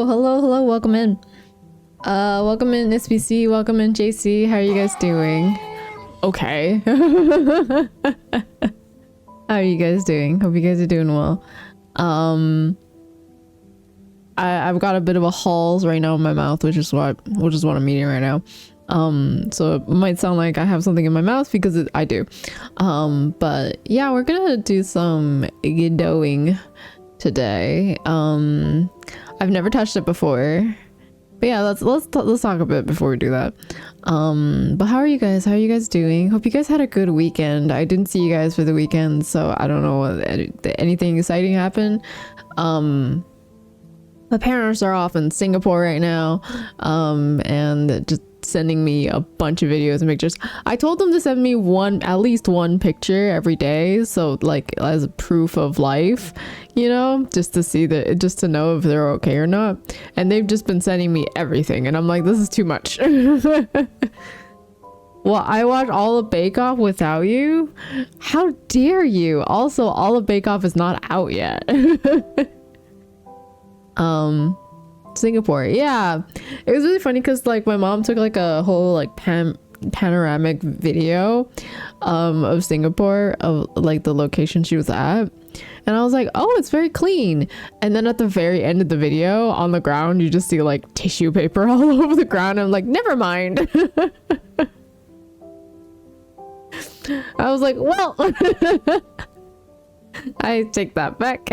hello, welcome in. Welcome in SBC, welcome in JC. How are you guys doing? Okay. How are you guys doing? Hope you guys are doing well. I've got a bit of a halls right now in my mouth, which is what I'm eating right now. So it might sound like I have something in my mouth because I do. But yeah, we're gonna do some Godoting today. I've never touched it before, but yeah, let's talk a bit before we do that. But how are you guys? How are you guys doing? Hope you guys had a good weekend. I didn't see you guys for the weekend, so I don't know what anything exciting happened. My parents are off in Singapore right now, and just sending me a bunch of videos and pictures. I told them to send me at least one picture every day, so like as proof of life, you know, just to know if they're okay or not. And they've just been sending me everything, and I'm like, this is too much. Well, I watched all of Bake Off without you? How dare you? Also, all of Bake Off is not out yet. Singapore, yeah, it was really funny because like my mom took like a whole like panoramic video of Singapore, of like the location she was at, and I was like, oh, it's very clean. And then at the very end of the video, on the ground, you just see like tissue paper all over the ground. I'm like, never mind. I was like, well, I take that back.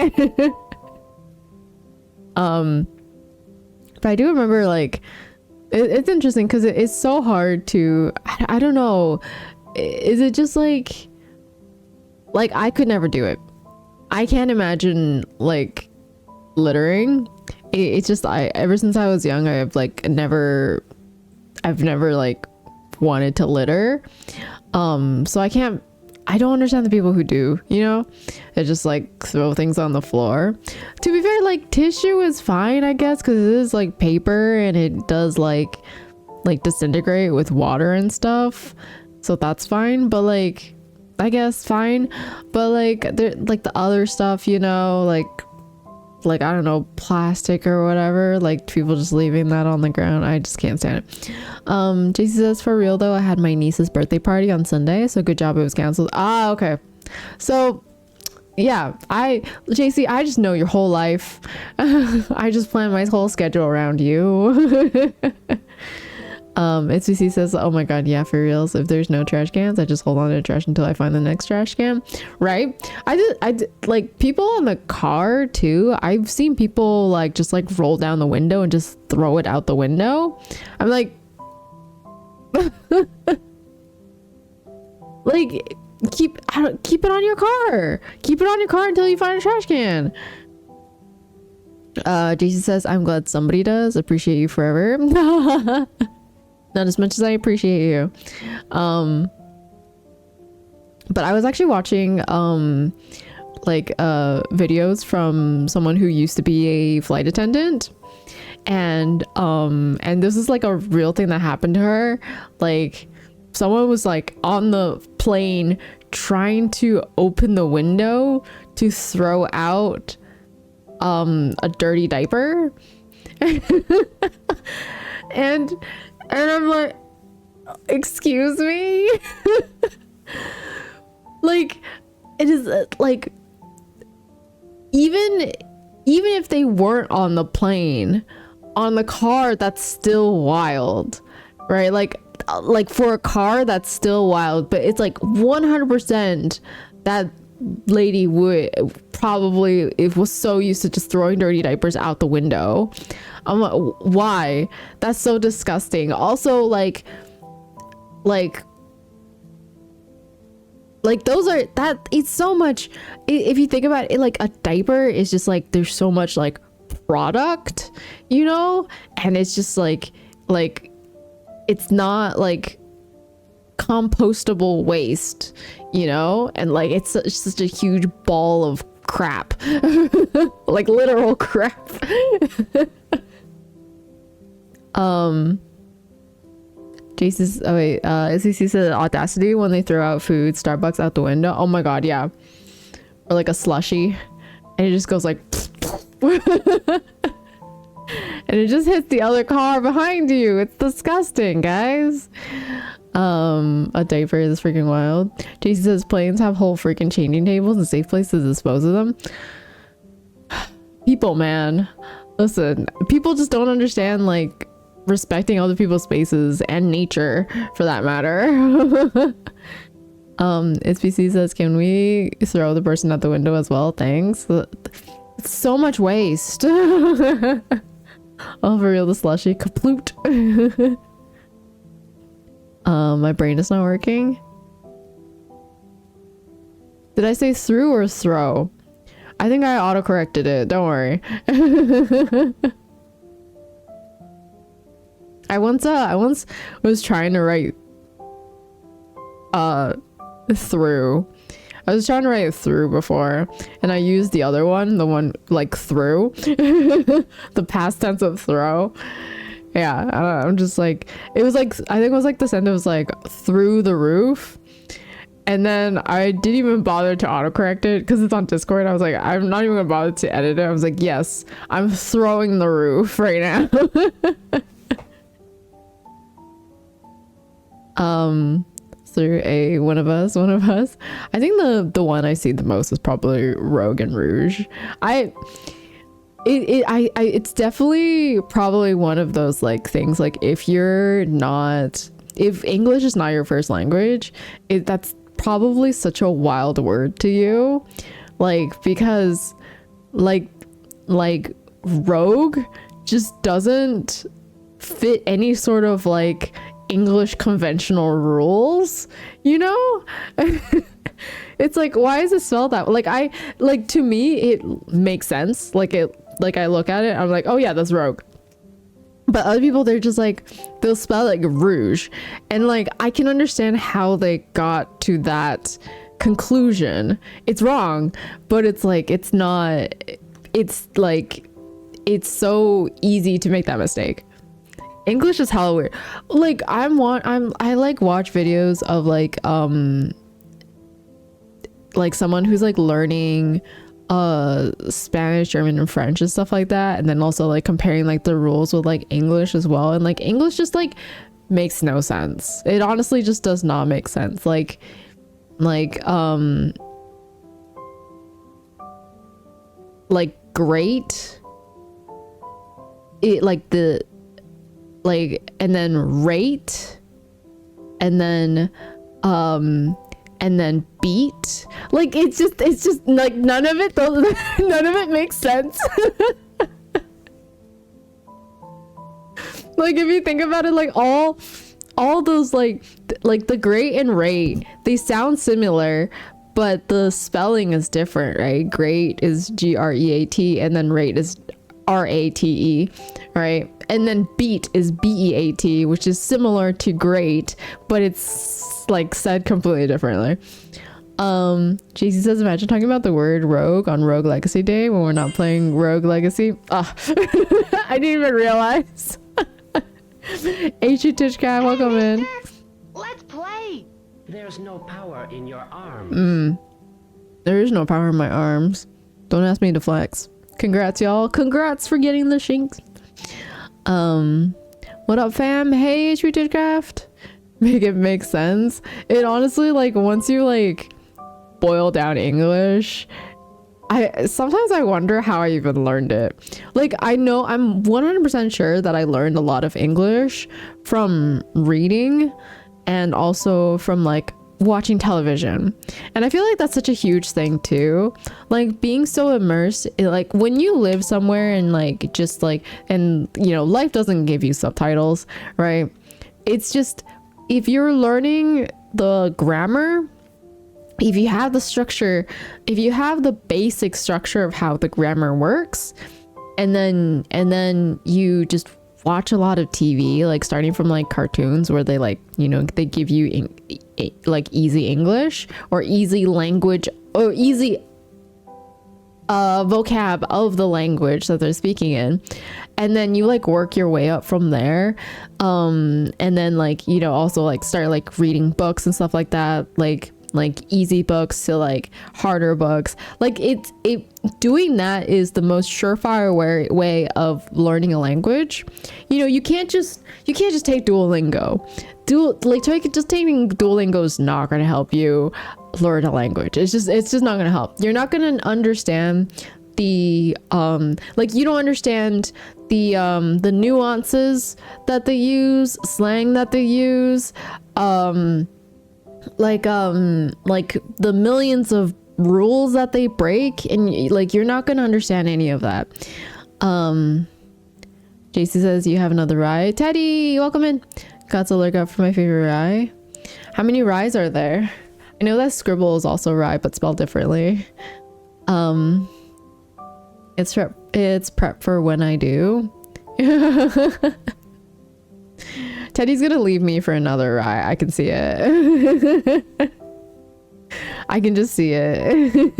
But I do remember like it's interesting because it's so hard to, I don't know, is it just like I could never do it. I can't imagine like littering. It's just ever since I was young, I've never like wanted to litter. So I don't understand the people who do, you know, they just like throw things on the floor. To be fair, like tissue is fine, I guess, because it is like paper and it does like disintegrate with water and stuff, so that's fine. But like, I guess fine. But like the other stuff, you know, like I don't know, plastic or whatever, like people just leaving that on the ground, I just can't stand it. JC says, for real though, I had my niece's birthday party on Sunday, so good job it was canceled. Ah, okay. So yeah, JC, I just know your whole life. I just plan my whole schedule around you. SVC says, oh my god, yeah, for reals, if there's no trash cans, I just hold on to the trash until I find the next trash can, right? I did like people on the car too. I've seen people like just like roll down the window and just throw it out the window. I'm like, like keep it on your car. Keep it on your car until you find a trash can. Jason says, I'm glad somebody does. Appreciate you forever. Not as much as I appreciate you. But I was actually watching videos from someone who used to be a flight attendant, and this is like a real thing that happened to her. Like someone was like on the plane trying to open the window to throw out a dirty diaper. and I'm like, excuse me. Like, it is like, even if they weren't on the plane, on the car, that's still wild, right? Like for a car, that's still wild. But it's like 100% that lady would probably, it was so used to just throwing dirty diapers out the window. I'm like, why? That's so disgusting. Also, like those are, that it's so much, if you think about it, like a diaper is just like, there's so much like product, you know, and it's just like it's not like compostable waste, you know, and like it's just a huge ball of crap. Like literal crap. Jason's, oh wait, SEC said audacity when they throw out food, Starbucks out the window. Oh my god, yeah. Or like a slushie, and it just goes like and it just hits the other car behind you. It's disgusting, guys. A diaper is freaking wild. JC says planes have whole freaking changing tables and safe places to dispose of them. People, man, listen, people just don't understand like respecting other people's spaces and nature for that matter. SPC says, can we throw the person out the window as well? Thanks. It's so much waste. Oh, for real, the slushy kaploot. My brain is not working. Did I say through or throw? I think I auto-corrected it. Don't worry. I once was trying to write through. I was trying to write through before, and I used the other one, the one like through, the past tense of throw. Yeah, I don't know, I'm just like, it was like, I think it was like the sentence was like through the roof, and then I didn't even bother to autocorrect it because it's on Discord. I was like, I'm not even gonna bother to edit it. I was like, yes, I'm throwing the roof right now. Through a one of us. I think the one I see the most is probably Rogue and Rouge. It's definitely probably one of those like things, like if English is not your first language, that's probably such a wild word to you, like because like rogue just doesn't fit any sort of like English conventional rules, you know? It's like, why is it spelled that like to me it makes sense, like I look at it, I'm like, oh yeah, that's rogue. But other people, they're just like, they'll spell like rouge, and like I can understand how they got to that conclusion. It's wrong, but it's like, it's not, it's like, it's so easy to make that mistake. English is hella weird. Like I like watch videos of like someone who's like learning Spanish, German, and French and stuff like that, and then also like comparing like the rules with like English as well, and like English just like makes no sense. It honestly just does not make sense. Like great, it like the like, and then rate, and then beat, like it's just like none of it makes sense. Like if you think about it, like all those like the great and rate, they sound similar, but the spelling is different, right? Great is GREAT, and then rate is RATE, right? And then beat is BEAT, which is similar to great, but it's like said completely differently. JC says, imagine talking about the word rogue on Rogue Legacy Day when we're not playing Rogue Legacy. I didn't even realize. HU Tishka, welcome in. Let's play. There's no power in your arms. There is no power in my arms. Don't ask me to flex. Congrats, y'all. Congrats for getting the shinks. What up, fam? Hey, HU Tishcraft. Make it make sense. It honestly, like, once you like boil down English, sometimes I wonder how I even learned it. Like, I know I'm 100% sure that I learned a lot of English from reading and also from like watching television, and I feel like that's such a huge thing too, like being so immersed like when you live somewhere and like just like, and you know, life doesn't give you subtitles, right? It's just, if you're learning the grammar, if you have the structure, if you have the basic structure of how the grammar works, and then you just watch a lot of TV, like starting from like cartoons where they like, you know, they give you like easy English or easy language or easy vocab of the language that they're speaking in, and then you like work your way up from there, and then like, you know, also like start like reading books and stuff like that, like like easy books to like harder books. Like doing that is the most surefire way of learning a language. You know, you can't just take Duolingo. Just taking Duolingo is not going to help you learn a language. It's just not going to help. You're not going to understand the like, you don't understand the nuances that they use, slang that they use, like the millions of rules that they break, and like you're not gonna understand any of that. JC says you have another rye. Teddy, welcome in. Got to look up for my favorite rye. How many ryes are there? I know that scribble is also rye but spelled differently. It's prep for when I do. Teddy's gonna leave me for another rye. I can see it. I can just see it.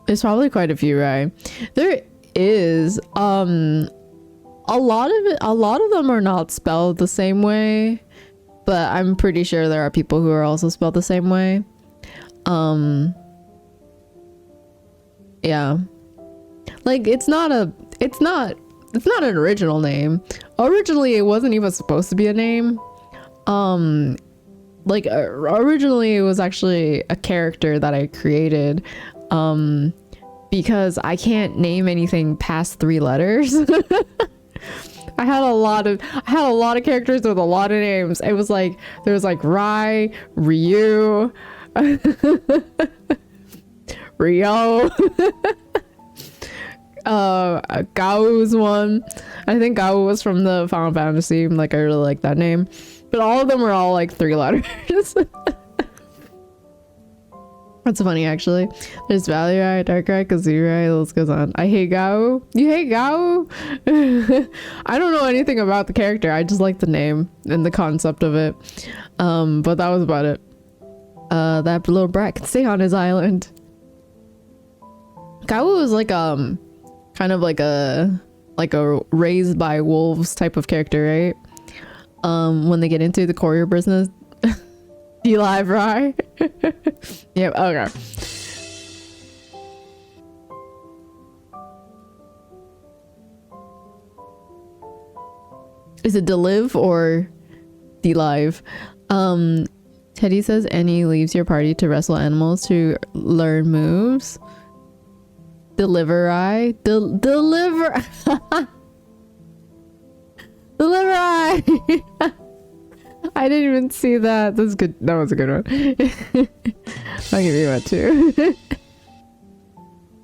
There's probably quite a few rye. There is a lot of them are not spelled the same way, but I'm pretty sure there are people who are also spelled the same way. Yeah, like it's not an original name. Originally it wasn't even supposed to be a name. Like originally it was actually a character that I created, because I can't name anything past 3 letters. I had a lot of characters with a lot of names. It was like there was like Rai, Ryu, Rio. Gao's one. I think Gao was from the Final Fantasy. Like I really like that name, but all of them were all like 3 letters. That's funny actually. There's Valley Rai, Dark Rai, Kazoo Rai, the list goes on. I hate Gao. You hate Gao? I don't know anything about the character. I just like the name and the concept of it. But that was about it. That little brat can stay on his island. Gao was like kind of like a raised by wolves type of character, right? When they get into the courier business. You live, right? Yep, okay. Is it Delive or Delive? Teddy says Annie leaves your party to wrestle animals to learn moves. Deliver I deliver deliver I. I didn't even see that. That's good. That was a good one. I'll give you that too.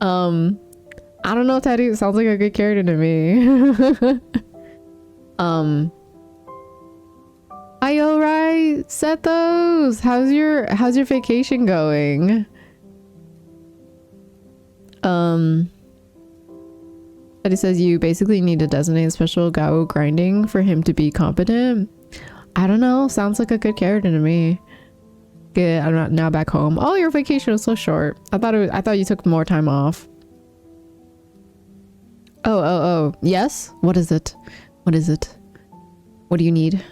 I don't know, Teddy. It sounds like a good character to me. Ayo, right? Set those. How's your vacation going? Teddy says you basically need to designate a special Gao grinding for him to be competent. I don't know. Sounds like a good character to me. Good. I'm not now back home. Oh, your vacation was so short. I thought you took more time off. Oh. Yes. What is it? What is it? What do you need?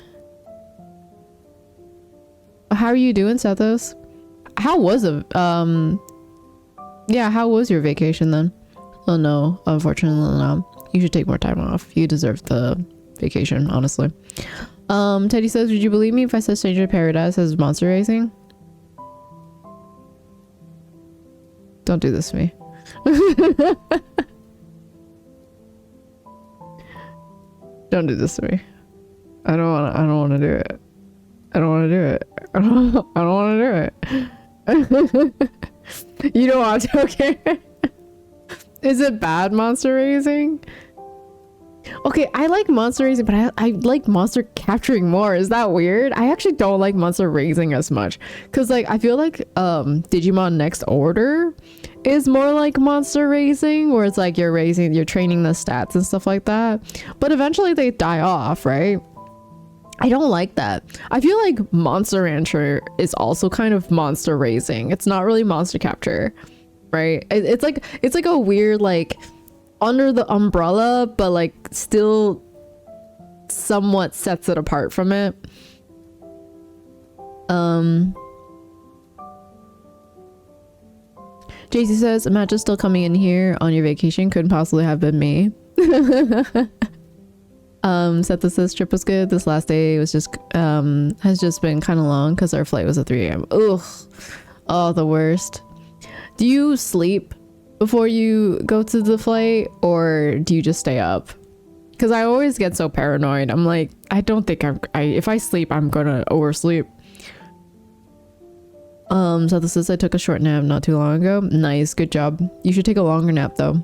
How are you doing, Sethos? How was it? Yeah. How was your vacation then? Oh no. Unfortunately, no. You should take more time off. You deserve the vacation, honestly. Teddy says, would you believe me if I said Stranger Paradise has monster racing? Don't do this to me. Don't do this to me. I don't want to do it. I don't want to do it. I don't want to do it. You don't want to, okay? Is it bad monster racing? Okay, I like monster raising, but I like monster capturing more. Is that weird? I actually don't like monster raising as much, because like I feel like Digimon Next Order is more like monster raising, where it's like you're training the stats and stuff like that, but eventually they die off, right? I don't like that. I feel like Monster Rancher is also kind of monster raising. It's not really monster capture, right? It's like a weird like under the umbrella, but like still somewhat sets it apart from it. JC says, imagine still coming in here on your vacation. Couldn't possibly have been me. Seth says trip was good. This last day was just has just been kind of long because our flight was at 3 a.m. Ugh. Oh, the worst. Do you sleep before you go to the flight, or do you just stay up? Because I always get so paranoid. I'm like, I don't think if I sleep, I'm gonna oversleep. Seth says I took a short nap not too long ago. Nice, good job. You should take a longer nap though.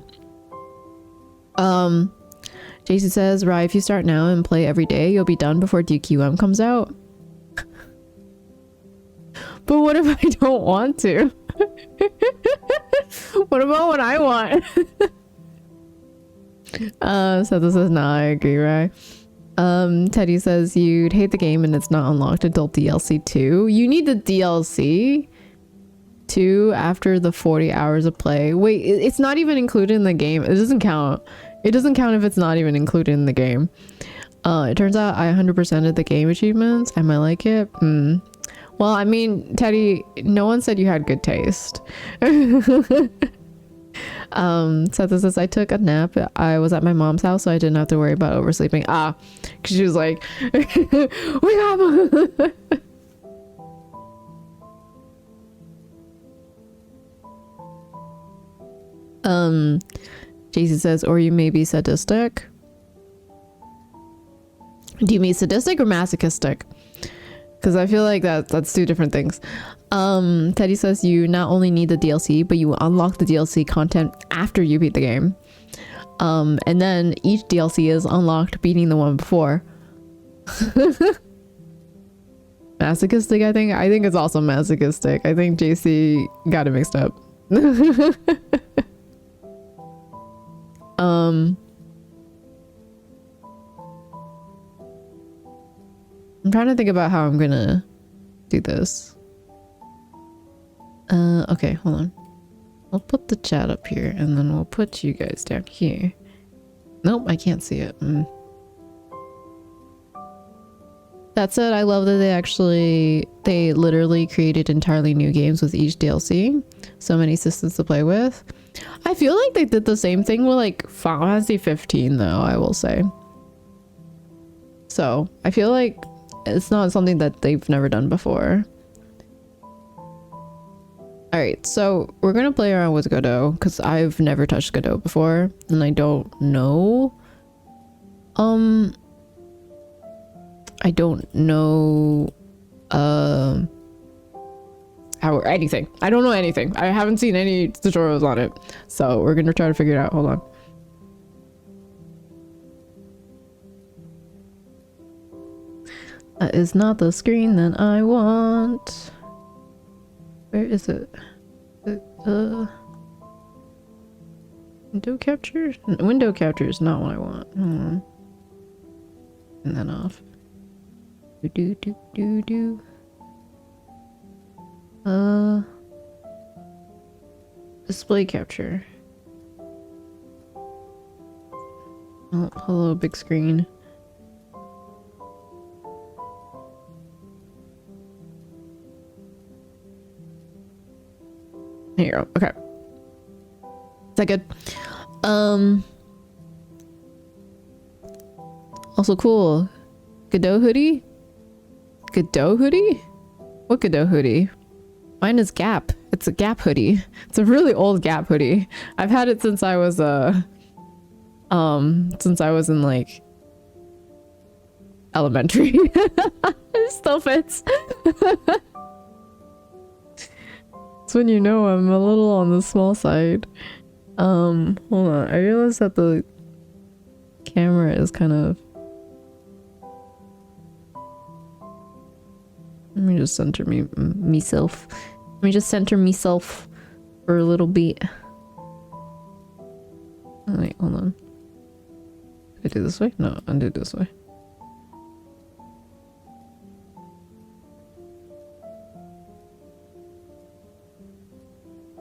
JC says, Rye, if you start now and play every day, you'll be done before DQM comes out. But what if I don't want to? What about what I want? So this is nah, I agree, right? Teddy says you'd hate the game and it's not unlocked until DLC 2. You need the DLC 2 after the 40 hours of play. Wait, it's not even included in the game. It doesn't count. It doesn't count if it's not even included in the game. It turns out I 100%ed the game achievements. I might like it. Well, I mean, Teddy, no one said you had good taste. Seth says I took a nap. I was at my mom's house, so I didn't have to worry about oversleeping. Because she was like, wake up. Jason says, or you may be sadistic. Do you mean sadistic or masochistic? Because I feel like that's two different things. Teddy says you not only need the DLC, but you unlock the DLC content after you beat the game. And then each DLC is unlocked beating the one before. Masochistic, I think. I think it's also masochistic. I think JC got it mixed up. I'm trying to think about how I'm gonna do this. Okay, hold on. I'll put the chat up here and then we'll put you guys down here. Nope, I can't see it. That said, I love that they literally created entirely new games with each DLC. So many systems to play with. I feel like they did the same thing with like Final Fantasy 15 though, I will say. So I feel like it's not something that they've never done before. Alright, so we're gonna play around with Godot because I've never touched Godot before and I don't know. I don't know how anything. I don't know anything. I haven't seen any tutorials on it. So we're gonna try to figure it out. Hold on. That is not the screen that I want. Where is it? Window capture? Window capture is not what I want. Turn that off. Display capture. Oh, hello, big screen. Here you go. Okay. Is that good? Also cool. Godot hoodie? Godot hoodie? What Godot hoodie? Mine is Gap. It's a Gap hoodie. It's a really old Gap hoodie. I've had it since I was since I was in like elementary. It still fits. It's when you know I'm a little on the small side. Hold on. I realized that the camera is kind of... Let me just center myself. Let me just center myself for a little bit. Oh, wait, hold on. Did I do this way? No, I did this way.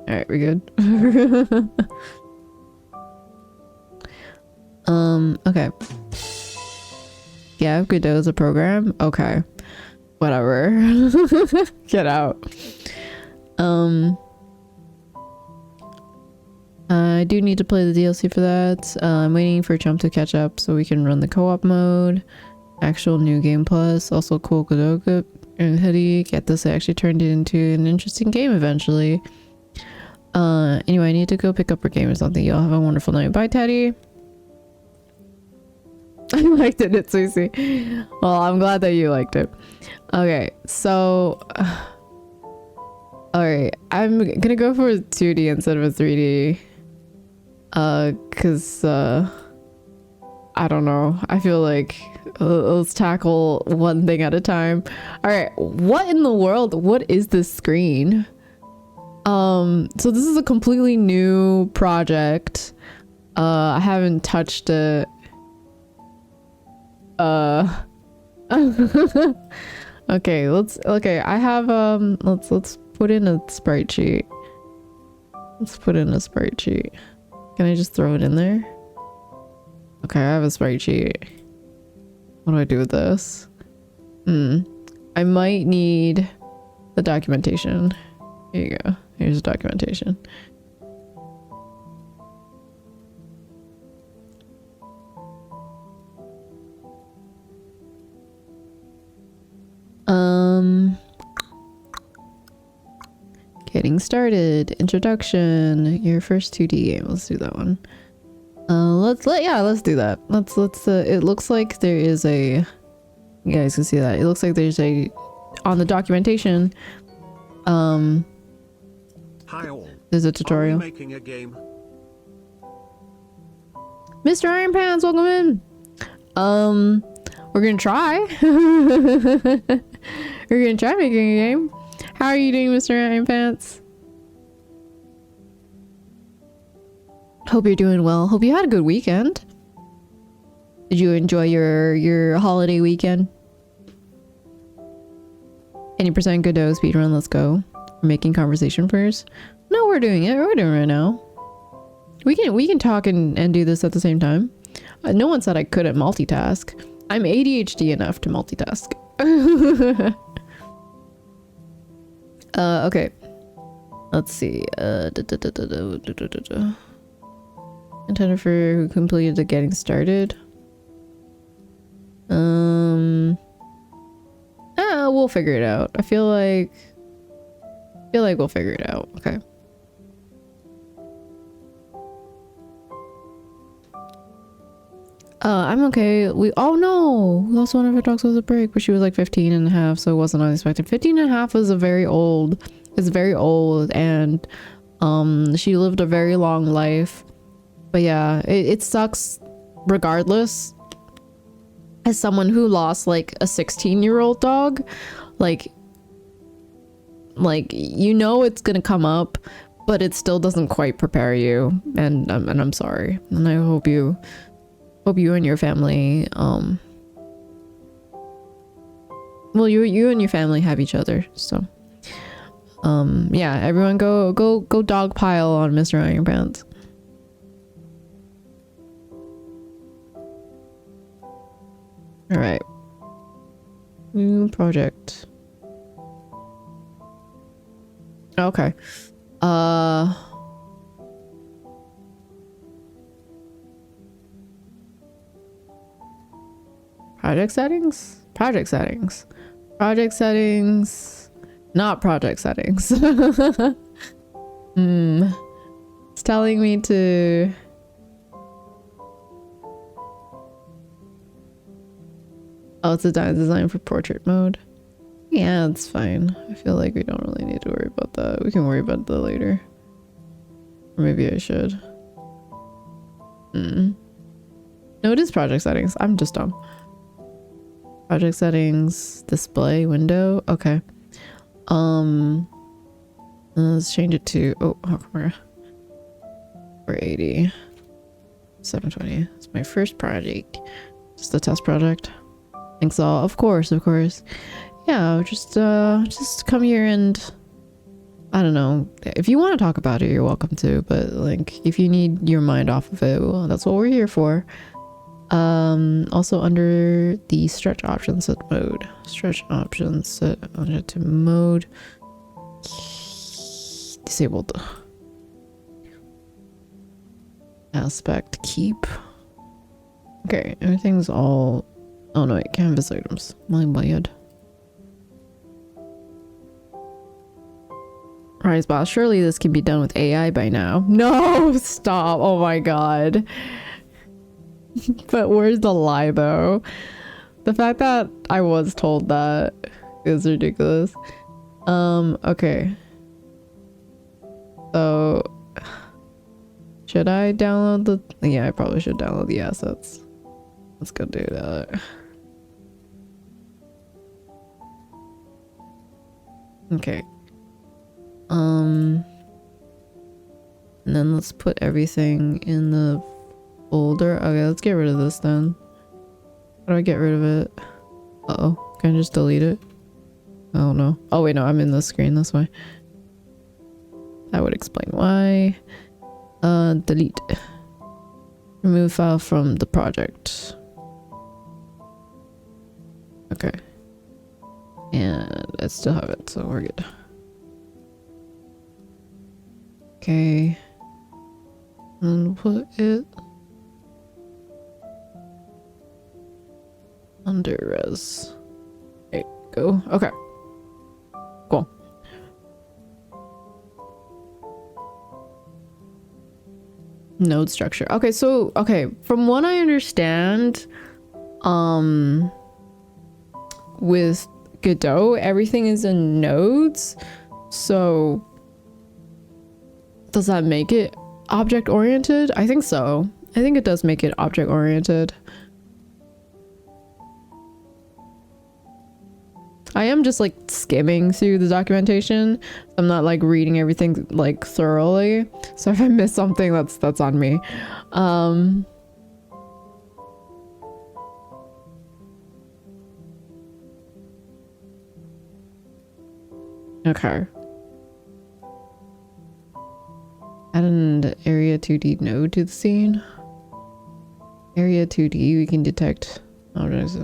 Alright, we good? Okay. Yeah, Godot is a program? Okay. whatever. Get out. I do need to play the DLC for that. I'm waiting for Chump to catch up so we can run the co-op mode. Actual new game plus. Also cool Godot and hoodie. Get this, I actually turned it into an interesting game eventually. Anyway, I need to go pick up her game or something. Y'all have a wonderful night. Bye, Teddy. I liked it, it's Susie. Well, I'm glad that you liked it. Okay, so alright, I'm gonna go for a 2D instead of a 3D. Cause I don't know. I feel like let's tackle one thing at a time. Alright, what in the world? What is this screen? So this is a completely new project. I haven't touched it. Okay, I have let's put in a sprite sheet. Let's put in a sprite sheet. Can I just throw it in there? Okay, I have a sprite sheet. What do I do with this? I might need the documentation. Here you go. Here's the documentation. Getting started. Introduction. Your first 2D game. Let's do that one. Let's do that. Let's it looks like there is a, you guys can see that. It looks like there's a, on the documentation, Hi all. there's a tutorial. Are we making a game? Mr. Iron Pants, welcome in. We're gonna try. We're gonna try making a game. How are you doing, Mr. Iron Pants? Hope you're doing well. Hope you had a good weekend. Did you enjoy your holiday weekend? Any percent Godot speedrun, let's go. We're making conversation first. No, we're doing it. We're doing it right now. We can talk and do this at the same time. No one said I couldn't multitask. I'm ADHD enough to multitask. Okay. Let's see. Intended for who completed the getting started. We'll figure it out. I feel like we'll figure it out. Okay. I'm okay. Oh no, we lost one of our dogs with a break, but she was like 15 and a half, so it wasn't unexpected. 15 and a half is very old, and she lived a very long life. But yeah, it sucks regardless. As someone who lost like a 16-year-old dog, like you know it's gonna come up, but it still doesn't quite prepare you, and I'm sorry, and I hope you and your family, well, you and your family have each other, so yeah, everyone go dog pile on Mr. Iron Pants. All right, new project. Okay, project settings, not project settings. It's telling me to, oh, it's a design for portrait mode. Yeah, it's fine. I feel like we don't really need to worry about that. We can worry about that later. Or maybe I should. No, it is project settings. I'm just dumb. Project settings, display window. Okay. Let's change it to, oh, how come we're 480, 720. It's my first project. Just a test project. Thanks all. Of course. Yeah, just come here and, I don't know. If you want to talk about it, you're welcome to. But like, if you need your mind off of it, well, that's what we're here for. Also under the stretch options set mode. Stretch options set to mode. Disabled. Aspect keep. Okay, everything's all. Oh no, wait, canvas items. My bad. Rise boss, surely this can be done with AI by now. No, stop. Oh my god. But where's the lie though? The fact that I was told that is ridiculous. Okay. So should I download the yeah, I probably should download the assets. Let's go do that. Okay. And then let's put everything in the folder. Okay, let's get rid of this then. How do I get rid of it? Uh-oh. Can I just delete it? Oh no. Oh wait, no, I'm in the screen this way. That would explain why. Delete. Remove file from the project. Okay. And I still have it, so we're good. Okay. And put it under res. There you go. Okay. Cool. Node structure. Okay, so from what I understand, with Godot, everything is in nodes. So does that make it object oriented? I think so. I think it does make it object oriented. I am just like skimming through the documentation. I'm not like reading everything like thoroughly. So if I miss something, that's on me. Okay. Add an area 2D node to the scene. Area 2D, we can detect objects.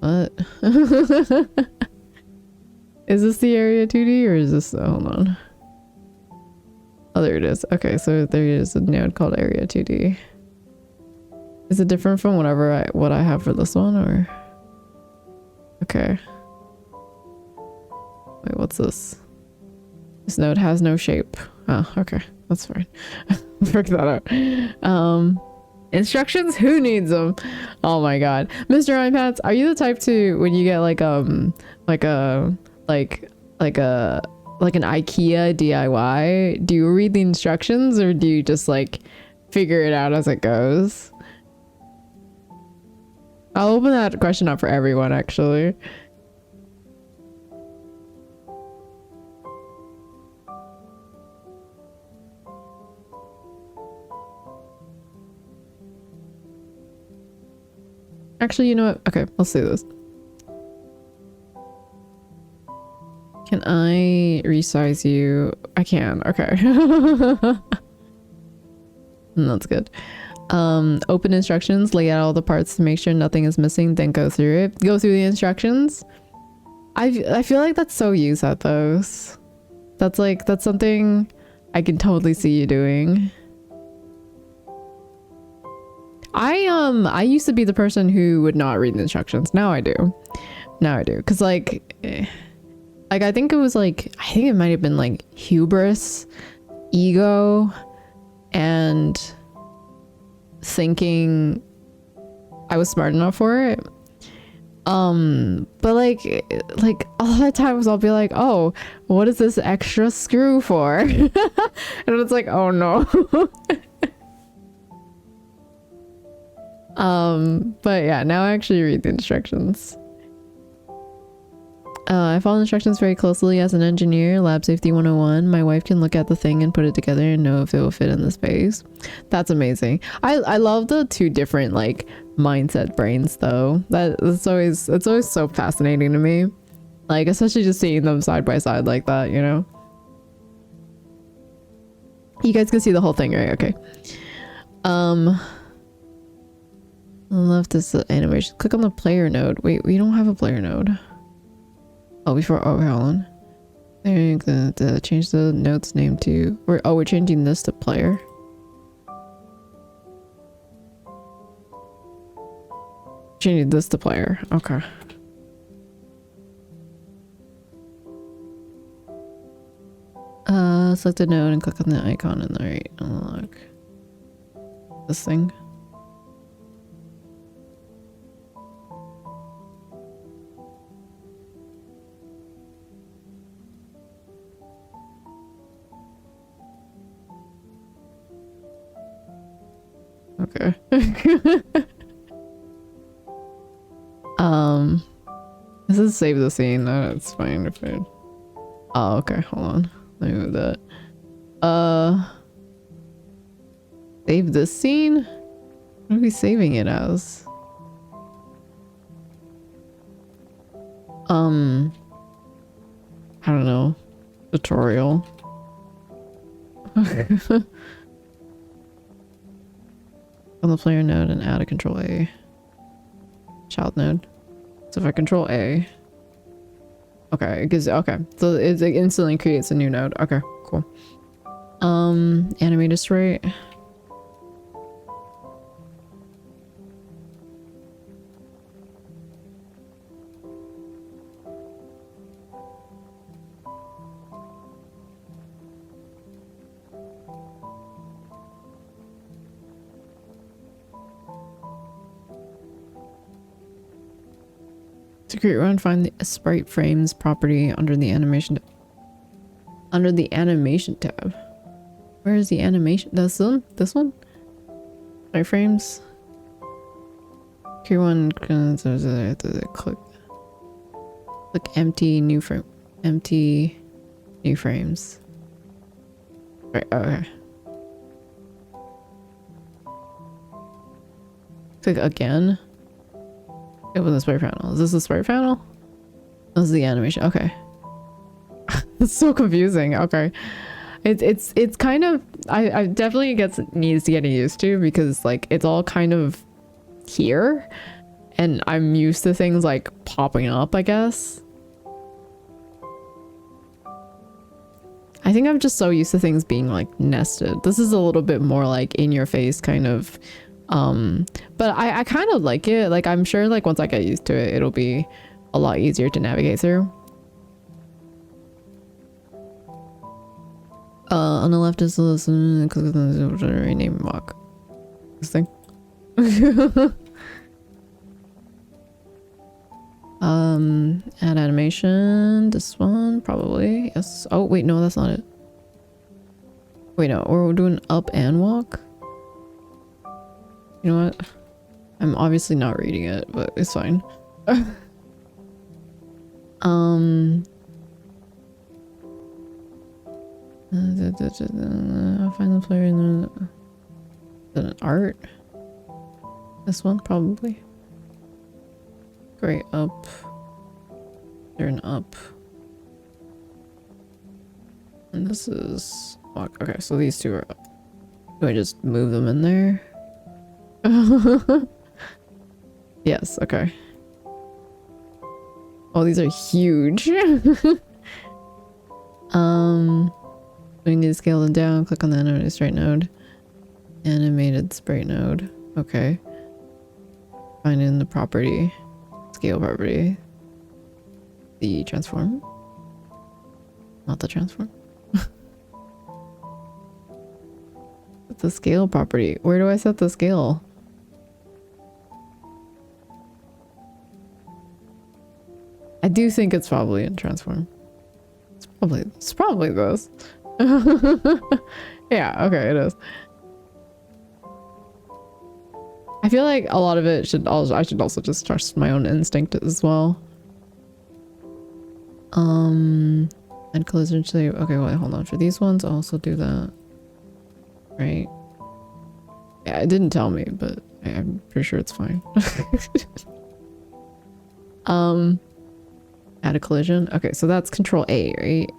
What? Is this the area 2D or is this, hold on. Oh, there it is. Okay, so there is a node called area 2D. Is it different from what I have for this one, or? Okay. Wait, what's this? This node has no shape. Oh, okay. That's fine. Work that out. Instructions? Who needs them? Oh my god. Mr. iPads, are you the type to, when you get like an IKEA DIY, do you read the instructions or do you just like figure it out as it goes? I'll open that question up for everyone actually. Actually, you know what? Okay, let's do this. Can I resize you? I can. Okay. That's good. Open instructions, lay out all the parts to make sure nothing is missing, then go through it. Go through the instructions. I feel like that's so used at those. That's something I can totally see you doing. I used to be the person who would not read the instructions. Now I do. Cause like I think it was like, I think it might have been like hubris, ego, and thinking I was smart enough for it. But like a lot of times I'll be like, oh, what is this extra screw for? And it's like, oh no. But yeah, now I actually read the instructions. I follow instructions very closely as an engineer. Lab safety 101. My wife can look at the thing and put it together and know if it will fit in the space. That's amazing. I love the two different like mindset brains though. It's always so fascinating to me. Like especially just seeing them side by side like that, you know. You guys can see the whole thing, right? Okay. On the left is the animation. Click on the player node. Wait, we don't have a player node. Oh, before, oh, hold on. There, change the node's name to, we're changing this to player. Changing this to player. Okay. Select the node and click on the icon in the right. Unlock this thing. Okay. This is save the scene. No, it's fine if I. Oh, okay. Hold on. Let me move that. Save this scene? What are we saving it as? I don't know. Tutorial. On the player node and add a control A. Child node. So if I control A. Okay, it gives, okay. So it instantly creates a new node. Okay, cool. Animate is right. To create run, find the sprite frames property under the animation tab. Where is the animation? This one? This one? Sprite frames. Create one. Click empty new frame. Empty new frames. Right. Okay. Click again. Open the sprite panel. Is this the sprite panel? This is the animation. Okay. It's so confusing. Okay. It's kind of, I definitely needs to get used to, because like it's all kind of here and I'm used to things like popping up, I guess. I think I'm just so used to things being like nested. This is a little bit more like in your face kind of. But I kind of like it. Like I'm sure like once I get used to it, it'll be a lot easier to navigate through. On the left is the listen, click on the rename mock. This thing. Add animation. This one probably. Yes. Oh wait, no, that's not it. Wait, no, we're doing up and walk. You know what? I'm obviously not reading it, but it's fine. I'll find the player in the art. This one probably. Great, up. They're an up. And this is walk. Okay, so these two are up. Do I just move them in there? Yes, okay. Oh, these are huge. We need to scale them down. Click on the animated sprite node. Animated sprite node. Okay. Find in the property. Scale property. The transform. Not the transform. It's the scale property. Where do I set the scale? I do think it's probably in transform. It's probably this. Yeah, okay, it is. I feel like a lot of it I should also just trust my own instinct as well. And collision shape. Okay, wait, hold on. For these ones, I'll also do that. Right? Yeah, it didn't tell me, but I'm pretty sure it's fine. Add a collision. Okay, so that's control A, right?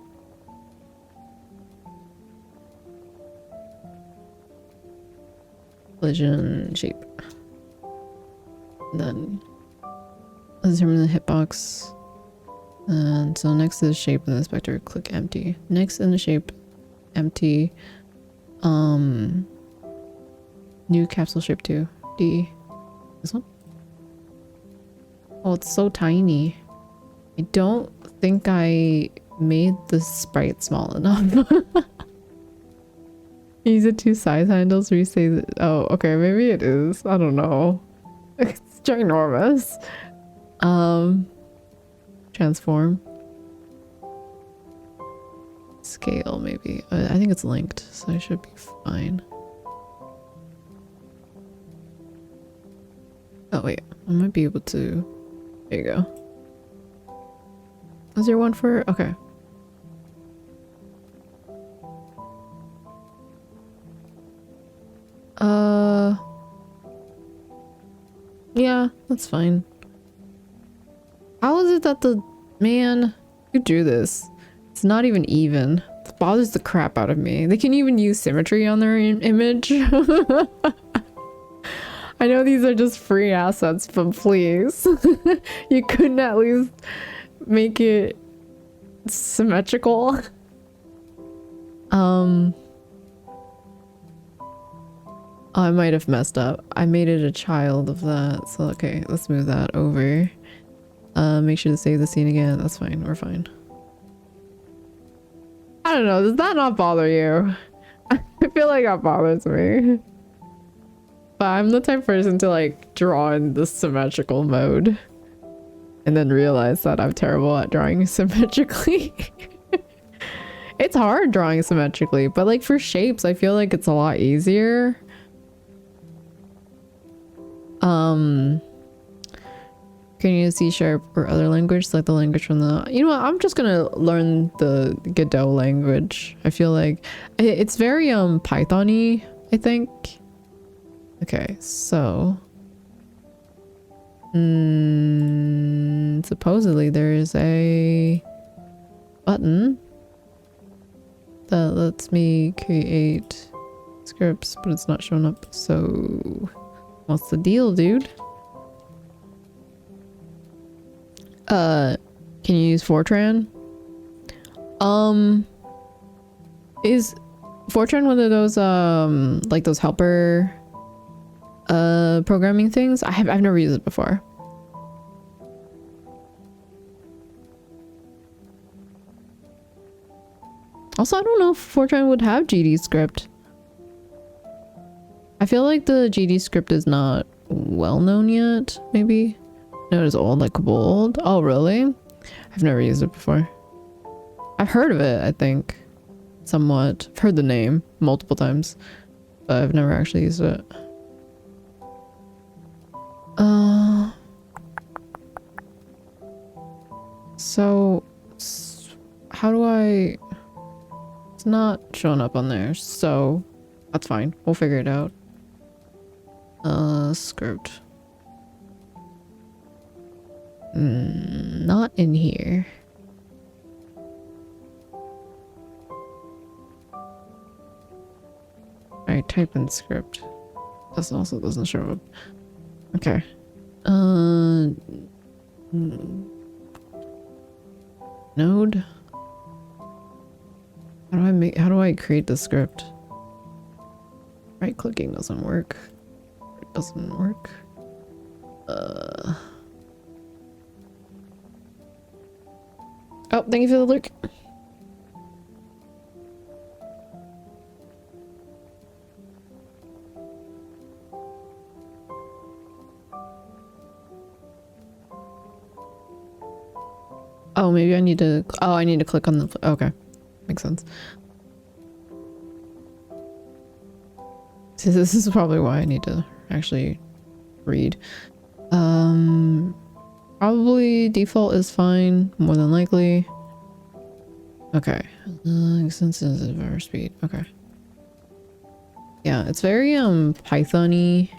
Collision shape. And then determine the hitbox. And so next to the shape in the inspector, click empty. Next in the shape, empty. New capsule shape 2. D. This one? Oh, it's so tiny. I don't think I made the sprite small enough. Use the 2 size handles where you say that. Oh, okay, maybe it is. I don't know. It's ginormous. Transform. Scale, maybe. I think it's linked, so I should be fine. Oh, wait. I might be able to. There you go. Is there one for. Okay. Yeah, that's fine. How is it that the man who drew this, it's not even even? It bothers the crap out of me. They can even use symmetry on their image. I know these are just free assets, but please. You couldn't at least make it symmetrical. I might have messed up. I made it a child of that. So okay, let's move that over. Make sure to save the scene again. That's fine. We're fine. I don't know. Does that not bother you? I feel like that bothers me. But I'm the type of person to like draw in the symmetrical mode and then realize that I'm terrible at drawing symmetrically. It's hard drawing symmetrically, but like for shapes, I feel like it's a lot easier. Can you use C# or other language? Select the language from the. You know what? I'm just gonna learn the Godot language. I feel like it's very Python-y, I think. Okay, so supposedly there is a button that lets me create scripts, but it's not showing up. So what's the deal, dude? Can you use Fortran? Is Fortran one of those like those helper programming things? I've never used it before. Also, I don't know if Fortran would have GD script. I feel like the GD script is not well known yet, maybe. No, it's old, like bold. Oh, really? I've never used it before. I've heard of it, I think. Somewhat. I've heard the name multiple times, but I've never actually used it. So how do I... It's not showing up on there, so that's fine. We'll figure it out. Script. Not in here. Alright, type in script. This also doesn't show up. Okay. Node? How do I create the script? Right clicking doesn't work. It doesn't work. Oh, thank you for the lurk. Oh, maybe I need to... Oh, I need to click on the... Okay. Makes sense. So this is probably why I need to actually read. Probably default is fine, more than likely. Okay. Sensitive error speed. Okay. Yeah, it's very Python-y.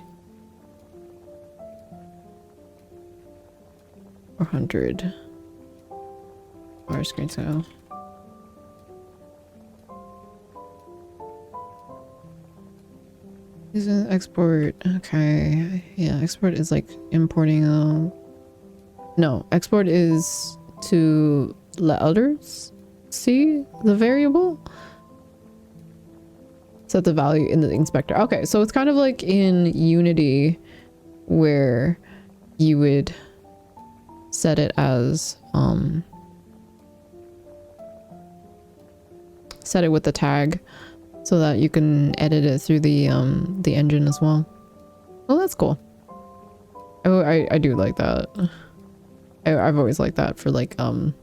400. Our screen scale. Is an export. Okay. Yeah, export is like importing no, export is to let others see the variable. Set the value in the inspector. Okay, so it's kind of like in Unity where you would set it as set it with the tag so that you can edit it through the engine as well. Oh, that's cool. Oh, I do like that. I've always liked that for like code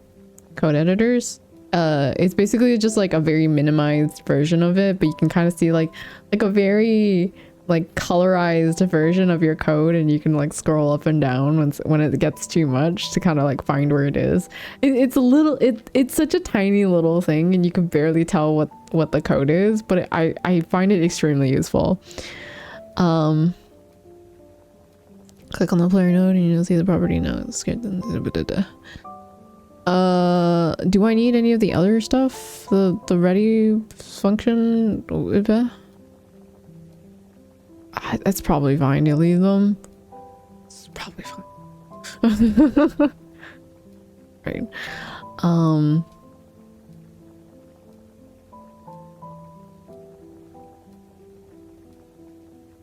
editors. It's basically just like a very minimized version of it, but you can kind of see like a very like colorized version of your code, and you can like scroll up and down when it gets too much to kind of like find where it is. It's a little it's such a tiny little thing, and you can barely tell what the code is, but I find it extremely useful. Click on the player node and you'll see the property node. Do I need any of the other stuff? The ready function? That's probably fine to leave them. It's probably fine. Right.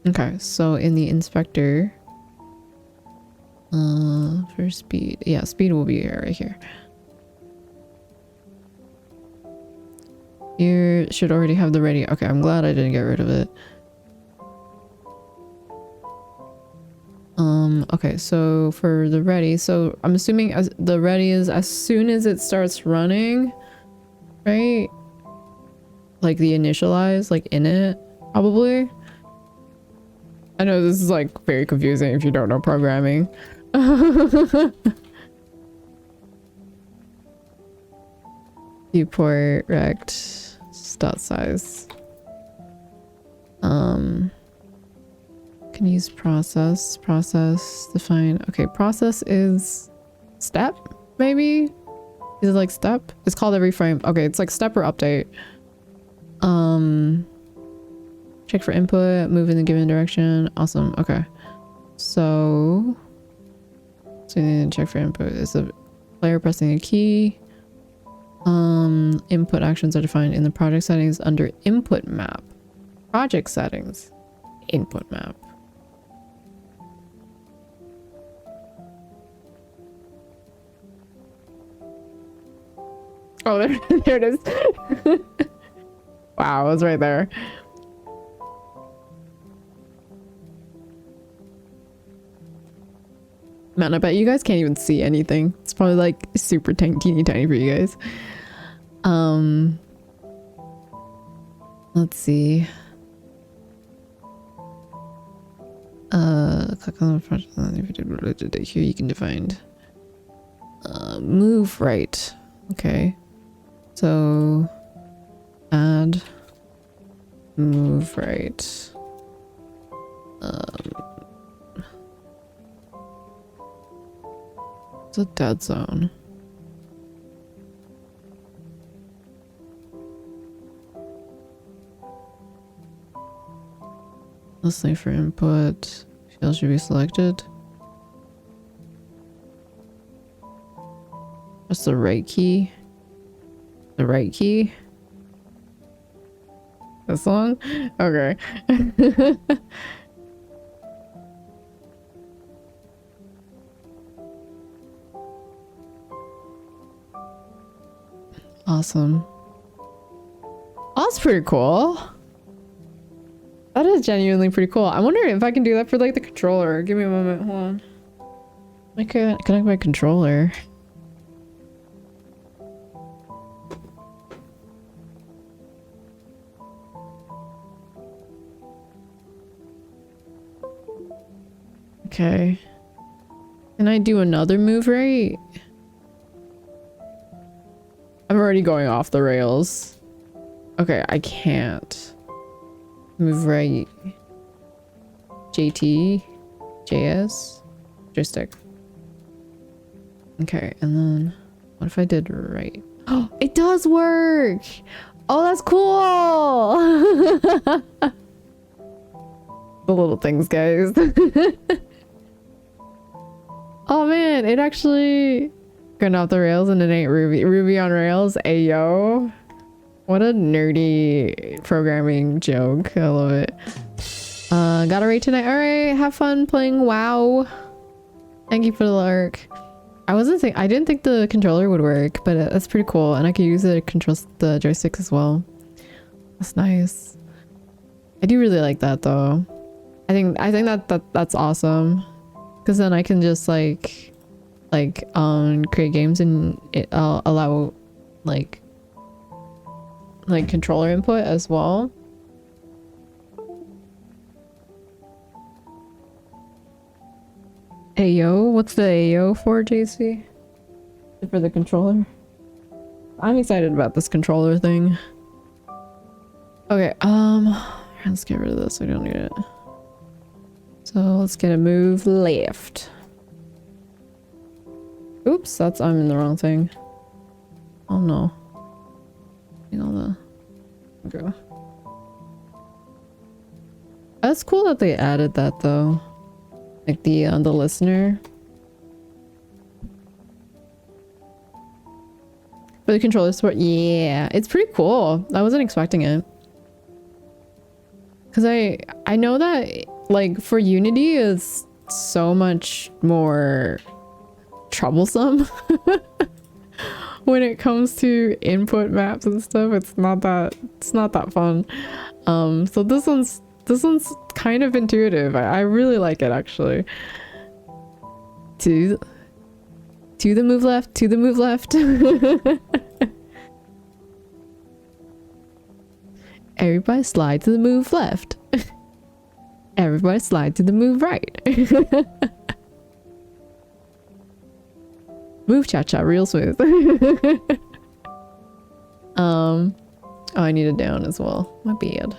Okay, so in the inspector, for speed, yeah, speed will be right here. You should already have the ready. Okay, I'm glad I didn't get rid of it. Okay, so for the ready, so I'm assuming as the ready is as soon as it starts running, right? Like the initialize, like in it, probably. I know this is like very confusing if you don't know programming. Viewport rect dot size. Can use process define. Okay, process is step, maybe? Is it like step? It's called every frame. Okay, it's like step or update. Check for input, move in the given direction. Awesome. Okay. So you need to check for input. Is the player pressing a key? Input actions are defined in the project settings under input map. Project settings. Input map. Oh, there it is. Wow, it was right there. Man, I bet you guys can't even see anything. It's probably like super teeny tiny for you guys. Let's see. Click on the project. Here you can define move right. Okay. So add move right. It's a dead zone. Listening for input. Field should be selected. Press the right key. The right key. This one? Okay. Awesome. Oh, that's pretty cool. That is genuinely pretty cool. I wonder if I can do that for like the controller. Give me a moment. Hold on. I can't connect my controller. Okay. Can I do another move right? I'm already going off the rails. Okay, I can't. Move right. JT. JS. Joystick. Okay, and then what if I did right? Oh, it does work! Oh, that's cool! The little things, guys. Oh man, it actually going off the rails and it ain't Ruby. Ruby on Rails. Ayo. What a nerdy programming joke. I love it. Got a raid tonight. Alright, have fun playing WoW. Thank you for the lark. I didn't think the controller would work, but that's pretty cool. And I could use it to control the joysticks as well. That's nice. I do really like that though. I think that's awesome. Cause then I can just create games and it allow like controller input as well. Ayo, what's the Ayo for, JC? For the controller? I'm excited about this controller thing. Okay, let's get rid of this. We don't need it. So let's get a move left. Oops, I'm in the wrong thing. Oh no. Okay. That's cool that they added that though. Like the listener. For the controller support, yeah, it's pretty cool. I wasn't expecting it. Cause I know that like for Unity is so much more troublesome when it comes to input maps and stuff. It's not that fun. So this one's kind of intuitive. I really like it actually. To the move left, to the move left. Everybody slide to the move left. Everybody slide to the move right. Move cha-cha real smooth. Oh, I need it down as well. My bad.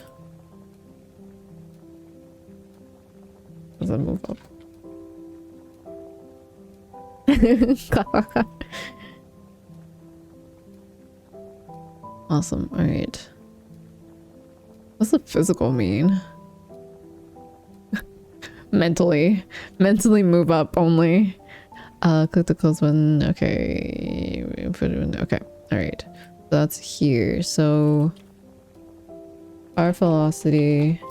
Does that move up? Awesome. All right. What's the physical mean? mentally move up only. Click the close button. Okay, put it in. Okay, all right. So that's here. So our velocity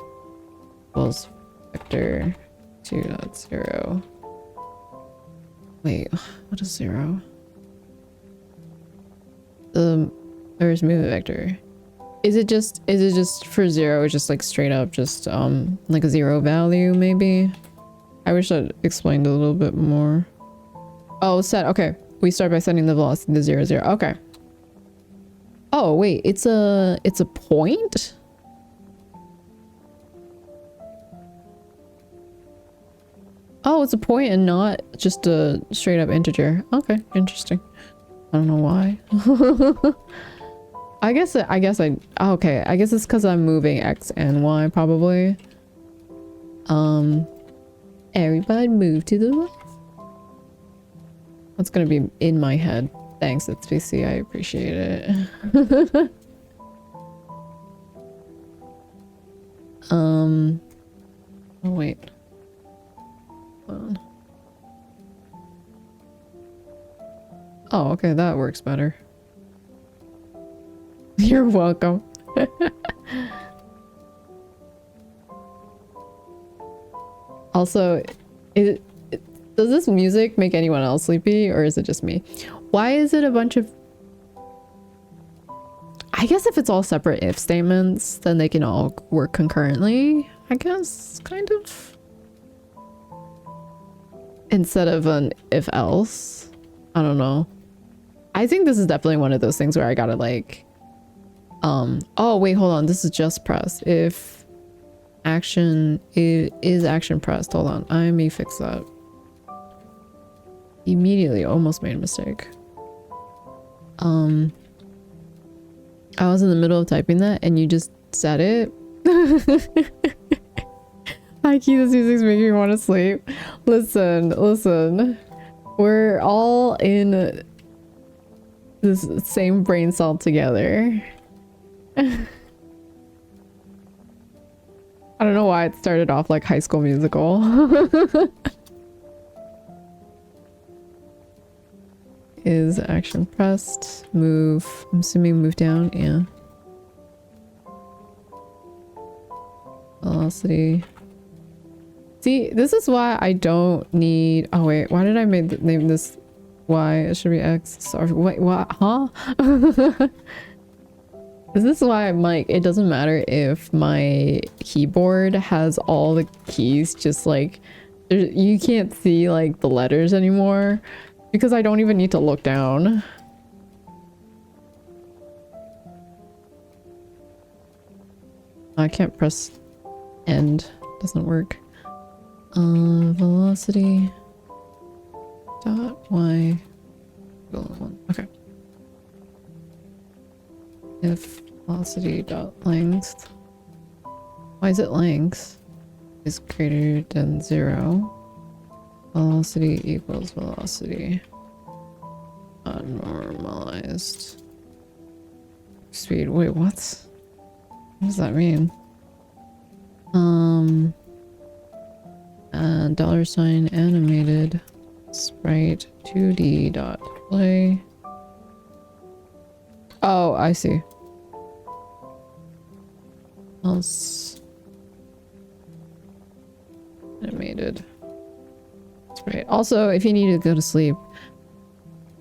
equals vector 2.0. Wait, what is 0? There's movement vector. Is it just for 0? Just like straight up, just like a 0 value maybe? I wish I'd explained a little bit more. Oh, set. Okay, we start by setting the velocity to 0, 0. Okay. Oh wait, it's a point. Oh, it's a point and not just a straight up integer. Okay, interesting. I don't know why. I guess okay, I guess it's because I'm moving X and Y probably. Everybody move to the left. That's gonna be in my head. Thanks, it's PC, I appreciate it. Oh wait. Hold on. Oh, okay, that works better. You're welcome. Also, does this music make anyone else sleepy or is it just me? Why is it a bunch of... I guess if it's all separate if statements, then they can all work concurrently, I guess, kind of. Instead of an if else. I don't know. I think this is definitely one of those things where I gotta like... oh wait, hold on, this is just press. If action is action pressed, hold on, I may fix that. Immediately almost made a mistake. I was in the middle of typing that and you just said it. Hi Key, this music's making me want to sleep. Listen. We're all in this same brain cell together. I I don't know why it started off like High School Musical. Is action pressed? Move. I'm assuming move down. Yeah. Velocity. See, this is why I don't need. Oh wait, why did I name this Y? It should be X. Sorry. Wait, what? Huh? This is why I'm like, it doesn't matter if my keyboard has all the keys just like, you can't see like the letters anymore because I don't even need to look down. I can't press end, doesn't work. Velocity dot Y. Okay. If velocity dot length, why is it length, is greater than 0, velocity equals velocity normalized speed. Wait, what does that mean? $sign animated sprite 2D dot play. Oh, I see. Else animated sprite. Also, if you need to go to sleep,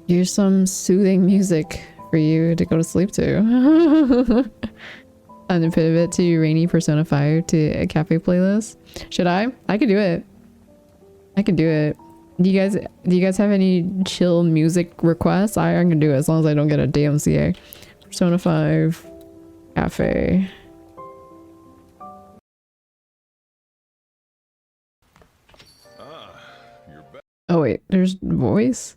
here's some soothing music for you to go to sleep to. And pivot to Rainy Persona 5 to a cafe playlist. Should I? I could do it. I can do it. Do you guys have any chill music requests? I can do it as long as I don't get a DMCA. Persona 5 cafe. Oh wait, there's voice.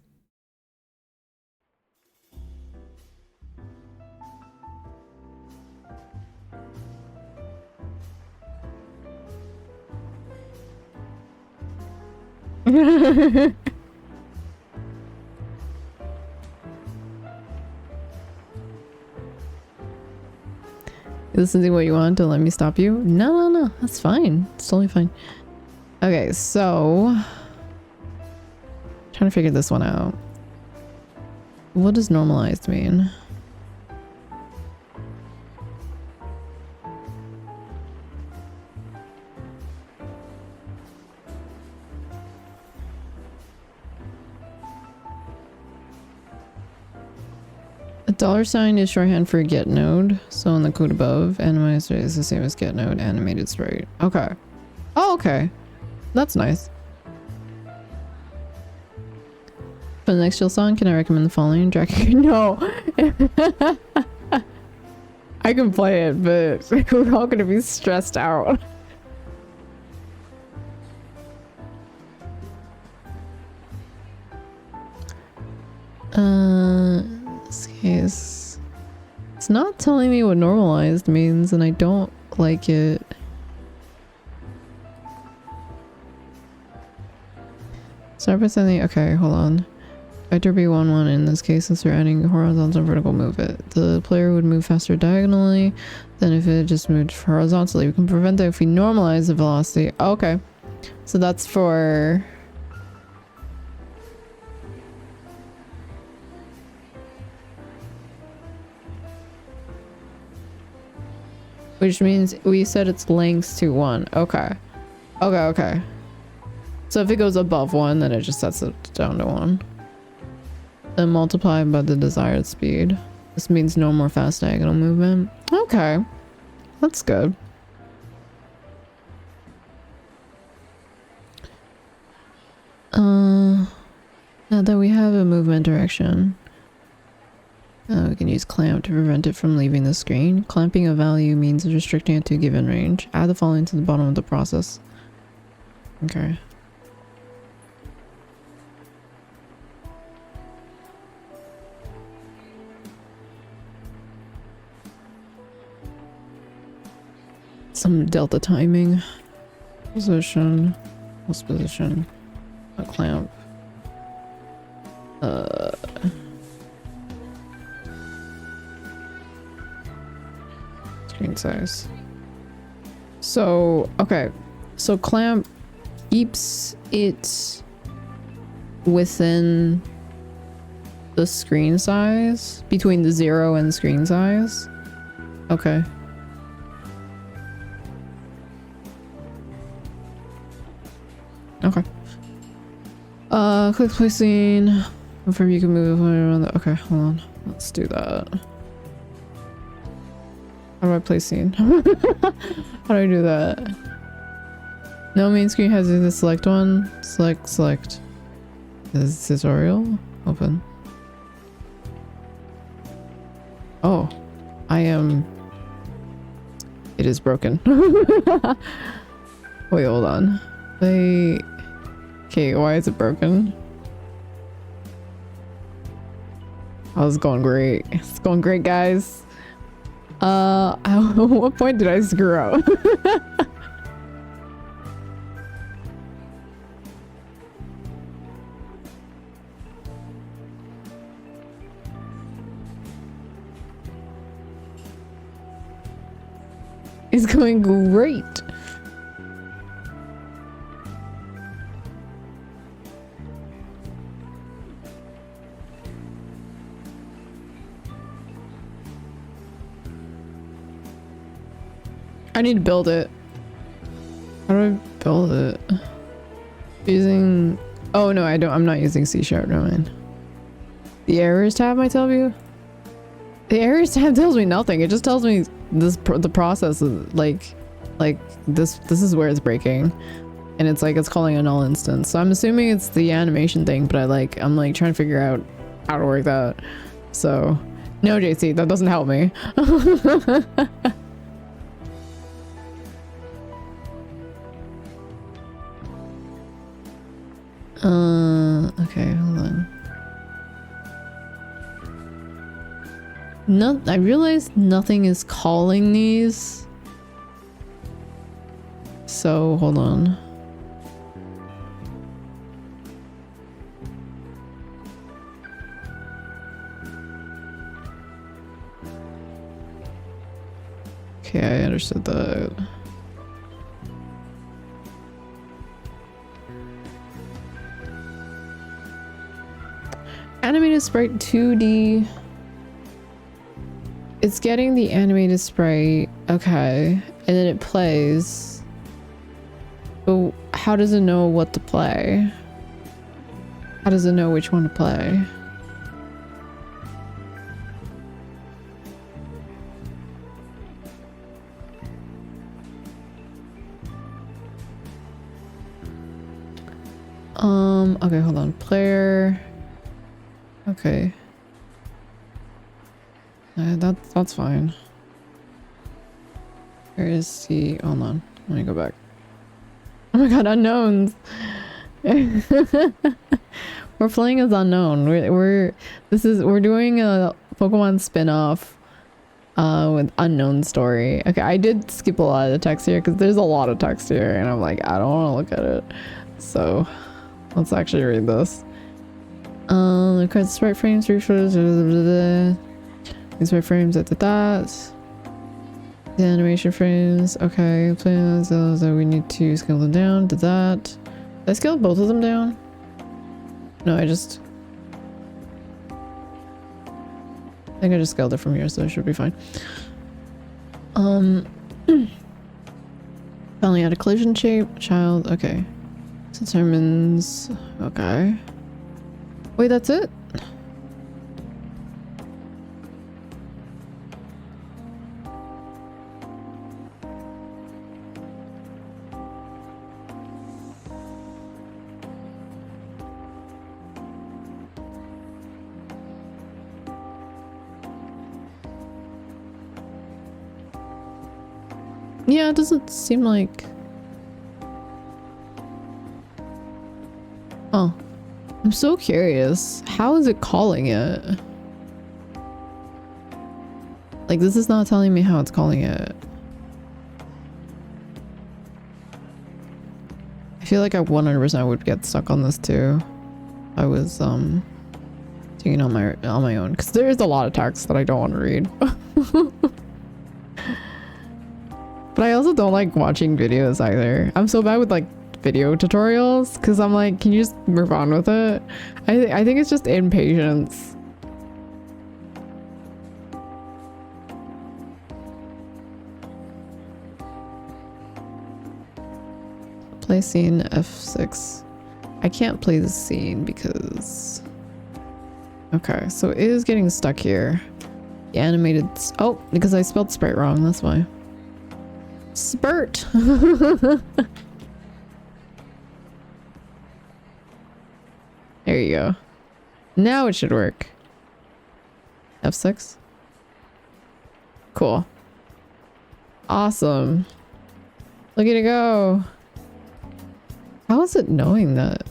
Listen to what you want, don't let me stop you. No, that's fine. It's totally fine. Okay, so trying to figure this one out. What does normalized mean? $sign is shorthand for get node, so in the code above, animated is the same as get node, animated sprite. Okay. Oh, okay. That's nice. For the next chill song, can I recommend the following? No. I can play it, but we're all gonna be stressed out. This case, it's not telling me what normalized means, and I don't like it. Start by sending. Okay, hold on. Vector B11 in this case, since we're adding horizontal and vertical move it. The player would move faster diagonally than if it just moved horizontally. We can prevent that if we normalize the velocity. Okay, so that's for. Which means we set its length to 1. Okay. Okay. So if it goes above 1, then it just sets it down to 1. Then multiply by the desired speed. This means no more fast diagonal movement. Okay. That's good. Now that we have a movement direction. We can use clamp to prevent it from leaving the screen. Clamping a value means restricting it to a given range. Add the following to the bottom of the process. Okay. Some delta timing. Position. Post position. A clamp. Screen size. So, okay. So clamp keeps it within the screen size, between the 0 and screen size. Okay. Okay. Click placing. Confirm you can move around the, okay, hold on. Let's do that. How do I place scene? How do I do that? No, main screen has the select one. Select. This tutorial. Open. Oh. I am... It is broken. Wait, hold on. Wait. Okay, why is it broken? Oh, it's going great. It's going great, guys. At what point did I screw up? It's going great. I need to build it. How do I build it? Using... Oh no, I don't. I'm not using C#. Never mind. The errors tab might tell you. The errors tab tells me nothing. It just tells me the process is like this is where it's breaking, and it's like it's calling a null instance. So I'm assuming it's the animation thing, but I'm like trying to figure out how to work that. So no, JC, that doesn't help me. Okay, hold on. No, I realized nothing is calling these. So, hold on. Okay, I understood that. Animated sprite 2D. It's getting the animated sprite. Okay. And then it plays. But how does it know what to play? How does it know which one to play? Okay, hold on. Player. Okay. That's fine. Where is the... Hold on. Let me go back. Oh my god, unknowns! We're playing as unknown. We're doing a Pokemon spin-off with unknown story. Okay, I did skip a lot of the text here because there's a lot of text here and I'm like, I don't want to look at it. So let's actually read this. The sprite frames, refresh, these sprite frames at that. The animation frames, okay. Playing those, so we need to scale them down to that. Did I scale both of them down? No, I think I just scaled it from here, so it should be fine. Finally add a collision shape, child, okay. Determines, okay. Wait, that's it? Yeah, it doesn't seem like... Oh. I'm so curious. How is it calling it? Like, this is not telling me how it's calling it. I feel like I 100% would get stuck on this too. I was taking on my own, because there is a lot of text that I don't want to read. But I also don't like watching videos either. I'm so bad with like video tutorials because I'm like, can you just move on with it? I think it's just impatience. Play scene F6. I can't play the scene because... Okay, so it is getting stuck here. The animated... Oh, because I spelled sprite wrong, that's why. Spurt! There you go. Now it should work. F6. Cool. Awesome. Look at it go. How is it knowing that?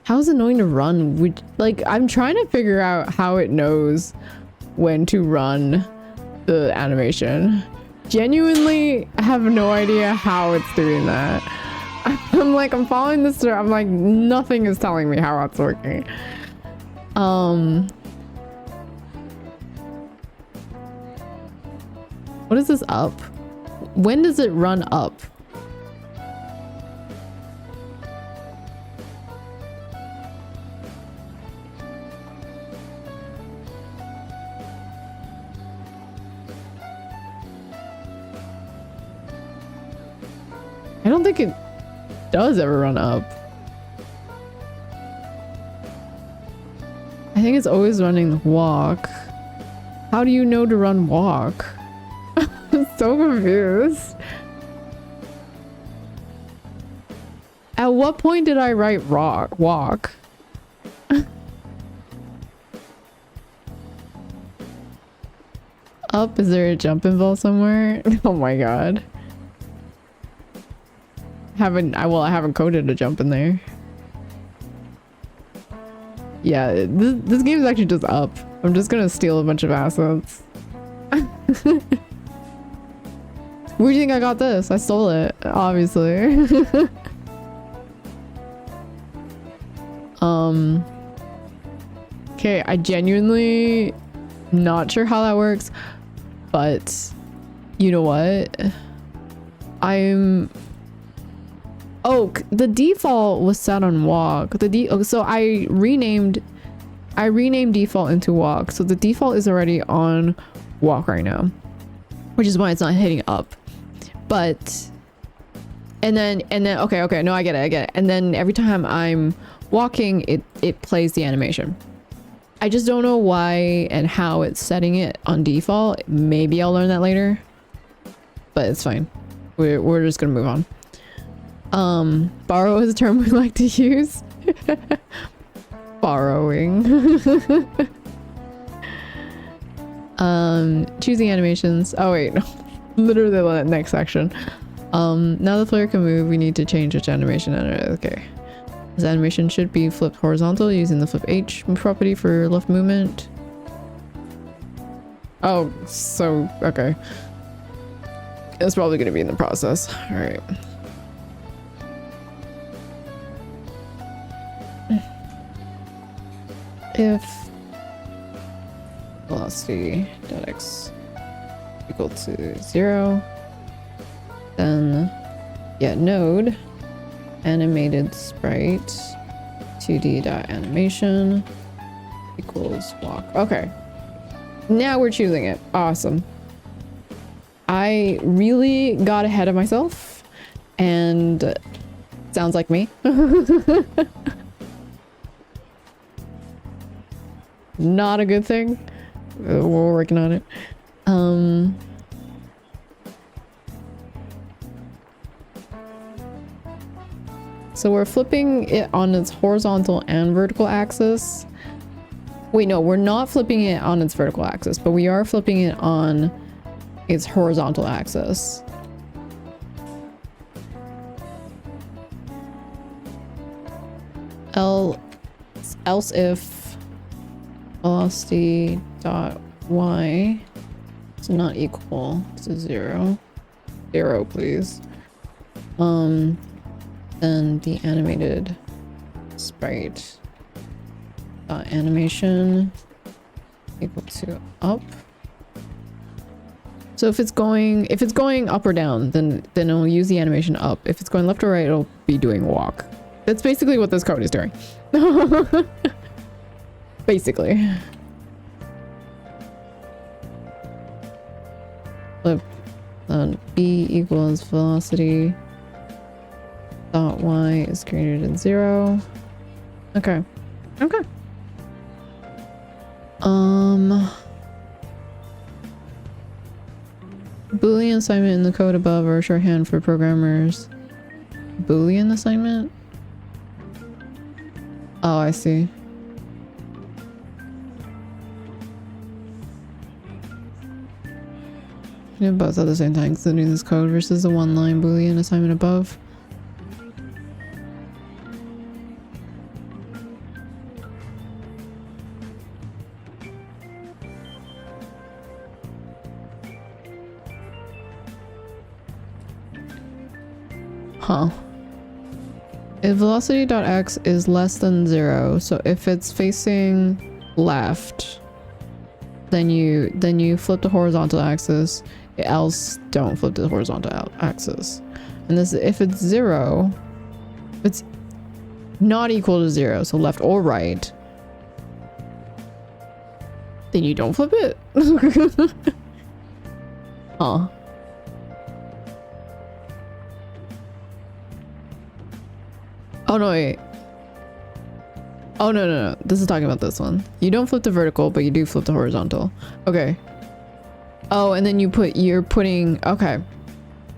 How is it knowing to run? Like, I'm trying to figure out how it knows when to run the animation. Genuinely have no idea how it's doing that. I'm like, I'm following this through. I'm like, nothing is telling me how it's working. What is this up? When does it run up? I don't think it does ever run up. I think it's always running walk. How do you know to run walk? I'm so confused. At what point did I write walk? Up? Is there a jump involved somewhere? Oh my god. I haven't coded a jump in there. Yeah, this game is actually just up. I'm just gonna steal a bunch of assets. Where do you think I got this? I stole it, obviously. Okay, I genuinely not sure how that works, but you know what? Oh, the default was set on walk. So I renamed default into walk. So the default is already on walk right now, which is why it's not hitting up. But and then okay, no, I get it. And then every time I'm walking, it plays the animation. I just don't know why and how it's setting it on default. Maybe I'll learn that later, but it's fine. We're just gonna move on. Borrow is a term we like to use. Borrowing. Choosing animations. Oh wait, no. Literally the next section. Now the player can move, we need to change which animation. Okay. This animation should be flipped horizontal using the flip H property for left movement. Oh, so okay. It's probably gonna be in the process. All right. If velocity.x equal to 0, then yeah, node animated sprite 2d.animation equals walk. Okay, now we're choosing it. Awesome. I really got ahead of myself, and sounds like me. Not a good thing. We're working on it. So we're flipping it on its horizontal and vertical axis. Wait, no, we're not flipping it on its vertical axis, but we are flipping it on its horizontal axis. Else if velocity dot y is not equal to 0, please, then the animated sprite dot animation equal to up So if it's going up or down, then it'll use the animation up. If it's going left or right, it'll be doing walk. That's basically what this code is doing. Basically. Flip B equals velocity dot y is greater than 0. Okay. Okay. Boolean assignment in the code above are shorthand for programmers. Boolean assignment? Oh, I see. Yeah, both at the same time, including this code versus the one-line Boolean assignment above. Huh. If velocity.x is less than 0, so if it's facing left, then you flip the horizontal axis, else don't flip the horizontal axis. And this, if it's 0, if it's not equal to 0, so left or right, then you don't flip it. Huh. Oh no, wait. Oh no. This is talking about this one. You don't flip the vertical, but you do flip the horizontal. Okay. Oh, and then you're putting, okay.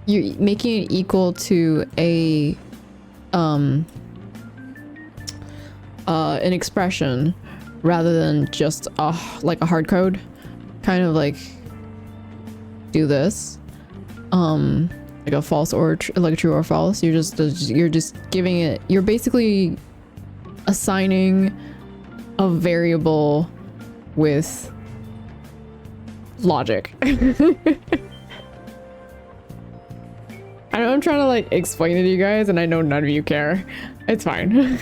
You're making it equal to an expression rather than just like a hard code. Kind of like do this. Like a false or like true or false. You're just giving it, you're basically assigning a variable with logic. I know I'm trying to like explain it to you guys and I know none of you care. It's fine.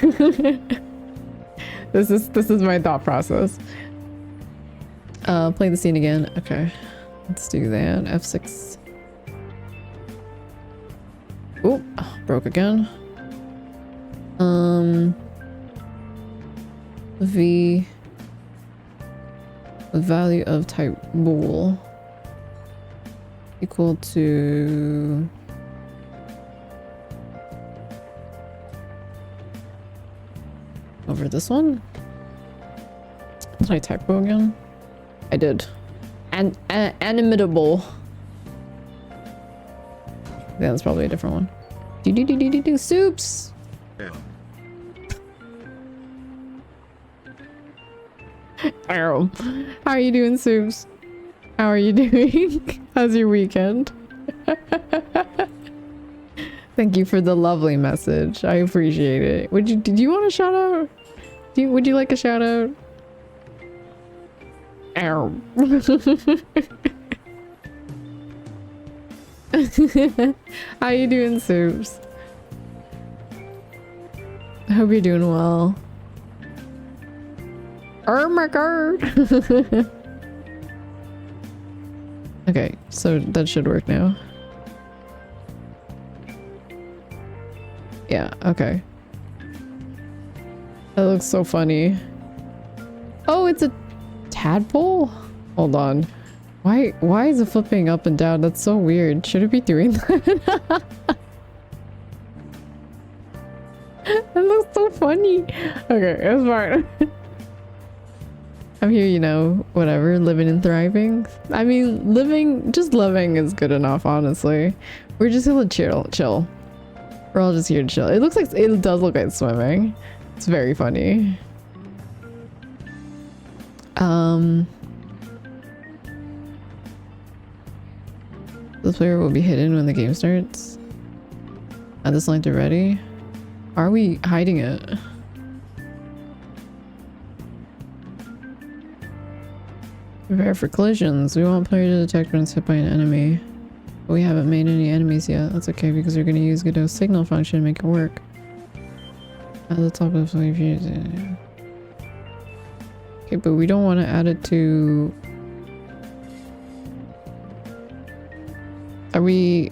This is my thought process. Play the scene again. Okay, let's do that. F6. Oh, broke again. V value of type bool equal to over this one. Did I typo again? I did. And animatable. Yeah, that's probably a different one. Do soups. Yeah. Arrow. How are you doing, soups? How are you doing? How's your weekend? Thank you for the lovely message. I appreciate it. Did you want a shout out? Would you like a shout out? Arrow. How you doing, soups? I hope you're doing well. Oh my god. Okay, so that should work now. Yeah, okay. That looks so funny. Oh, it's a tadpole? Hold on. Why is it flipping up and down? That's so weird. Should it be doing that? That looks so funny. Okay, it's fine. I'm here, you know, whatever, living and thriving. I mean, just living is good enough, honestly. We're just gonna chill. We're all just here to chill. It does look like swimming. It's very funny. The player will be hidden when the game starts. At this length already. Are we hiding it? Prepare for collisions. We want player to detect when it's hit by an enemy. But we haven't made any enemies yet. That's okay because we're going to use Godot's signal function to make it work. At the top of the view. Okay, but we don't want to add it to... Are we...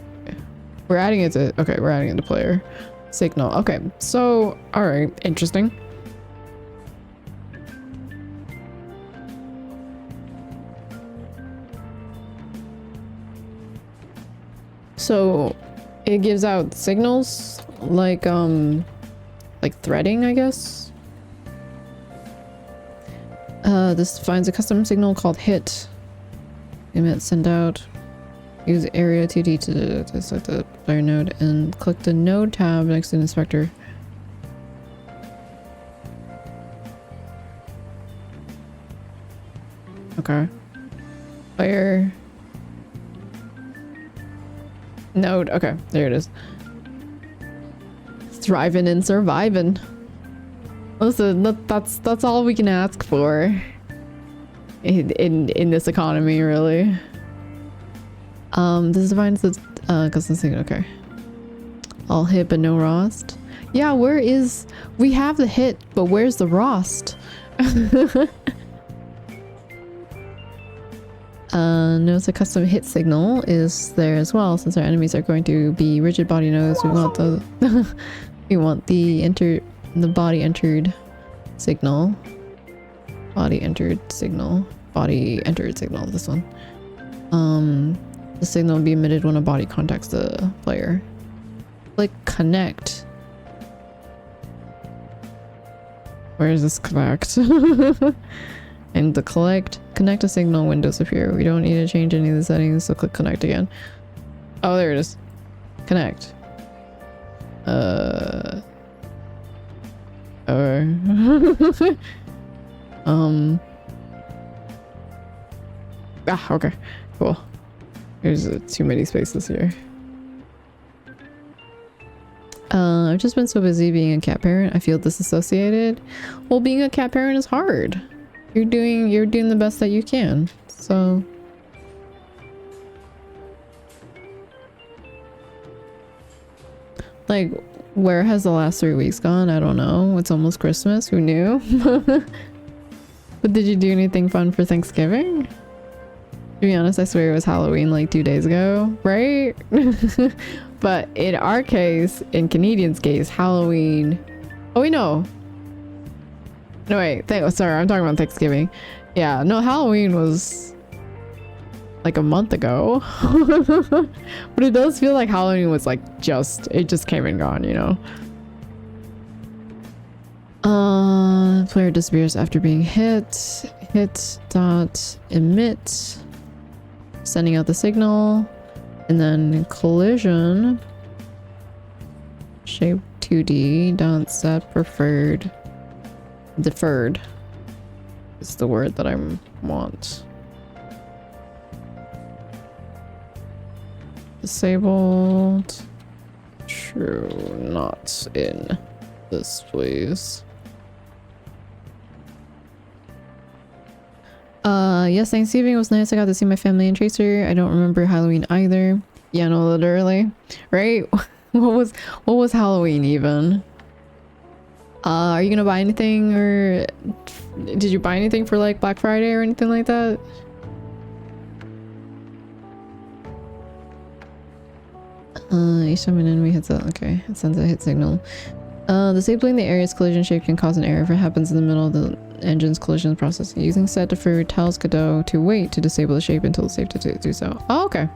We're adding it to... Okay, we're adding it to player. Signal. Okay, so... Alright, interesting. So, it gives out signals like threading, I guess. This finds a custom signal called hit. Emit, send out. Use area 2D to select the player node and click the node tab next to the inspector. Okay. Player node. Okay, there it is. Thriving and surviving. Listen, that's all we can ask for in this economy, really. This defines the custom signal. Okay. All hit but no rost. Yeah, where is... We have the hit, but where's the rost? Notice a custom hit signal is there as well. Since our enemies are going to be rigid body nodes, we want the we want the body entered signal. Body entered signal. Body entered signal. This one. The signal will be emitted when a body contacts the player. Click connect. Where is this connect? And the connect a signal windows appear. We don't need to change any of the settings, so click connect again. Oh, there it is. Connect. Okay. Okay. Cool. There's too many spaces here. I've just been so busy being a cat parent. I feel disassociated. Well, being a cat parent is hard. You're doing the best that you can. So like, where has the last 3 weeks gone? I don't know. It's almost Christmas. Who knew? But did you do anything fun for Thanksgiving? To be honest, I swear it was Halloween like 2 days ago, right? But in our case, in Canadians' case, Halloween... Oh, wait, no. No, wait. Sorry, I'm talking about Thanksgiving. Yeah, no, Halloween was like a month ago. But it does feel like Halloween was like it just came and gone, you know? Player disappears after being hit. Hit dot emit. Sending out the signal. And then collision. Shape 2D dot set preferred. Deferred is the word that I want. Disabled. True, not in this, please. Yes, Thanksgiving was nice. I got to see my family and Tracer. I don't remember Halloween either. Yeah, no, literally. Right? What was Halloween even? Are you gonna buy anything, or did you buy anything for like Black Friday or anything like that? Each time an enemy hits a... Okay, it sends a hit signal. Disabling the area's collision shape can cause an error if it happens in the middle of the engine's collision process. Using set deferred tells Godot to wait to disable the shape until it's safe to do so. Oh, okay.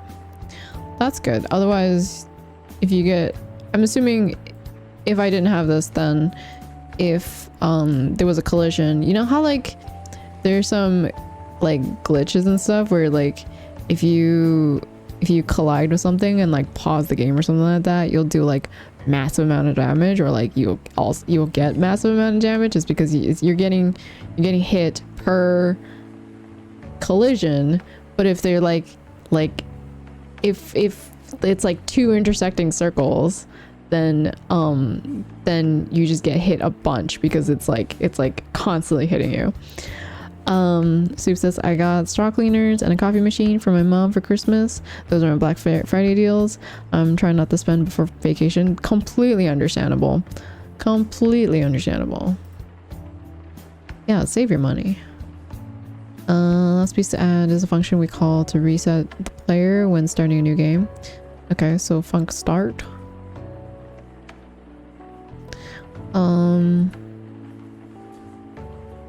That's good. Otherwise, if you get... I'm assuming if I didn't have this, then if there was a collision, you know how like there's some like glitches and stuff where like if you collide with something and like pause the game or something like that, you'll do like massive amount of damage, or like you'll get massive amount of damage just because you're getting hit per collision. But if they're like if it's like two intersecting circles, then you just get hit a bunch because it's like constantly hitting you. Soup says, I got straw cleaners and a coffee machine for my mom for Christmas. Those are my Black Friday deals. I'm trying not to spend before vacation. Completely understandable. Completely understandable. Yeah, save your money. Last piece to add is a function we call to reset the player when starting a new game. Okay, so func start.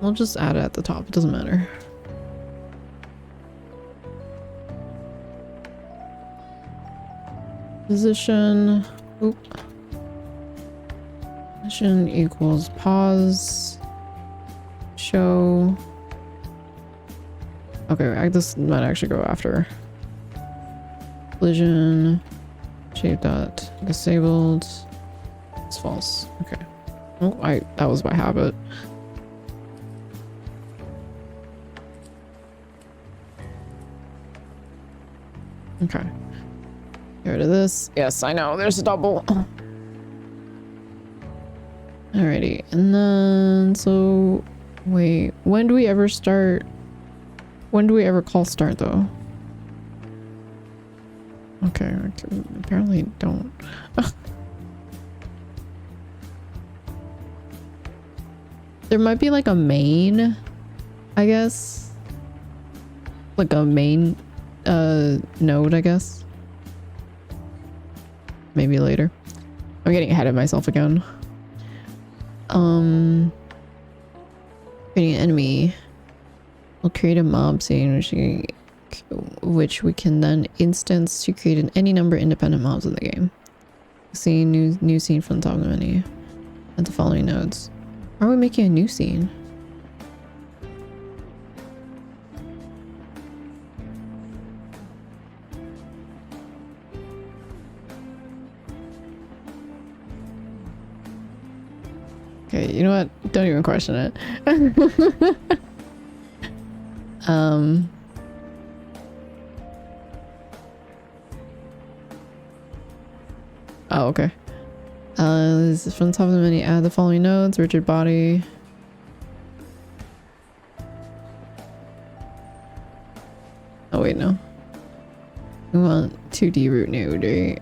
We'll just add it at the top. It doesn't matter. Position. Oop. Position equals pause. Show. Okay, this might actually go after. Collision. Shape dot disabled. It's false. Okay. Oh, that was by habit. Okay. Get rid of this. Yes, I know. There's a double. Alrighty. And then, so... Wait. When do we ever start... When do we ever call start, though? Okay. Apparently don't. There might be like a main, I guess. Like a main node, I guess. Maybe later. I'm getting ahead of myself again. Creating an enemy. We'll create a mob scene which we can then instance to create any number of independent mobs in the game. Scene, new scene from the top of the menu. At the following nodes. Are we making a new scene? Okay, you know what? Don't even question it. Oh, okay. This is from the top of the menu. Add the following nodes: rigid body. Oh wait, no. We want 2D root node, right?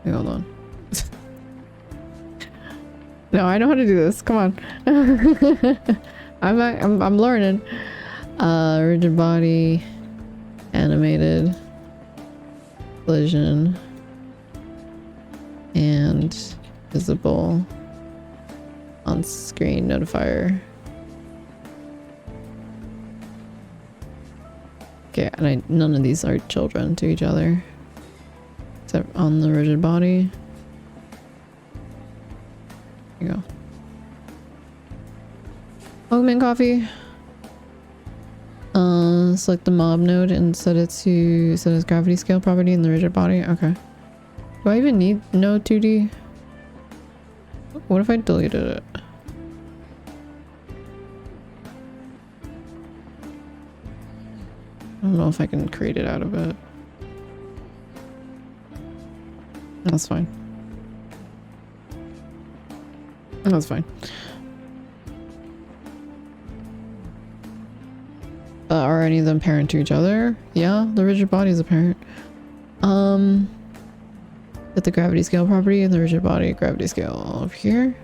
Wait, hold on. No, I know how to do this. Come on. I'm learning. Rigid body, animated, collision, and visible on screen notifier. Okay, and none of these are children to each other, except on the rigid body. There you go. Pokemon coffee. Select the mob node and set it to set as gravity scale property in the rigid body. Okay. Do I even need no 2D? What if I deleted it? I don't know if I can create it out of it. That's fine. That's fine. Are any of them parent to each other? Yeah, the rigid body is a parent. Set the gravity scale property in the rigid body gravity scale up here.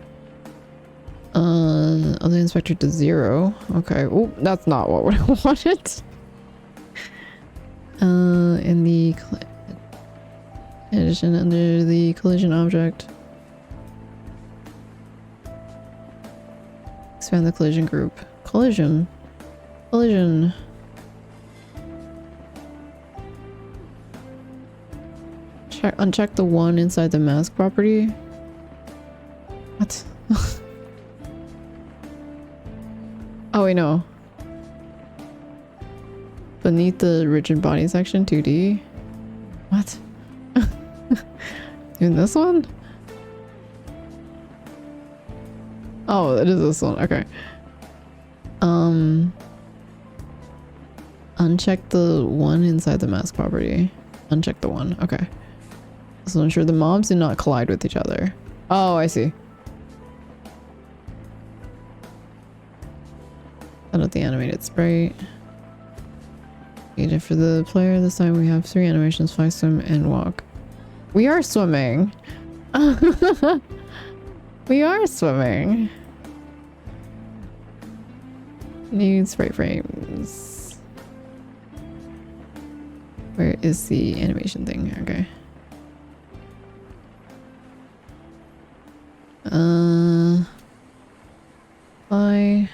Other inspector to 0. Okay. Oh, that's not what we wanted. In the addition under the collision object. Expand the collision group. Collision. Collision. Uncheck the one inside the mask property. What? Oh wait, no. Beneath the rigid body section, 2D. What? In this one? Oh, it is this one. Okay. Uncheck the one inside the mask property. Uncheck the one. Okay. So ensure the mobs do not collide with each other. Oh, I see. Set up the animated sprite. For the player, this time we have 3 animations: fly, swim, and walk. We are swimming. We are swimming. New sprite frames. Where is the animation thing? Okay. Fly.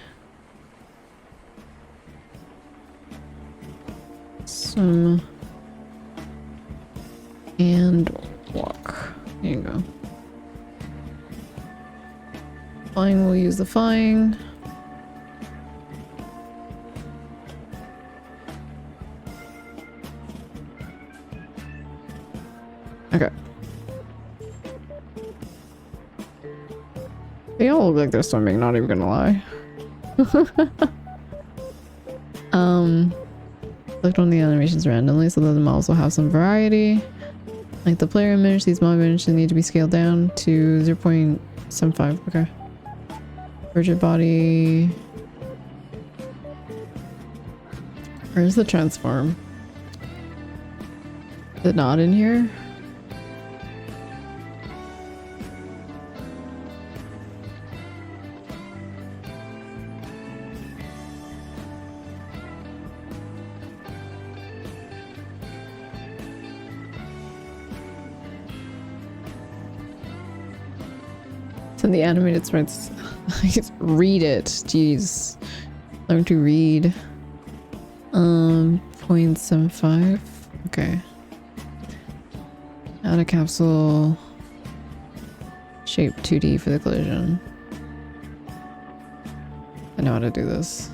Swim. And walk. There you go. Flying, we'll use the flying. Okay. They all look like they're swimming, not even gonna lie. Select one of the animations randomly so that the models will have some variety. Like the player image, these mob images need to be scaled down to 0.75. Okay. Rigid body. Where's the transform? Is it not in here? And the animated sprites. Read it. Jeez. Learn to read. 0.75. Okay. Add a capsule. Shape 2D for the collision. I know how to do this.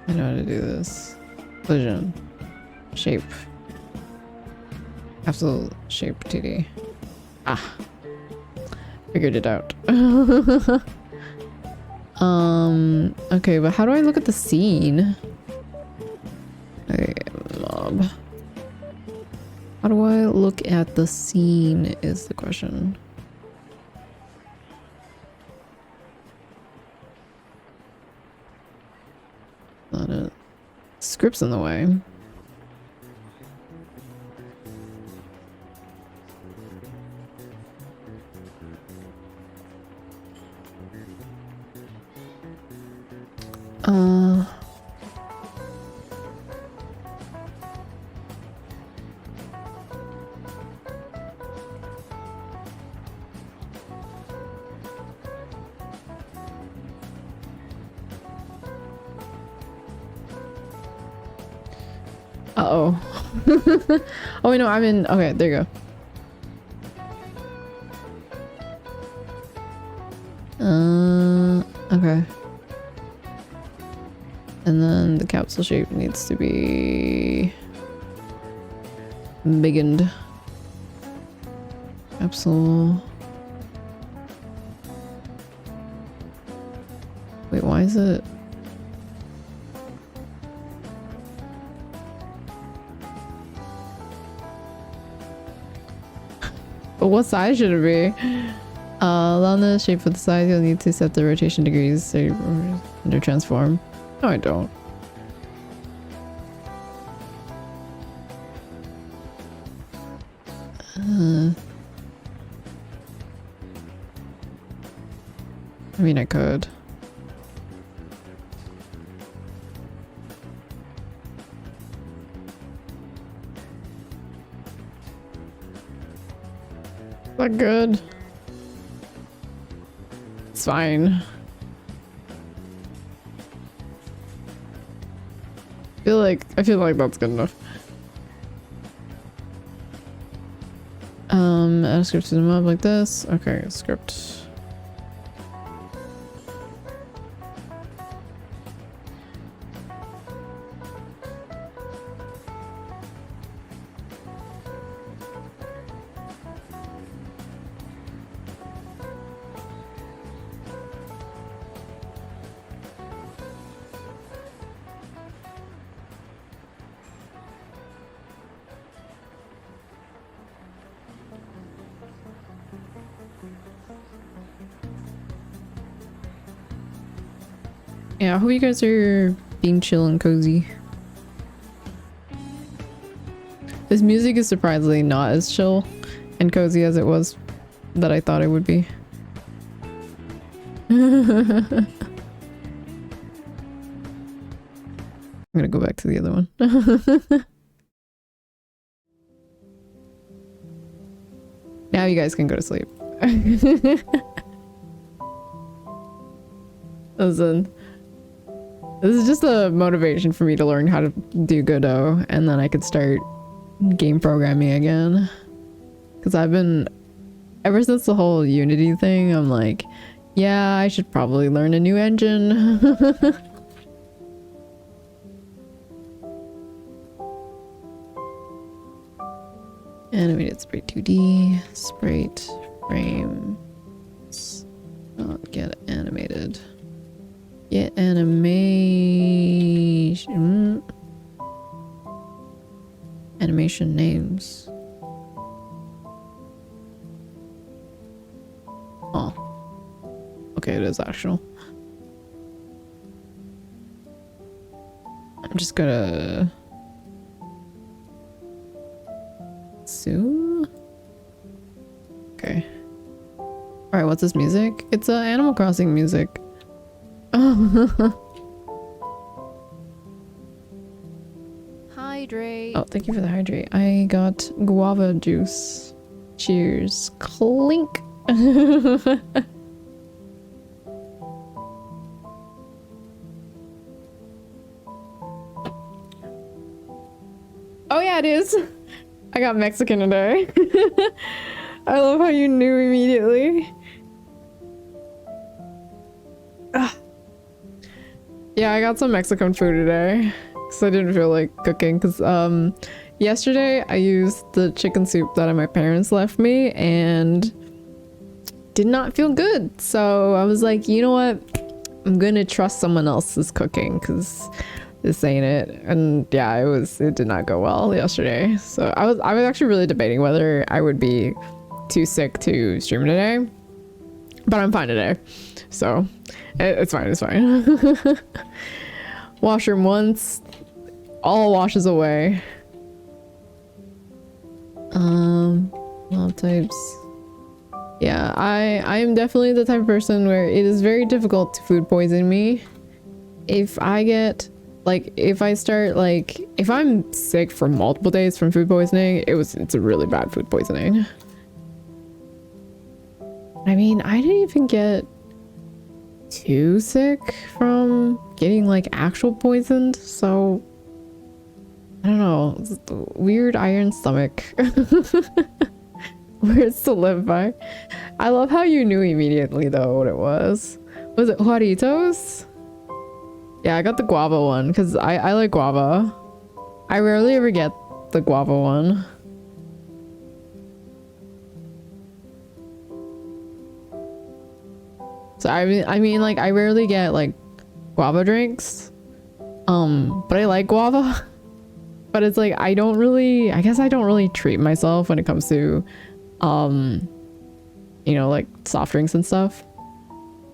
I know how to do this. Collision. Shape. Capsule shape 2D. Ah. Figured it out. Okay, but how do I look at the scene? Okay, mob. How do I look at the scene is the question. Not it. Script's in the way. Uh-oh. Oh, wait, no, I'm in... Okay, there you go. Okay. And then the capsule shape needs to be... biggened. Capsule... Wait, why is it... But what size should it be? Along the shape for the size, you'll need to set the rotation degrees so you're under transform. No, I don't. I mean, I could. Is that good? It's fine. I feel like that's good enough. Add a script to the mob like this. Okay, script. Yeah, I hope you guys are being chill and cozy. This music is surprisingly not as chill and cozy as it was that I thought it would be. I'm gonna go back to the other one. Now you guys can go to sleep. Listen, this is just a motivation for me to learn how to do Godot, and then I could start game programming again. Because I've been, ever since the whole Unity thing, I'm like, yeah, I should probably learn a new engine. Animated sprite 2D, sprite frame, not get animated. Get animation. Animation names. Oh. Okay, it is actual. I'm just gonna zoom. Okay. Alright, what's this music? It's Animal Crossing music. Hydrate. Oh, thank you for the hydrate. I got guava juice. Cheers. Clink. Oh yeah, it is. I got Mexican today. I love how you knew immediately. Ugh. Yeah, I got some Mexican food today because I didn't feel like cooking. Because yesterday I used the chicken soup that my parents left me and did not feel good. So I was like, you know what? I'm gonna trust someone else's cooking because this ain't it. And yeah, it did not go well yesterday. So I was actually really debating whether I would be too sick to stream today, but I'm fine today. So it's fine, it's fine. Washroom once, all washes away. Mob types. Yeah, I am definitely the type of person where it is very difficult to food poison me. If I get like, if I start like, if I'm sick for multiple days from food poisoning, it's a really bad food poisoning. I mean, I didn't even get too sick from getting like actual poisoned, so I don't know. It's a weird iron stomach. Words to live by. I love how you knew immediately though what it was. Was it Juaritos? Yeah, I got the guava one because I like guava. I rarely ever get the guava one. So I mean like I rarely get like guava drinks. But I like guava. But it's like I guess I don't really treat myself when it comes to you know, like soft drinks and stuff.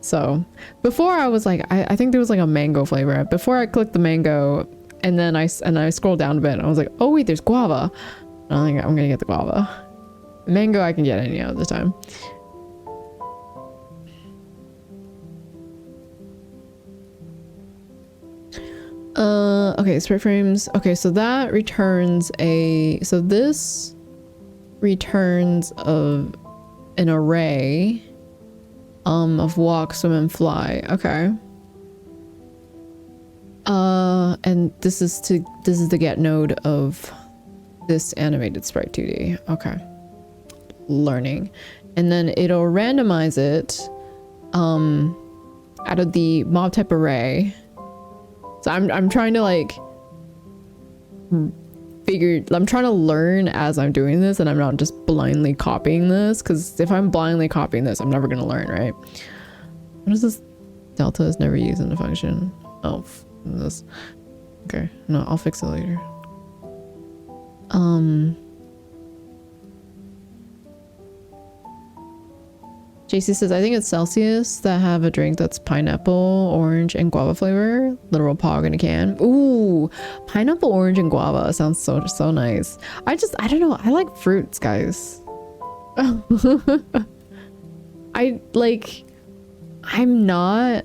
So before I was like, I think there was like a mango flavor. Before I clicked the mango and then I scrolled down a bit and I was like, oh wait, there's guava. And I'm like, I'm gonna get the guava. Mango I can get any other time. Okay, sprite frames. Okay, so that returns this returns an array of walk, swim, and fly. Okay. And this is the get node of this animated sprite 2D. Okay. Learning. And then it'll randomize it out of the mob type array. So I'm trying to like I'm trying to learn as I'm doing this, and I'm not just blindly copying this, because if I'm blindly copying this, I'm never gonna learn, right? What is this? Delta is never used in the function. Oh, this. Okay, no, I'll fix it later. JC says, I think it's Celsius that have a drink that's pineapple, orange, and guava flavor. Literal pog in a can. Ooh, pineapple, orange, and guava sounds so nice. I don't know. I like fruits, guys. I'm not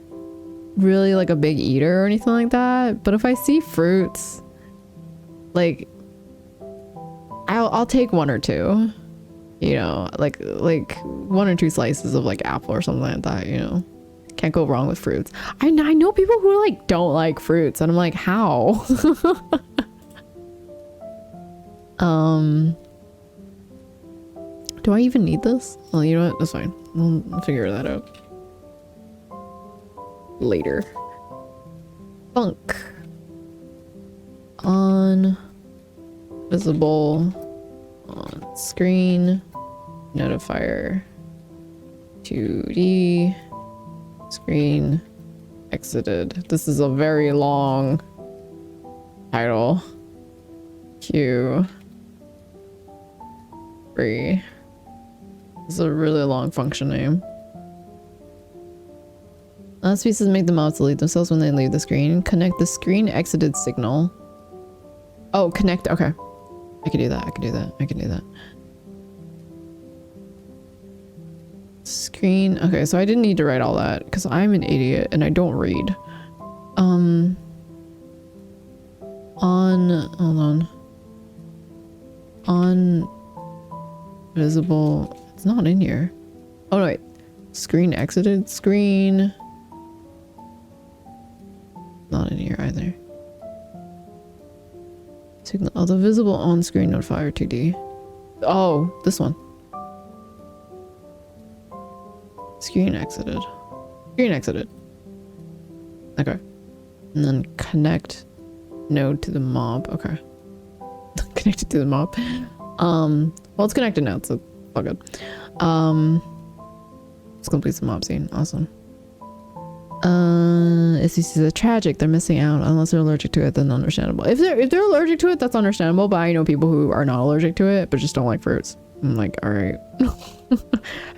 really like a big eater or anything like that, but if I see fruits, like I'll take one or two, you know, like one or two slices of like apple or something like that, you know. Can't go wrong with fruits. I know people who like don't like fruits, and I'm like, how? Do I even need this? Well, you know what? That's fine. We'll figure that out later. Funk. On. Visible. On screen. Notifier. 2D. Screen. Exited. This is a very long title. Q. Free. This is a really long function name. Last pieces make them obsolete themselves when they leave the screen. Connect the screen exited signal. Oh, connect. Okay. I can do that. I can do that. I can do that. Screen. Okay, so I didn't need to write all that because I'm an idiot and I don't read. On. Hold on. On. Visible. It's not in here. Oh no, wait. Screen exited. Screen. Not in here either. Signal. Oh, the visible on screen notifier 2D. Oh, this one. Screen exited. Screen exited. Okay. And then connect node to the mob. Okay. Connected to the mob. Well, it's connected now, so all good. Let's complete the mob scene. Awesome. SCCs are tragic. They're missing out. Unless they're allergic to it, then understandable. If they're allergic to it, that's understandable. But I know people who are not allergic to it, but just don't like fruits. I'm like, all right.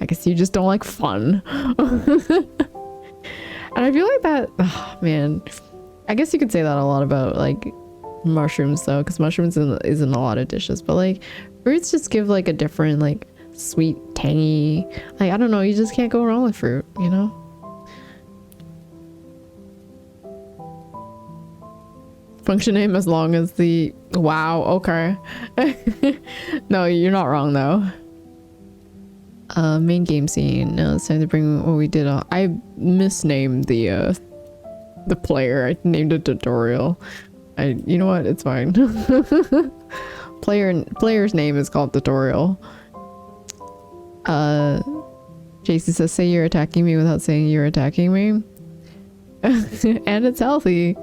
I guess you just don't like fun. And I feel like that. Oh, man, I guess you could say that a lot about like mushrooms though, because mushrooms is in a lot of dishes. But like fruits just give like a different like sweet, tangy. Like I don't know. You just can't go wrong with fruit. You know. Function name as long as the wow. Okay. No, you're not wrong though. Main game scene. Now it's time to bring what we did on. I misnamed the player. I named it tutorial. You know what? It's fine. Player's name is called tutorial. JC says, say you're attacking me without saying you're attacking me. And it's healthy.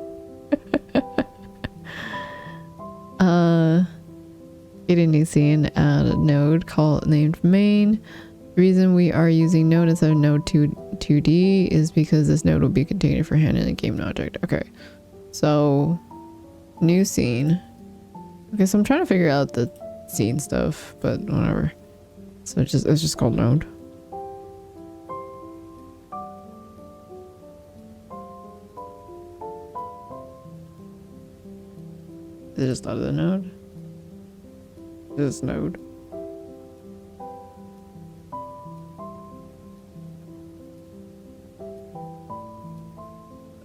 Get a new scene, add a node, call it named main. The reason we are using node instead of node 2D is because this node will be container for handling a game object. Okay, so new scene. Okay, so I'm trying to figure out the scene stuff, but whatever. So it's just called node. Is it just out of the node? This node.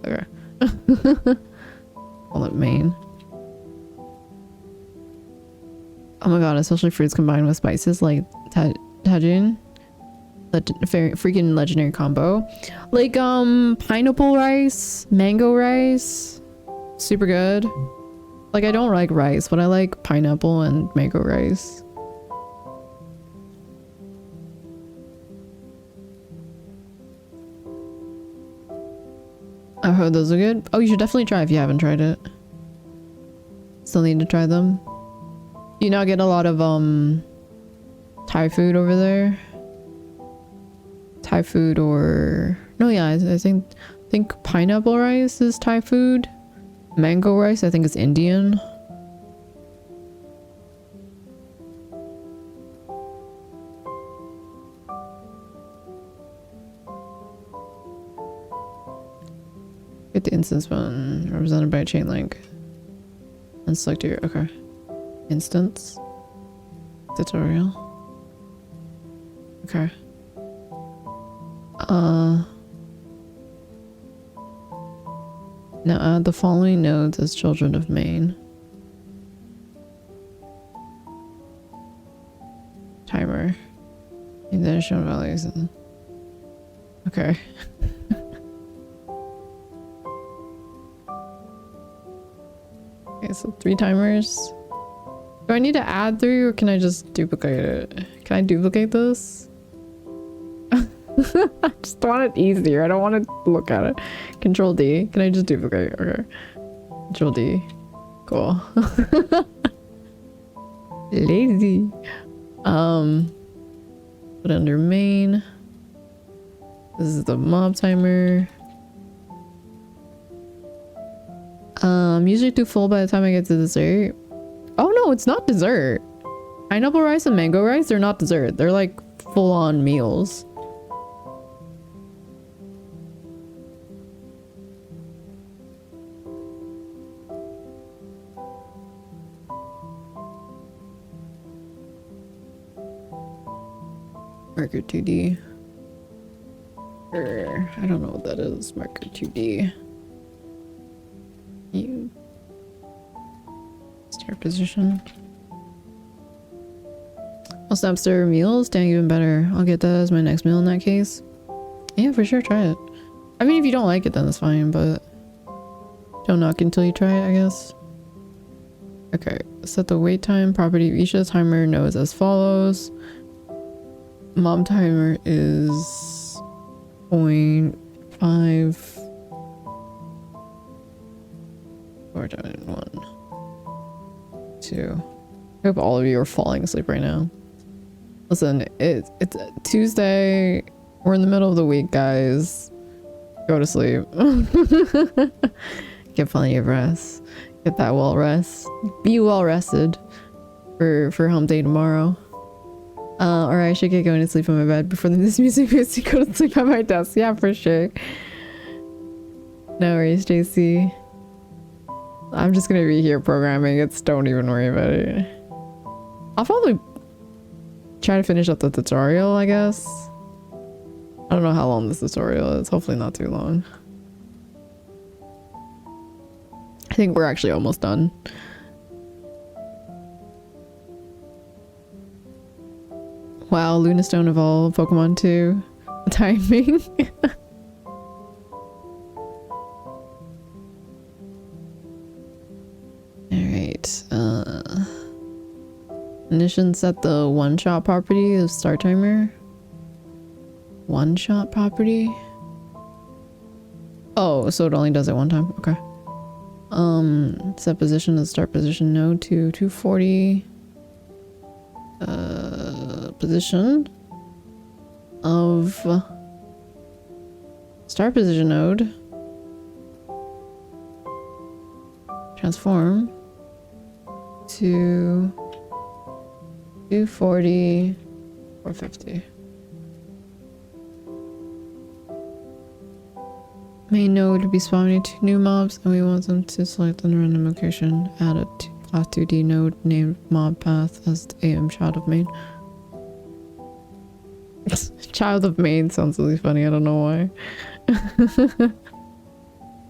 Okay. Call it main. Oh my god, especially fruits combined with spices like tajin. Freaking legendary combo. Like pineapple rice, mango rice. Super good. Like I don't like rice, but I like pineapple and mango rice. I heard those are good. Oh, you should definitely try if you haven't tried it. Still need to try them. You now get a lot of Thai food over there. Thai food or no, yeah, I think pineapple rice is Thai food. Mango rice, I think it's Indian. Get the instance one represented by a chain link. And select your okay. Instance. Tutorial. Okay. Now add the following nodes as children of main. Timer. And then shown values. Okay. Okay, so 3 timers. Do I need to add 3 or can I just duplicate it? Can I duplicate this? I just want it easier. I don't want to look at it. Control D. Can I just duplicate? Okay. Control D. Cool. Lazy. Put under main. This is the mob timer. Usually too full by the time I get to dessert. Oh no, it's not dessert. Pineapple rice and mango rice, they're not dessert. They're like full-on meals. Marker 2D. I don't know what that is. Marker 2D. You start position. I'll snap server meals. Dang, even better. I'll get that as my next meal in that case. Yeah, for sure. Try it. I mean, if you don't like it, then that's fine, but don't knock until you try it, I guess. Okay, set the wait time property of each of the timer nodes as follows. Mom timer is 0.5 4 times 1 2. I hope all of you are falling asleep right now. Listen, it's Tuesday. We're in the middle of the week, guys. Go to sleep. Get plenty of rest. Get that well rest. Be well rested for hump day tomorrow. Or I should get going to sleep on my bed before this music makes me go to sleep at my desk. Yeah, for sure. No worries, JC. I'm just gonna be here programming. Don't even worry about it. I'll probably try to finish up the tutorial, I guess. I don't know how long this tutorial is. Hopefully not too long. I think we're actually almost done. Wow, Lunastone evolved Pokemon 2. Timing. Alright, Ignition set the one-shot property of start timer. One-shot property? Oh, so it only does it one time. Okay. Set position of start position node to 240. Position of start position node. Transform to 240 450. Main node to be spawning 2 new mobs, and we want them to select a random location. Add a class 2D node named mob path as the AM child of main. Child of main sounds really funny. I don't know why.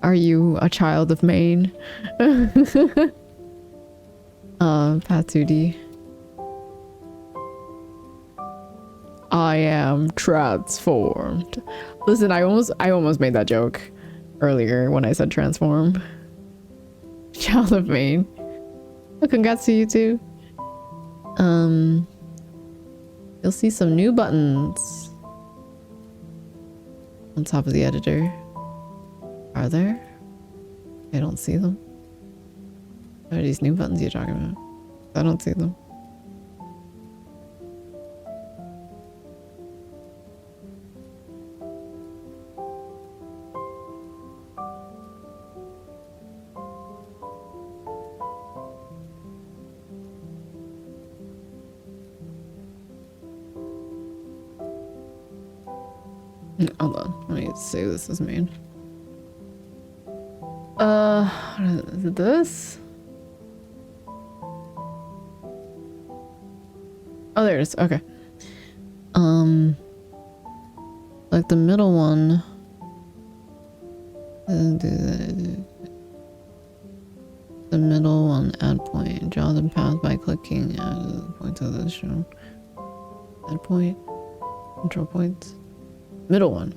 Are you a child of main? Path 2D. I am transformed. Listen, I almost made that joke earlier when I said transform. Child of main. Oh, congrats to you too. You'll see some new buttons on top of the editor. Are there? I don't see them. What are these new buttons you're talking about? I don't see them. Hold on, I need to save this as main. Is it this? Oh, there it is. Okay. Like the middle one. The middle one, add point. Draw the path by clicking add the points of the show. Add point. Control points. Middle one.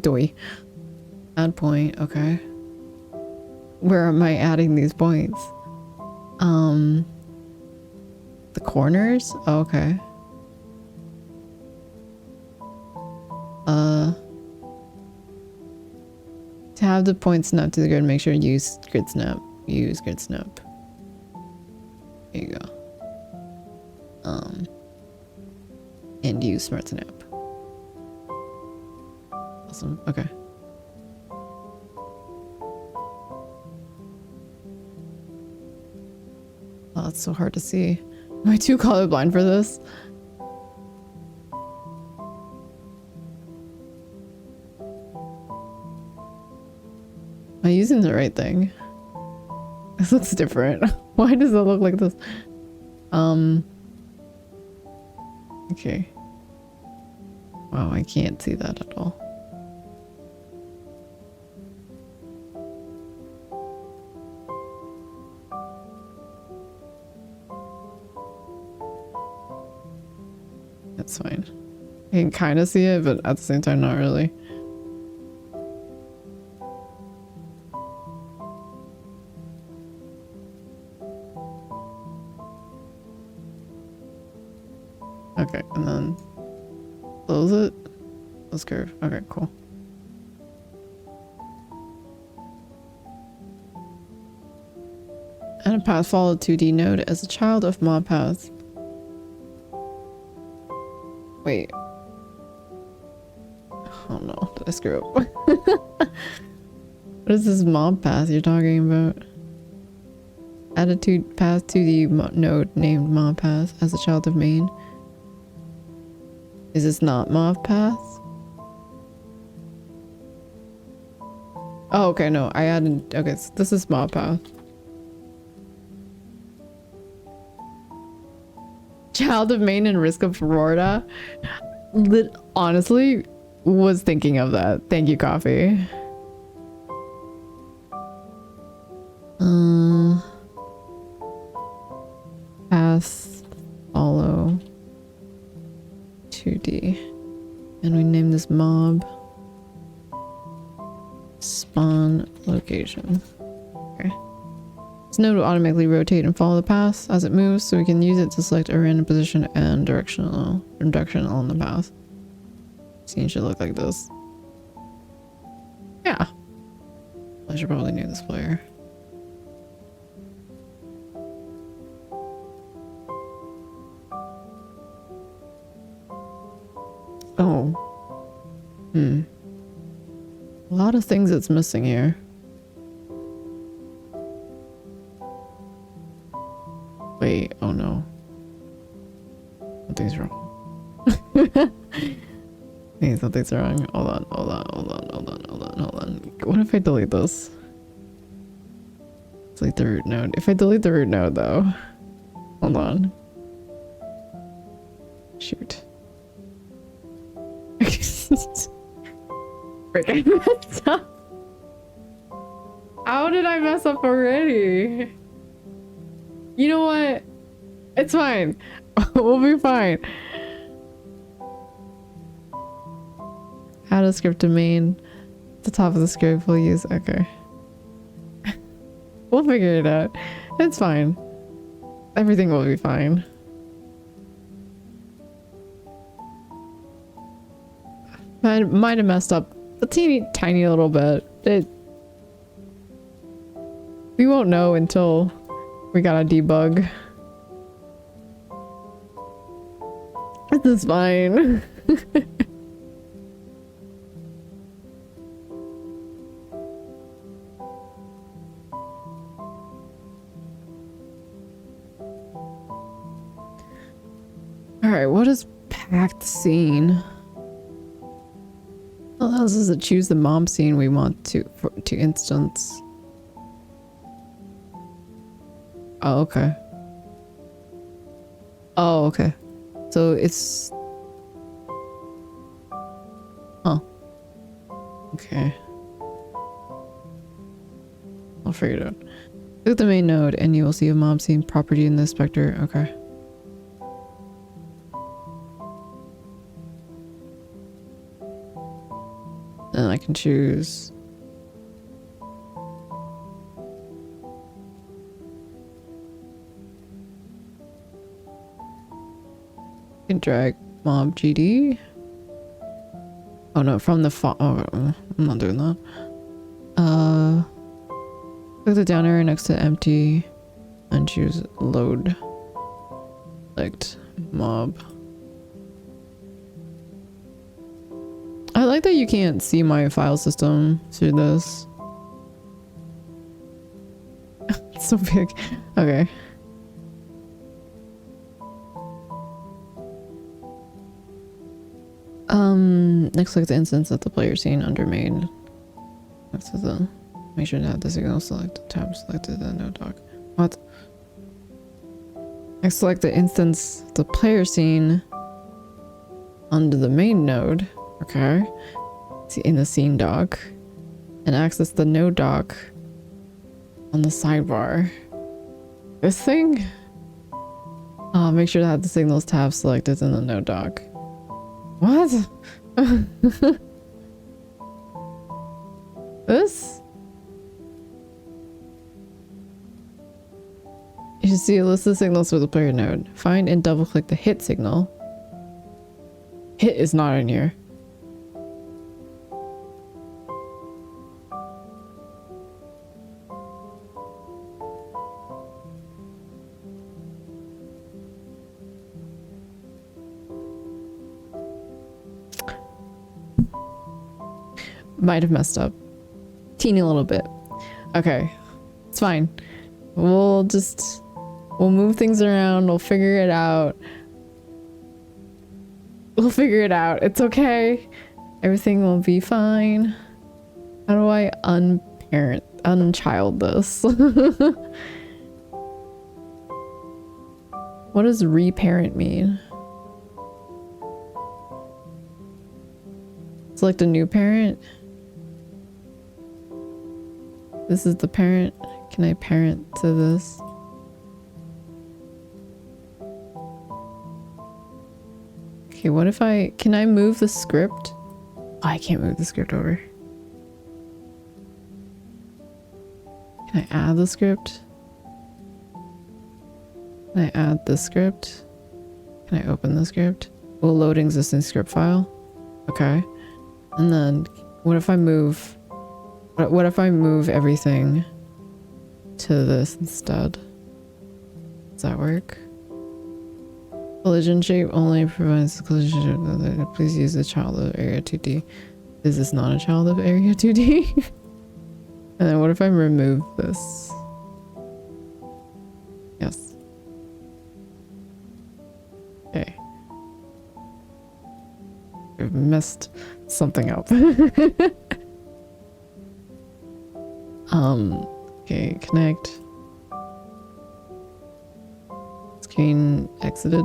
Doy. Add point. Okay. Where am I adding these points? The corners? Oh, okay. To have the point snap to the grid, make sure you use grid snap. Use grid snap. There you go. And use smart snap. Awesome. Okay. Oh, it's so hard to see. Am I too colorblind for this? Am I using the right thing? This looks different. Why does it look like this? Okay. Wow, I can't see that at all. That's fine. I can kind of see it, but at the same time, not really. Okay, and then close it. Let's curve. Okay, cool. And a path followed 2D node as a child of mob paths. Wait. Oh no, did I screw up? What is this mob path you're talking about? Attitude path to the node named mob path as a child of main. Is this not mob path? Oh, okay, no, I added. Okay, so this is mob path. Child of Maine and Risk of Florida. Honestly, was thinking of that. Thank you, coffee. Path follow 2D. And we name this mob spawn location. Okay. This node will automatically rotate and follow the path as it moves, so we can use it to select a random position and direction on the path. Scene should look like this. Yeah. I should probably name this player. Oh. A lot of things it's missing here. Wait, oh no. Something's wrong. Hey, something's wrong. Hold on. What if I delete this? Delete the root node. If I delete the root node though. Hold on. Shoot. Frick, I messed up. How did I mess up already? You know what? It's fine. We'll be fine. Add a script to main. At the top of the script we'll use. Okay. We'll figure it out. It's fine. Everything will be fine. I might have messed up a tiny little bit. We won't know until we gotta debug. This is fine. Alright, what is packed scene? Allows us to choose the mob scene we want to instance. Oh, okay. Oh, okay. So it's... Huh. Okay. I'll figure it out. Click the main node and you will see a mob scene property in the inspector. Okay. Then I can choose. I can drag mob GD. Oh no, from the font. Oh, I'm not doing that. Click the down arrow next to empty and choose load. Select mob. I like that you can't see my file system through this. It's so big. Okay. Next select the instance at the player scene under main. Next to the make sure to have the signal selected tab selected the node dock. What? Next select the instance the player scene under the main node. Okay. See in the scene dock. And access the node dock on the sidebar. This thing? Make sure to have the signals tab selected in the node dock. What? This? You should see a list of signals for the player node. Find and double click the hit signal. Hit is not in here. Might have messed up. Teeny little bit. Okay. It's fine. We'll move things around. We'll figure it out. We'll figure it out. It's okay. Everything will be fine. How do I unchild this? What does reparent mean? Select a new parent. This is the parent. Can I parent to this? Okay, what if can I move the script? Oh, I can't move the script over. Can I add the script? Can I add the script? Can I open the script? Will load existing script file? Okay. And then what if I move everything to this instead? Does that work? Collision shape only provides collision shape. Please use the child of area 2D. Is this not a child of area 2D? And then what if I remove this? Yes. Okay. I've messed something up. Okay, connect. Screen exited.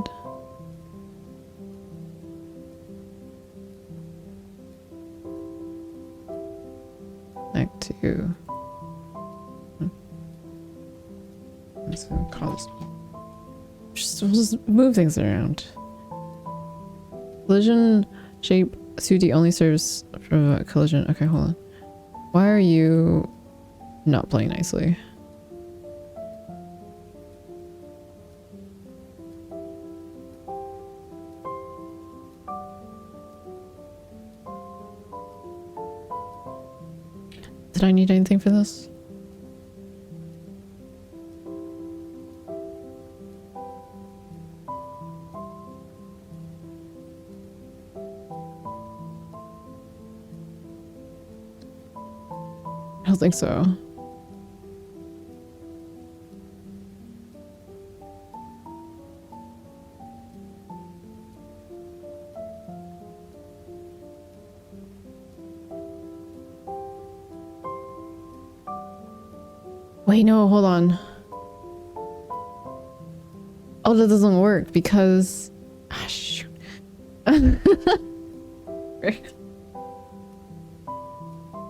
Connect to. Let's call this. We'll just move things around. Collision shape 2D only serves for a collision. Okay, hold on. Why are you not playing nicely? Did I need anything for this? I don't think so. Wait, no, hold on. Oh, that doesn't work because... Ah, shoot.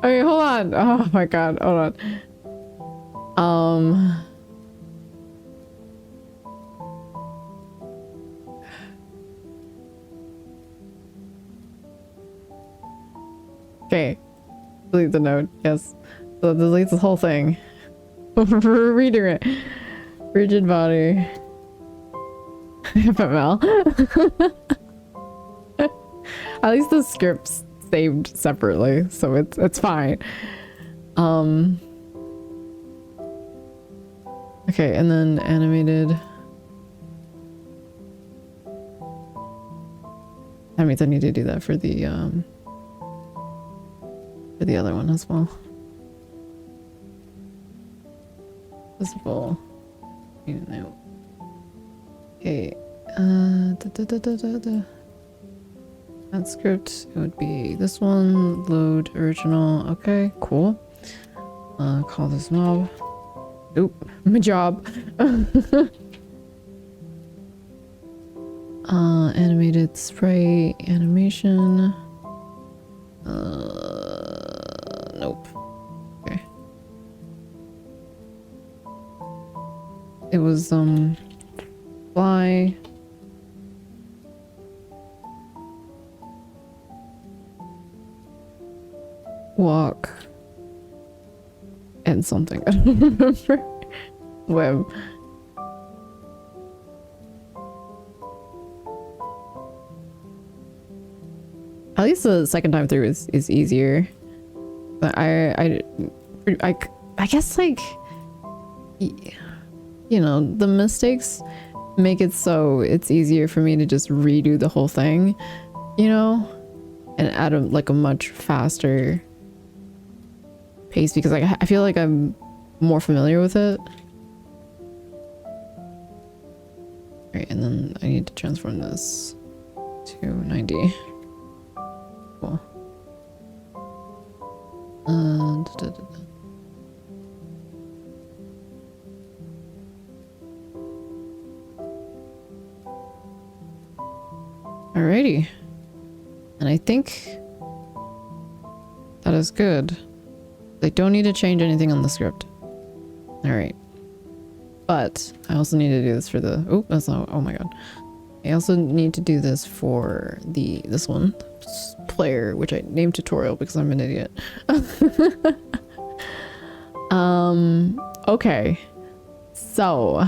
Okay, hold on. Oh my god, hold on. Um. Okay. Delete the note. Yes. So delete the whole thing. Redo it. Rigid body. FML. At least the script's saved separately, so it's fine. Okay, and then animated. That means I need to do that for the other one as well. Visible. Okay. That script, it would be this one. Load original. Okay, cool. Call this mob. Oop, my job. Animated spray animation. Nope. Okay. It was fly. Walk. And something. I don't remember. Web. At least the second time through is easier. But I guess, like, you know, the mistakes make it so it's easier for me to just redo the whole thing, you know, and at a much faster pace, because like I feel like I'm more familiar with it. Right, and then I need to transform this to 90. Cool. Alrighty. And I think that is good. They don't need to change anything on the script. Alright. But I also need to do this for the... Oh, that's not... Oh my god. I also need to do this for this one. Player, which I named tutorial because I'm an idiot. Okay. So...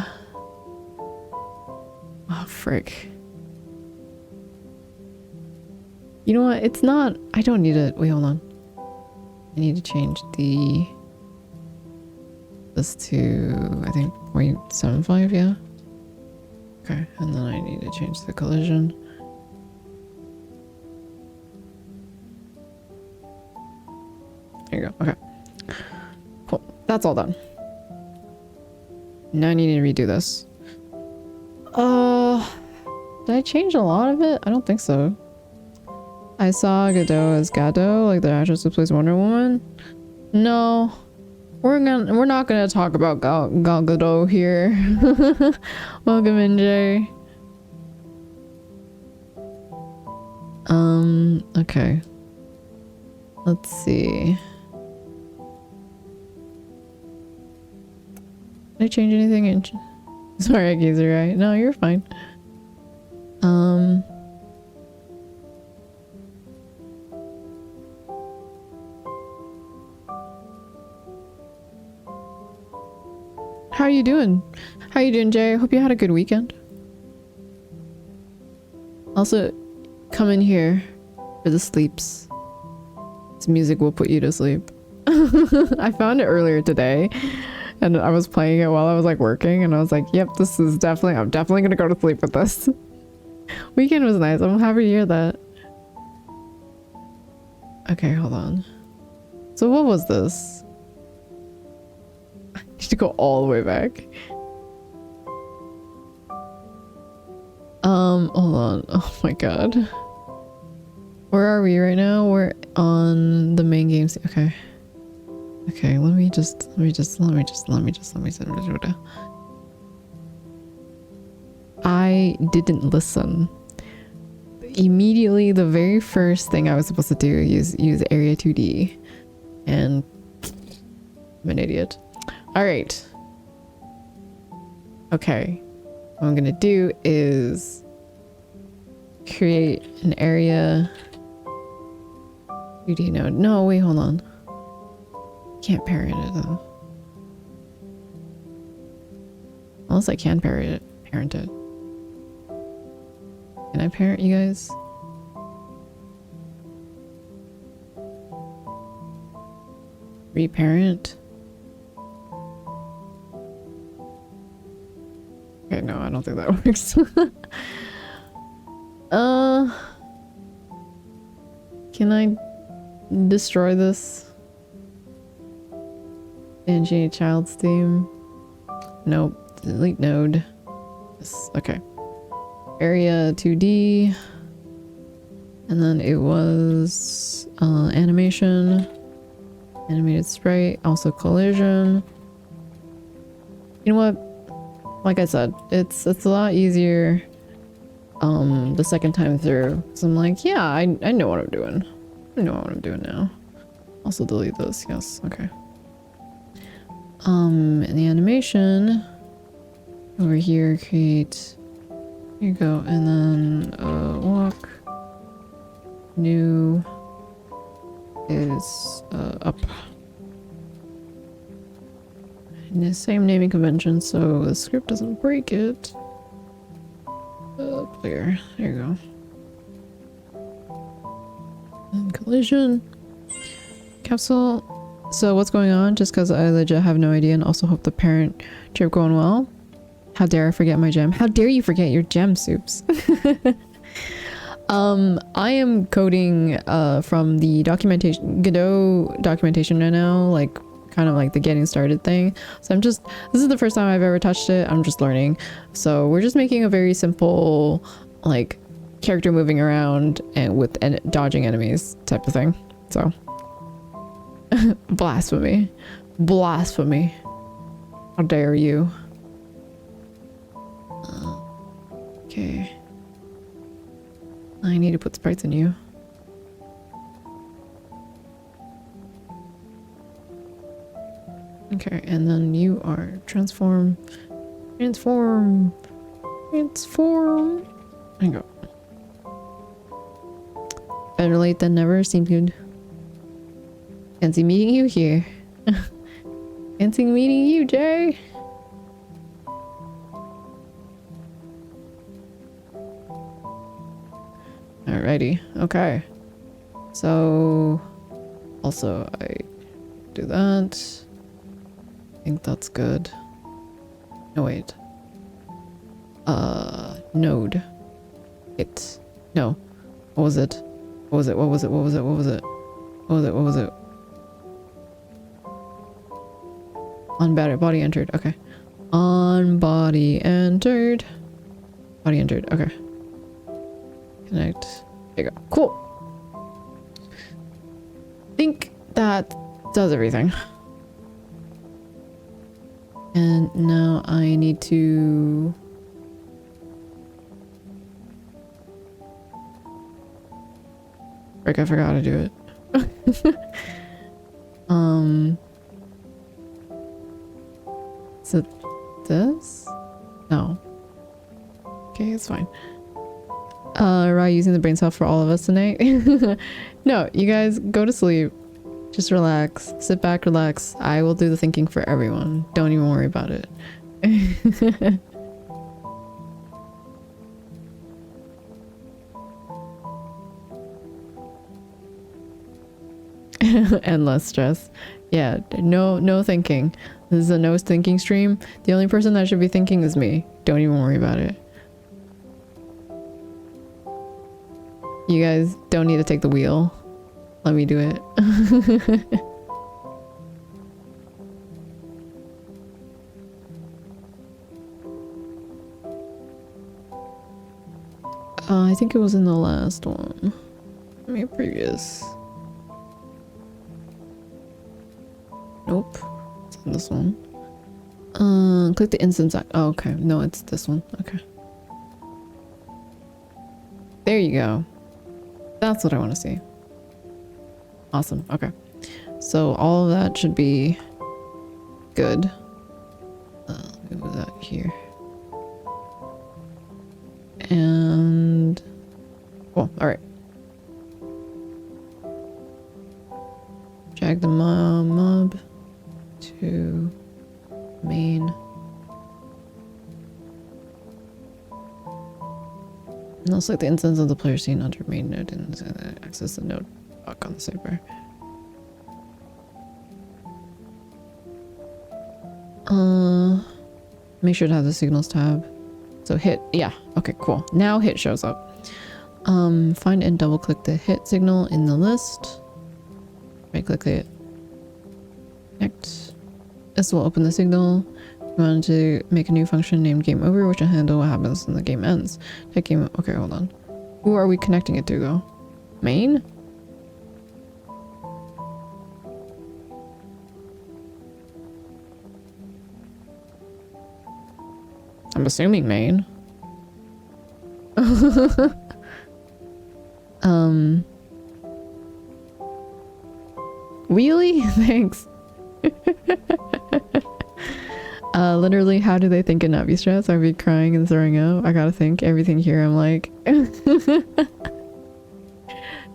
Oh, frick. You know what? It's not... I don't need to... Wait, hold on. I need to change this to, I think, 0.75, yeah? Okay, and then I need to change the collision. There you go, okay. Cool, that's all done. Now I need to redo this. Did I change a lot of it? I don't think so. I saw Godot as Godot, like the actress who plays Wonder Woman. No, we're not gonna talk about Gal Godot here. Welcome in, Jay. Okay. Let's see. Did I change anything? Sorry, Geezer, right? No, you're fine. How are you doing? How are you doing, Jay? I hope you had a good weekend. Also, come in here for the sleeps. This music will put you to sleep. I found it earlier today, and I was playing it while I was like working, and I was like, yep, this is definitely, I'm definitely gonna go to sleep with this. Weekend was nice. I'm happy to hear that. Okay, hold on. So what was this? I need to go all the way back. Hold on. Oh my god. Where are we right now? We're on the main game. Okay. Okay, let me just. I didn't listen. Immediately, the very first thing I was supposed to do is use Area 2D. And I'm an idiot. All right. Okay. What I'm gonna do is create an area. 2D node. No, wait, hold on. Can't parent it though. Unless I can parent it. Can I parent you guys? Reparent? Okay, no, I don't think that works. Can I destroy this? Engineer child's theme? Nope. Delete node. Yes, okay. Area 2D. And then it was animation. Animated sprite. Also collision. You know what? Like I said, it's a lot easier the second time through. So I'm like, yeah, I know what I'm doing. I know what I'm doing now. Also delete this, yes, okay. In the animation over here, create, here you go, and then walk, new is up. And the same naming convention, so the script doesn't break it. Player, there you go. And collision, capsule. So what's going on? Just because I legit have no idea, and also hope the parent trip going well. How dare I forget my gem? How dare you forget your gem, Soups? I am coding from the documentation, Godot documentation right now, like kind of like the getting started thing. So this is the first time I've ever touched it. I'm just learning. So we're just making a very simple, like, character moving around and with dodging enemies type of thing. So blasphemy. Blasphemy. How dare you? Okay. I need to put sprites in you. Okay, and then you are transform. There you go. Better late than never. Seems good. Fancy meeting you here. Fancy meeting you, Jay. Alrighty. Okay. So also I do that. I think that's good. No, wait. Node. It. No. What was it? What was it? What was it? What was it? What was it? What was it? What was it? On body entered. Okay. On body entered. Body entered. Okay. Connect. There you go. Cool. Think that does everything. And now I need to... Frick, I forgot how to do it. Is it this? No. Okay, it's fine. Rye using the brain cell for all of us tonight. No, you guys go to sleep. Just relax. Sit back, relax. I will do the thinking for everyone. Don't even worry about it. And less stress. Yeah, no thinking. This is a no thinking stream. The only person that should be thinking is me. Don't even worry about it. You guys don't need to take the wheel. Let me do it. I think it was in the last one. I mean, previous. Nope. It's in this one. Click the instance. Oh, okay. No, it's this one. Okay. There you go. That's what I want to see. Awesome. Okay. So all of that should be good. move that here. And cool. All right. Drag the mob to main. And also like the instance of the player seen under main node and access the node block on the sidebar. Make sure to have the signals tab. So hit, yeah, okay, cool. Now hit shows up. Find and double click the hit signal in the list. Right click it. Connect. This will open the signal. We want to make a new function named game over, which will handle what happens when the game ends. That game, okay, hold on. Who are we connecting it to though? Main? I'm assuming main. Really? Thanks. Literally, how do they think and not be stressed? I'd be crying and throwing up. I gotta think everything here. I'm like,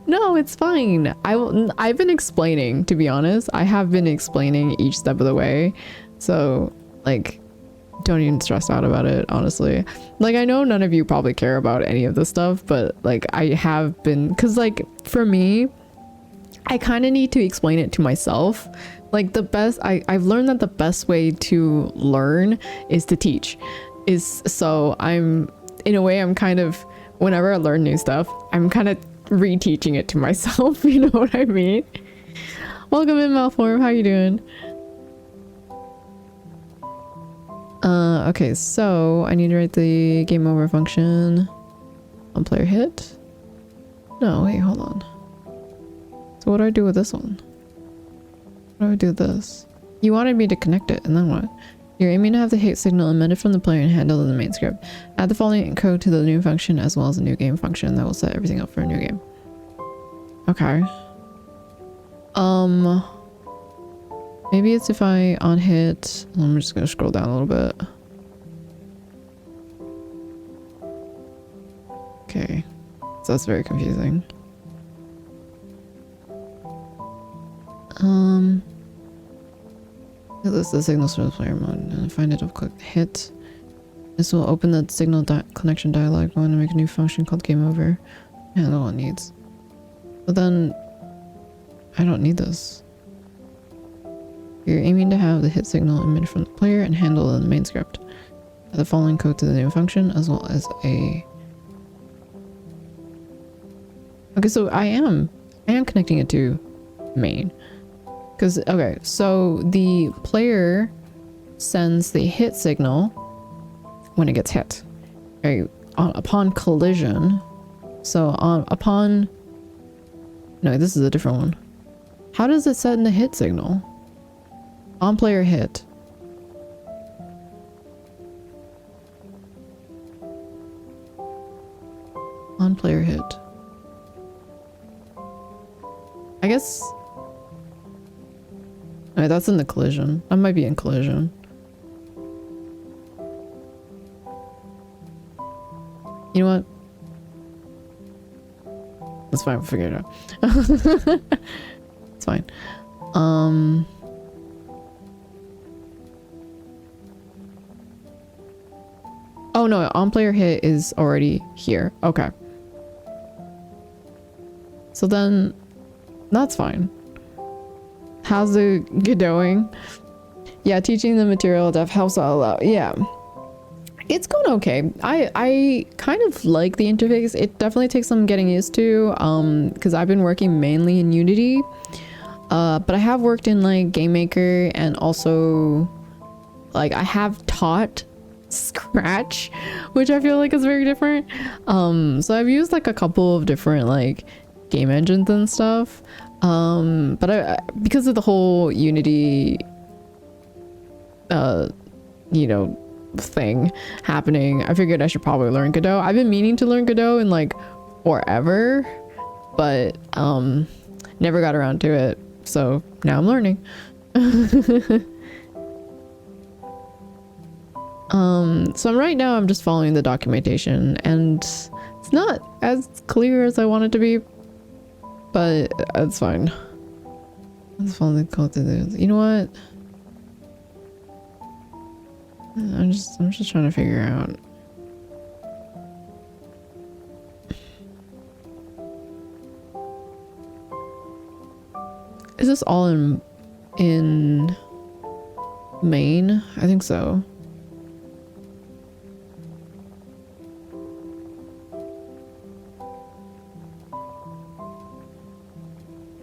no, it's fine. I've been explaining, to be honest. I have been explaining each step of the way. So, like, don't even stress out about it, honestly. Like, I know none of you probably care about any of this stuff, but like, I have been, because like, for me, I kind of need to explain it to myself. Like the best, I've learned that the best way to learn is to teach. So I'm, in a way, I'm kind of, whenever I learn new stuff, I'm kind of reteaching it to myself. You know what I mean? Welcome in, Malform. How you doing? Okay, so I need to write the game over function on player hit. No, wait, hold on. So what do I do with this one? What do I do with this? You wanted me to connect it, and then what? You're aiming to have the hit signal emitted from the player and handled in the main script. Add the following code to the new function as well as a new game function that will set everything up for a new game. Okay. Maybe it's if I on hit. I'm just gonna scroll down a little bit. Okay. So that's very confusing. This is the signals for the player mode and find it, click hit. This will open the signal connection dialog. I want to make a new function called game over. Yeah, that's all it needs. But then I don't need this. You're aiming to have the hit signal emitted from the player and handle it in the main script. Add the following code to the new function as well as a. Okay, so I am connecting it to main. Because, okay, so the player sends the hit signal when it gets hit. Okay, upon collision. So upon. No, this is a different one. How does it set in the hit signal? On player hit. On player hit. I guess. Alright, that's in the collision. That might be in collision. You know what? That's fine, we'll figure it out. It's fine. Oh no, on player hit is already here. Okay. So then that's fine. How's the Godoting? Yeah, teaching the material def helps all out. Yeah. It's going okay. I kind of like the interface. It definitely takes some getting used to because I've been working mainly in Unity. But I have worked in like Game Maker and also like I have taught Scratch, which I feel like is very different. So I've used like a couple of different like game engines and stuff. But because of the whole Unity you know, thing happening, I figured I should probably learn Godot. I've been meaning to learn Godot in like forever, but never got around to it. So now I'm learning. So right now I'm just following the documentation, and it's not as clear as I want it to be, but it's fine. Let's follow the code to this. You know what? I'm just trying to figure out. Is this all in Maine? I think so.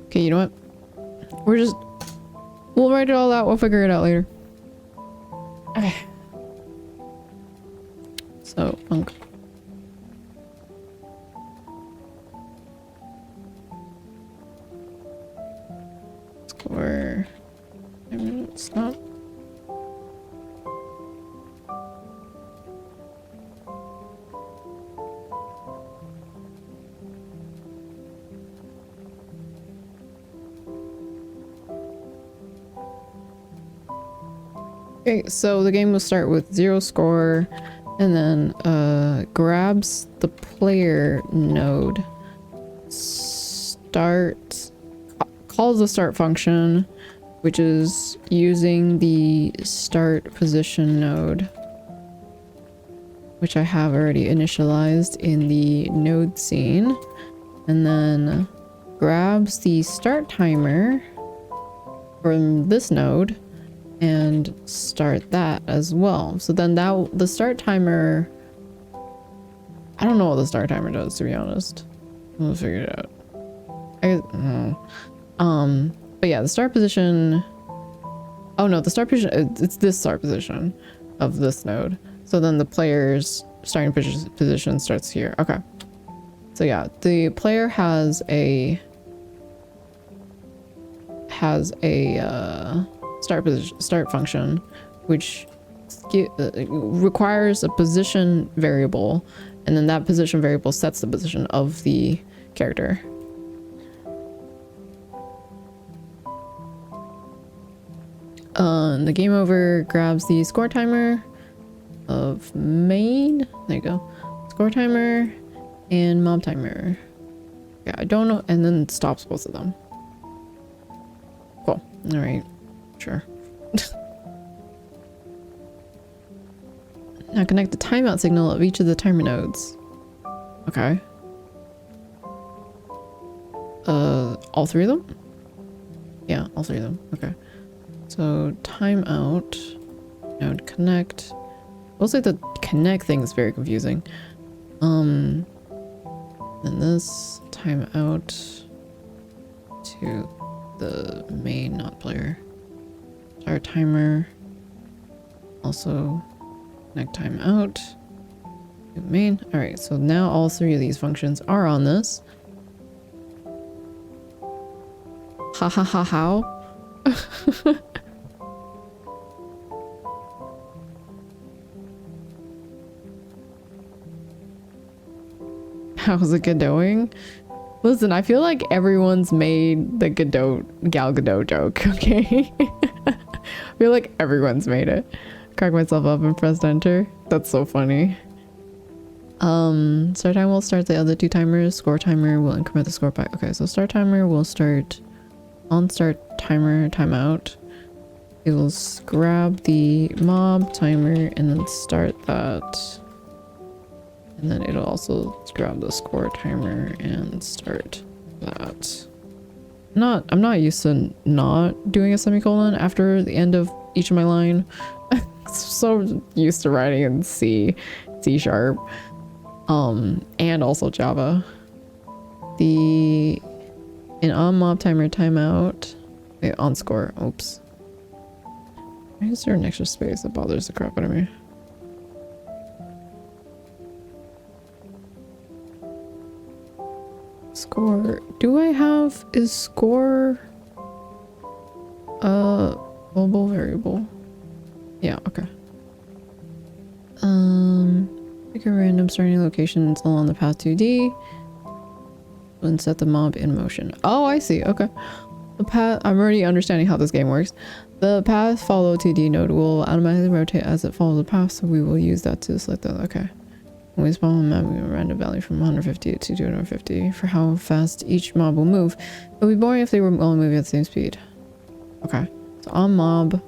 Okay, you know what? We'll write it all out. We'll figure it out later. Okay. So, punk. Score. Stop. Okay, so the game will start with 0 score and then grabs the player node, calls the start function, which is using the start position node, which I have already initialized in the node scene, and then grabs the start timer from this node and start that as well. So then the start timer, I don't know what the start timer does, to be honest. I'm gonna figure it out. I don't know. But yeah, the start position, oh no, the start position, it's this start position of this node. So then the player's starting position starts here. Okay. So yeah, the player has a start function, which requires a position variable, and then that position variable sets the position of the character. The game over grabs the score timer of main. There you go. Score timer and mob timer. Yeah, I don't know, and then stops both of them. Cool. All right. Sure. Now connect the timeout signal of each of the timer nodes. Okay. All 3 of them? Yeah, all 3 of them. Okay. So timeout node connect. We'll say the connect thing is very confusing. Then this timeout to the main not player. Start timer. Also connect timeout to main. Alright, so now all 3 of these functions are on this. Ha ha ha how? How's it Godoting? Listen, I feel like everyone's made the Godot, Gal Gadot joke, okay? I feel like everyone's made it. Crack myself up and pressed enter. That's so funny. Start time will start the other 2 timers. Score timer will increment the score by. Okay, so start timer will start on start timer timeout. It will grab the mob timer and then start that. And then it'll also grab the score timer and start that. I'm not used to not doing a semicolon after the end of each of my line. So used to writing in C#, and also Java. In on mob timer timeout, wait, on score, oops. Why is there an extra space that bothers the crap out of me? Score, is score a global variable? Yeah, okay. Pick a random starting location along the path 2D and set the mob in motion. Oh, I see, okay. The path, I'm already understanding how this game works. The path follow 2D node will automatically rotate as it follows the path, so we will use that to select that. Okay. When we spawn a map, we will random value from 150 to 250 for how fast each mob will move. It would be boring if they were all moving at the same speed. Okay. So on mob.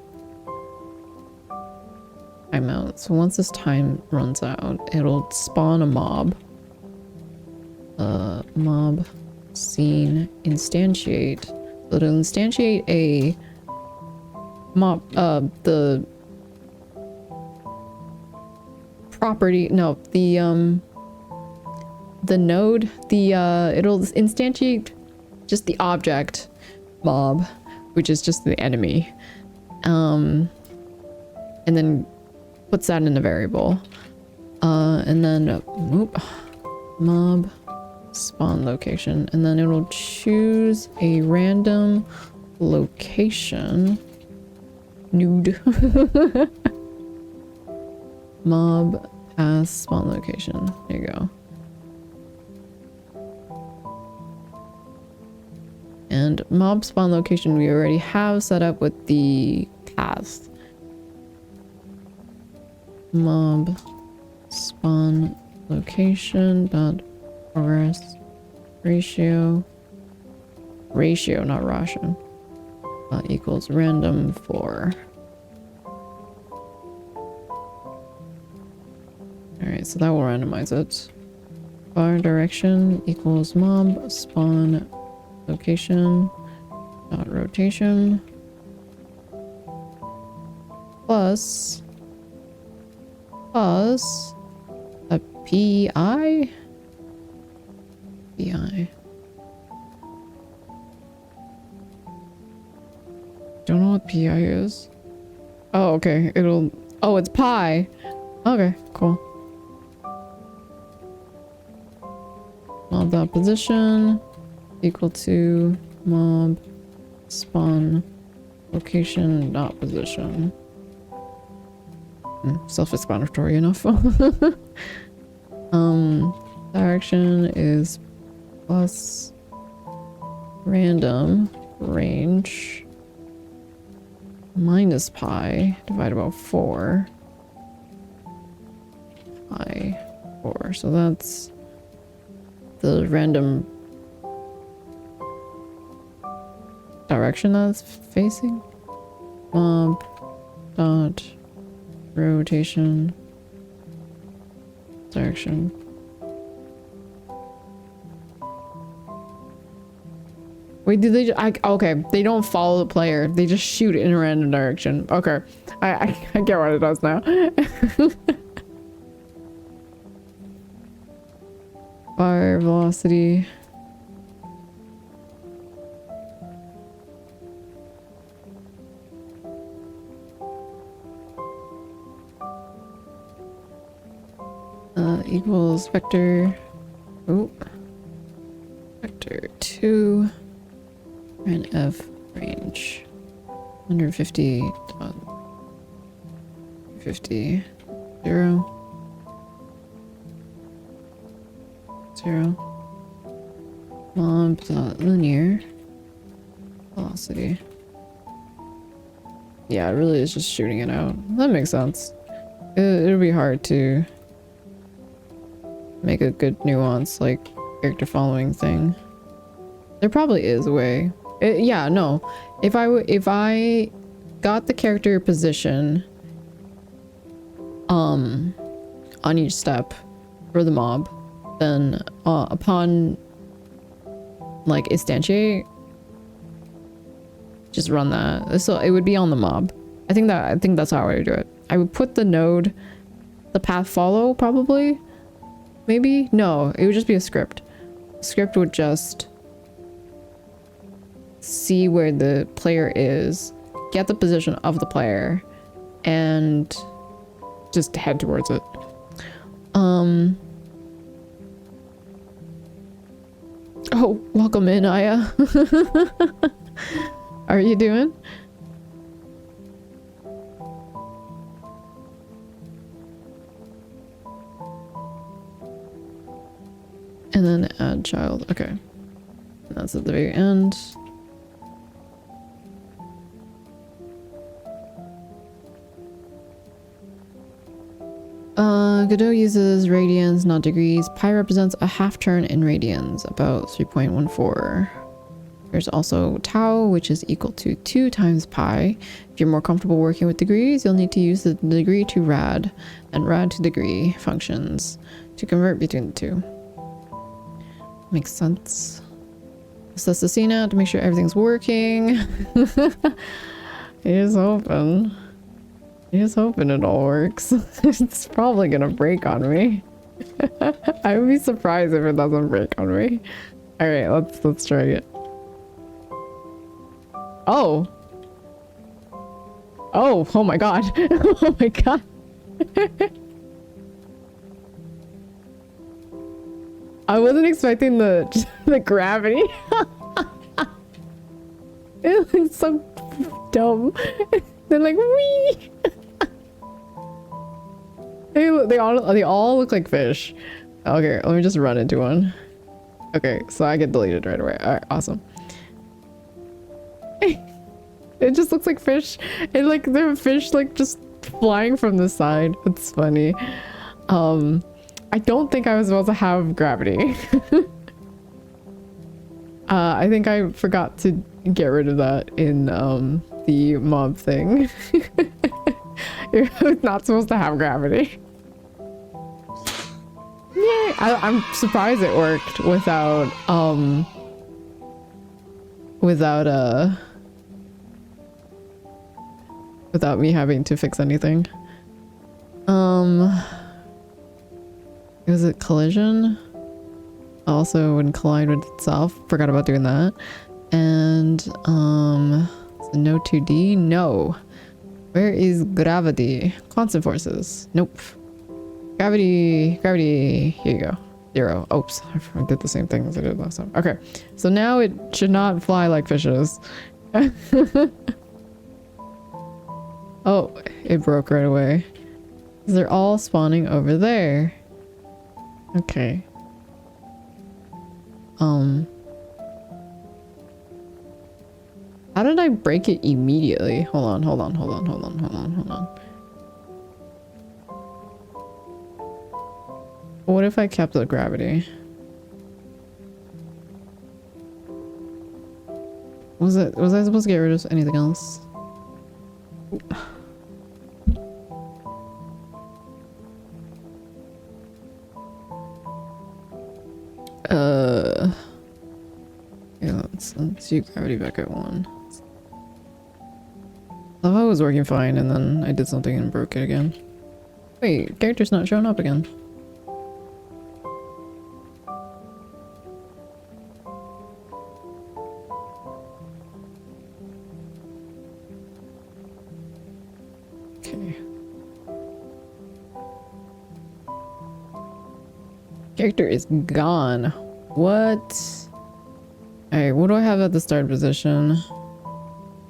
Timeout. So once this time runs out, it'll spawn a mob. Mob scene instantiate. So it'll instantiate a mob, the property, no, the node, it'll instantiate just the object mob, which is just the enemy, and then puts that in a variable, and then mob spawn location, and then it'll choose a random location nude mob pass spawn location. There you go. And mob spawn location we already have set up with the path. Mob spawn location dot progress ratio not ration equals random 4. Alright, so that will randomize it. Bar direction equals mob spawn location dot rotation plus a PI? PI. Don't know what PI is. Oh, okay. Oh, it's pi. Okay, cool. Mob dot position equal to mob spawn location dot position. Self-explanatory enough. Direction is plus random range minus pi divided by 4 pi 4. So that's the random direction that's facing. Mob dot rotation direction. Wait, do they okay, they don't follow the player, they just shoot in a random direction. Okay, I get what it does now. Fire velocity. Equals vector. Oh, vector 2 and F range 150 dot 50 0 mob dot linear velocity. Yeah, it really is just shooting it out. That makes sense. It'll be hard to make a good nuance like character following thing. There probably is a way. Yeah, no. If I got the character position on each step for the mob, then upon like instantiate, just run that. So it would be on the mob. I think that's how I would do it. I would put the node, the path follow probably. Maybe? No, it would just be a script. The script would just see where the player is, get the position of the player, and just head towards it. Oh, welcome in, Aya. How are you doing? And then add child. Okay. And that's at the very end. Godot uses radians, not degrees. Pi represents a half turn in radians, about 3.14. There's also tau, which is equal to 2 times pi. If you're more comfortable working with degrees, you'll need to use the degree to rad and rad to degree functions to convert between the two. Makes sense. Assess the CNAT to make sure everything's working. Here's hoping. Here's hoping it all works. It's probably gonna break on me. I would be surprised if it doesn't break on me. Alright, let's try it. Oh! Oh my god. Oh my god. I wasn't expecting the gravity. It looks so dumb. They're like, wee. They all look like fish. Okay, let me just run into one. Okay, so I get deleted right away. Alright, awesome. It just looks like fish. And like there are fish like just flying from the side. It's funny. I don't think I was supposed to have gravity. I think I forgot to get rid of that in the mob thing. You're not supposed to have gravity. Yay! I'm surprised it worked without without me having to fix anything. Was it collision? Also wouldn't collide with itself. Forgot about doing that. And so no 2D. No. Where is gravity? Constant forces. Nope. Gravity. Here you go. 0. Oops. I did the same thing as I did last time. Okay. So now it should not fly like fishes. Oh, it broke right away. They're all spawning over there. Okay. How did I break it immediately? Hold on. What if I kept the gravity? Was I supposed to get rid of anything else? Yeah, let's use gravity back at 1. I thought it was working fine and then I did something and broke it again. Wait, character's not showing up again. Okay. Character is gone. What? Alright, what do I have at the start position?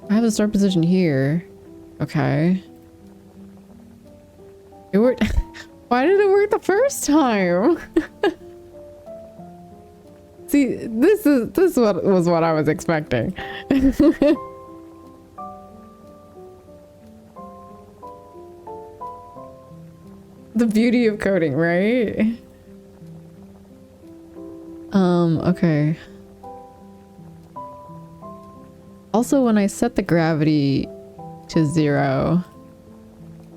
I have the start position here. Okay. It worked. Why did it work the first time? See, this was what I was expecting. The beauty of coding, right? Okay. Also, when I set the gravity to 0,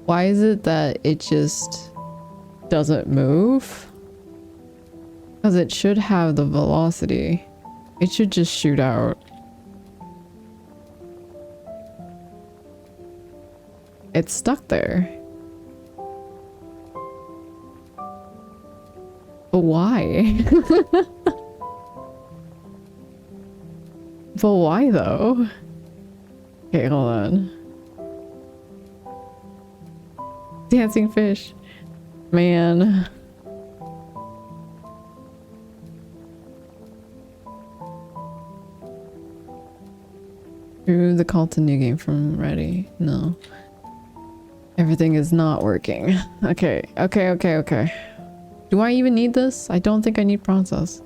why is it that it just doesn't move? Because it should have the velocity. It should just shoot out. It's stuck there. But why? But why though? Okay, hold on. Dancing fish. Man. Remove the call to new game from ready. No. Everything is not working. Okay. Do I even need this? I don't think I need process.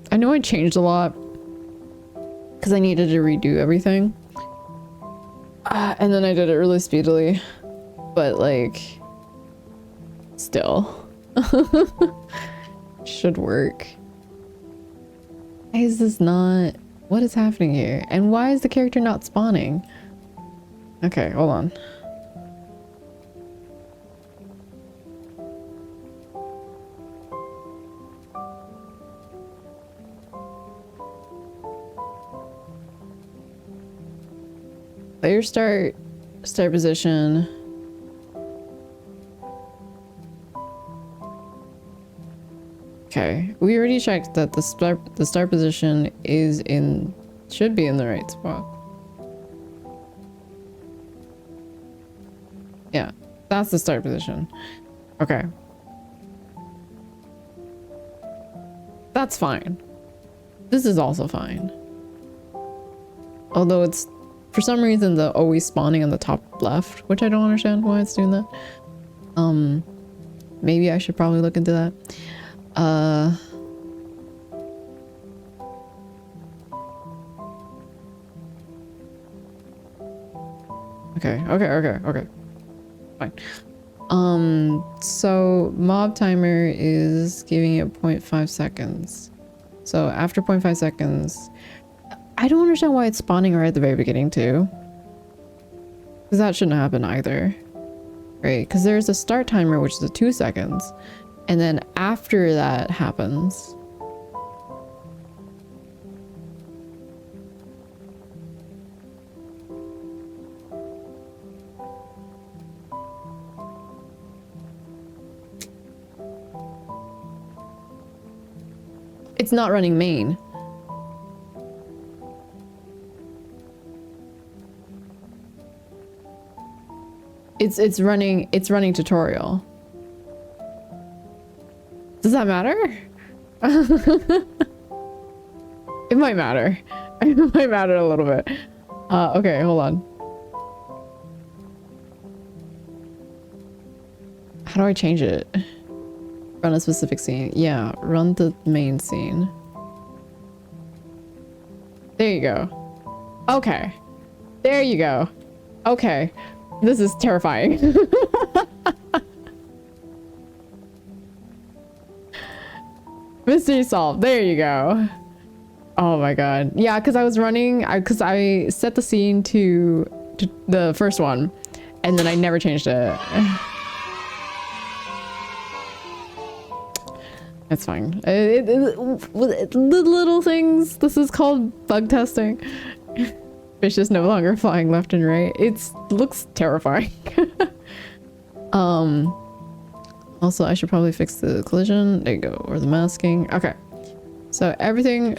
I know I changed a lot because I needed to redo everything. And then I did it really speedily, but like still should work. Why is this not? What is happening here? And why is the character not spawning? Okay, hold on. Player start position. Okay, we already checked that the start position should be in the right spot. Yeah, that's the start position. Okay. That's fine. This is also fine. Although it's, for some reason, the always spawning on the top left, which I don't understand why it's doing that. Maybe I should probably look into that. Okay. Fine. So mob timer is giving it 0.5 seconds. So after 0.5 seconds, I don't understand why it's spawning right at the very beginning too. Because that shouldn't happen either. Right? Because there's a start timer, which is 2 seconds. And then after that happens, it's not running main. It's running tutorial. Does that matter? It might matter. It might matter a little bit. Okay, hold on. How do I change it? Run a specific scene. Yeah, run the main scene. There you go. Okay. There you go. Okay. This is terrifying. Mystery solved. There you go. Oh my god. Yeah, because I was running, because I set the scene to the first one, and then I never changed it. It's fine. The little things. This is called bug testing. Fish is no longer flying left and right. It looks terrifying. Also, I should probably fix the collision. There you go. Or the masking. Okay. So everything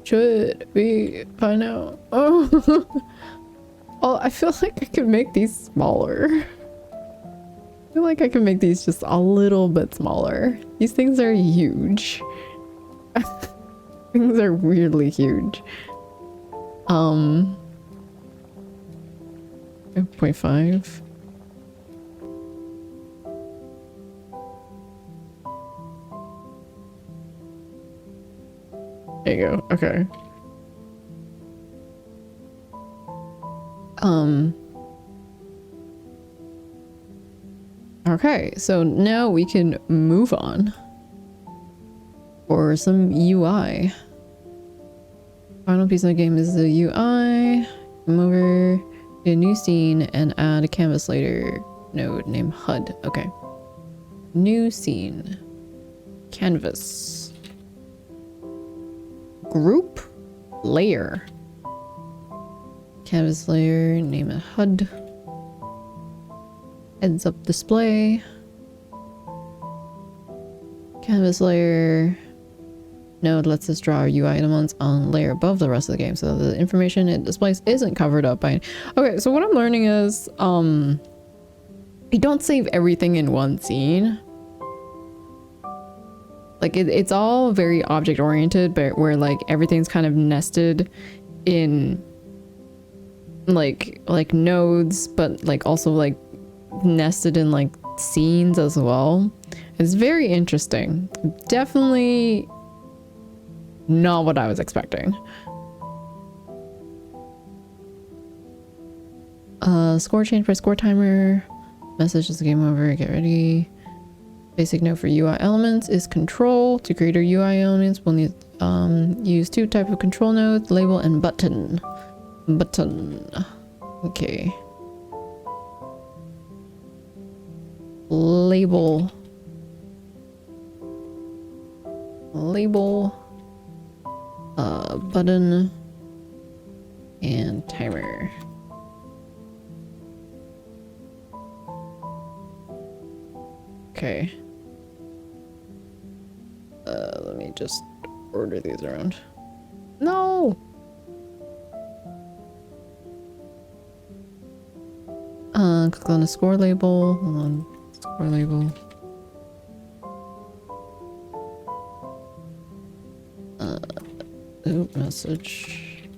should be fine now. Oh. Oh, I feel like I could make these smaller. I feel like I can make these just a little bit smaller. These things are huge. Things are weirdly huge. 0.5. There you go. Okay. Okay, so now we can move on for some UI. Final piece of the game is the UI. Come over to a new scene and add a canvas layer node named HUD. Okay. New scene. Canvas. Group layer. Canvas layer, name it HUD. Heads up display. Canvas layer. Node lets us draw our UI elements on layer above the rest of the game so that the information it displays isn't covered up by. Okay, so what I'm learning is you don't save everything in one scene. Like it's all very object oriented, but where like everything's kind of nested in like nodes, but like also like nested in like scenes as well. It's very interesting. Definitely Not what I was expecting. Score change by score timer. Message is game over. Get ready. Basic note for UI elements is control. To create our UI elements, we'll need use two types of control nodes: label and button. Button. Okay. Label. Label. Button. And timer. Okay. Let me just order these around. No! Click on the score label. Hold on. Score label. Message.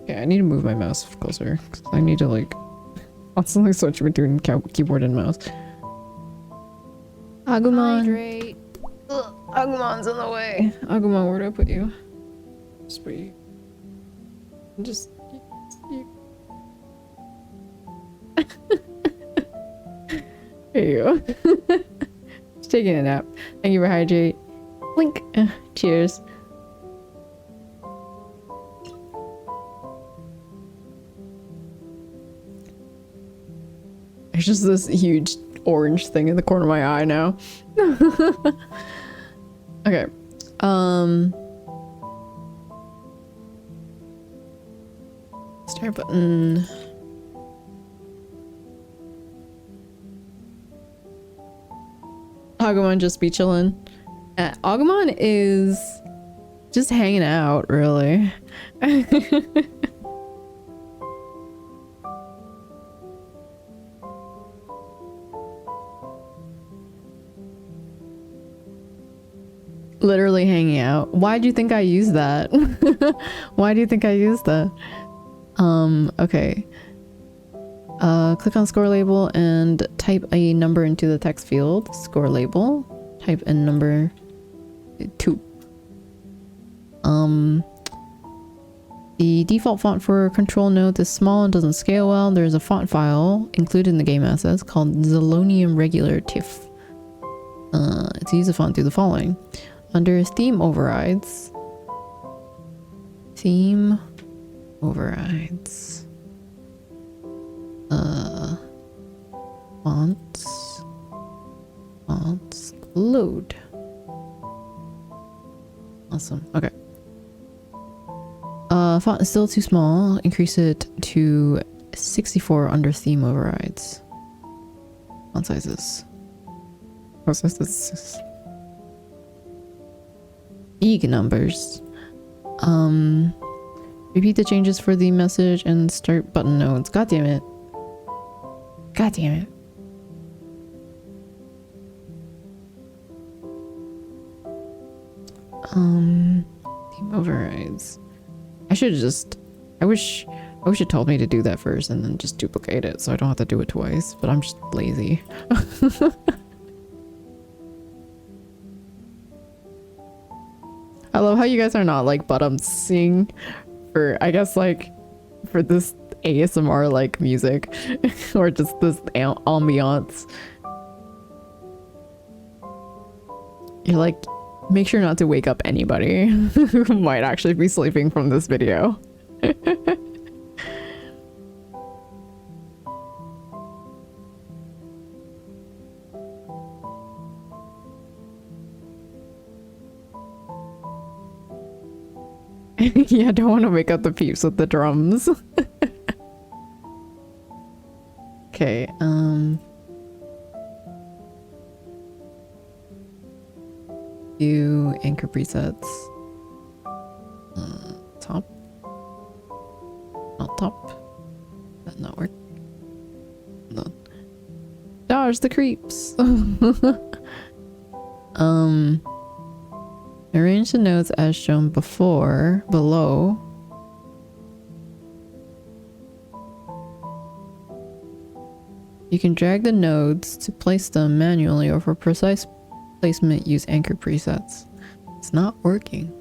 Okay, I need to move my mouse closer, because I need to, like, constantly switch between keyboard and mouse. Agumon. Hydrate. Ugh, Agumon's in the way. Agumon, where do I put you? Just put you. Just. There you go. Just taking a nap. Thank you for hydrate. Blink. Cheers. There's just this huge orange thing in the corner of my eye now. Okay. Start button. Agumon just be chilling. Agumon is just hanging out, really. Literally hanging out. Why do you think I use that? Why do you think I use that? Okay. Click on score label and type a number into the text field. Score label. Type a number 2. The default font for control nodes is small and doesn't scale well. There's a font file included in the game assets called Zelonium Regular TIFF. To use the font, do the following. Under theme overrides. Theme overrides. Fonts load. Awesome. Okay. Font is still too small. Increase it to 64 under theme overrides. Font sizes. Font sizes. Big numbers. Repeat the changes for the message and start button nodes. God damn it. God damn it. Theme overrides. I should have just... I wish it told me to do that first and then just duplicate it so I don't have to do it twice, but I'm just lazy. I love how you guys are not like bottom-sing for, I guess, like, for this ASMR like music or just this ambiance. You're like, make sure not to wake up anybody who might actually be sleeping from this video. Yeah, I don't want to wake up the peeps with the drums. Okay, view anchor presets. Top. Not top. That not work. No. Dodge the creeps. Arrange the nodes as shown below. You can drag the nodes to place them manually, or for precise placement use anchor presets. It's not working.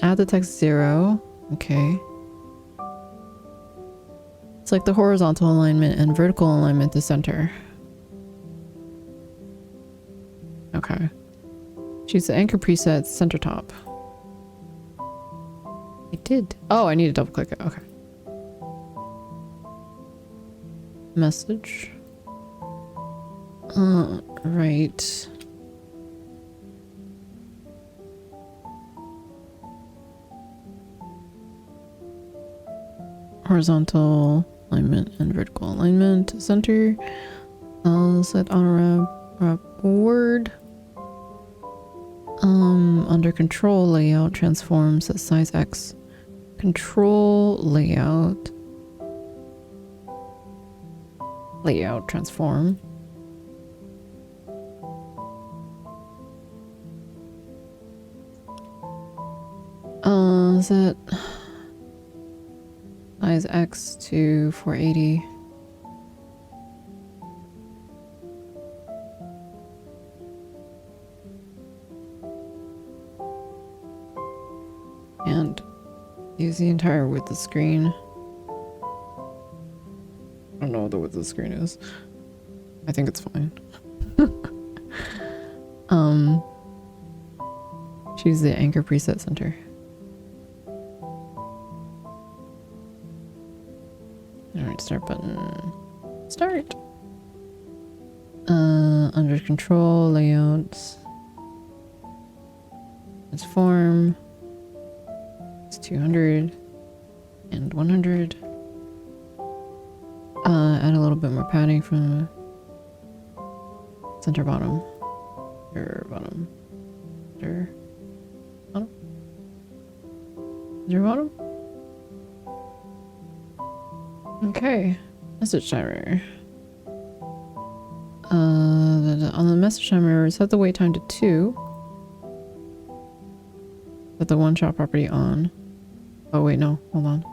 Add the text 0. Okay. Select the horizontal alignment and vertical alignment to center. Okay. Choose the anchor preset center top. I did. Oh, I need to double click it. Okay. Message. Right. Horizontal alignment and vertical alignment to center. Set auto wrap word. Under control layout transform, set size X. Control layout. Layout transform. Set size X to 480. And use the entire width of the screen. I don't know what the width of the screen is. I think it's fine. Choose the anchor preset center. Alright, start button. Start. Under control, layouts. Transform. It's 200 and 100. Add a little bit more padding from the center bottom. Center bottom. Center bottom. Center bottom. Okay, message timer. On the message timer, set the wait time to 2. Set the one-shot property on. Oh wait, no, hold on.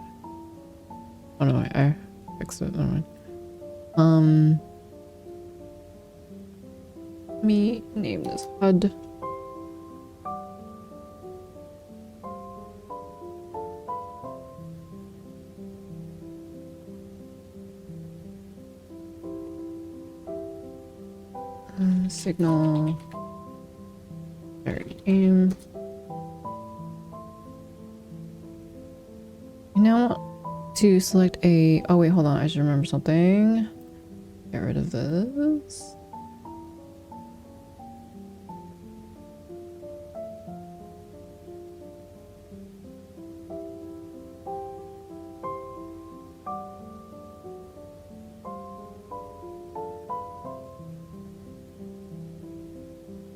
Oh no, I fixed it. Never mind. Let me name this HUD. Signal. Start game. You now want to select a. Oh wait, hold on. I should remember something. Get rid of this.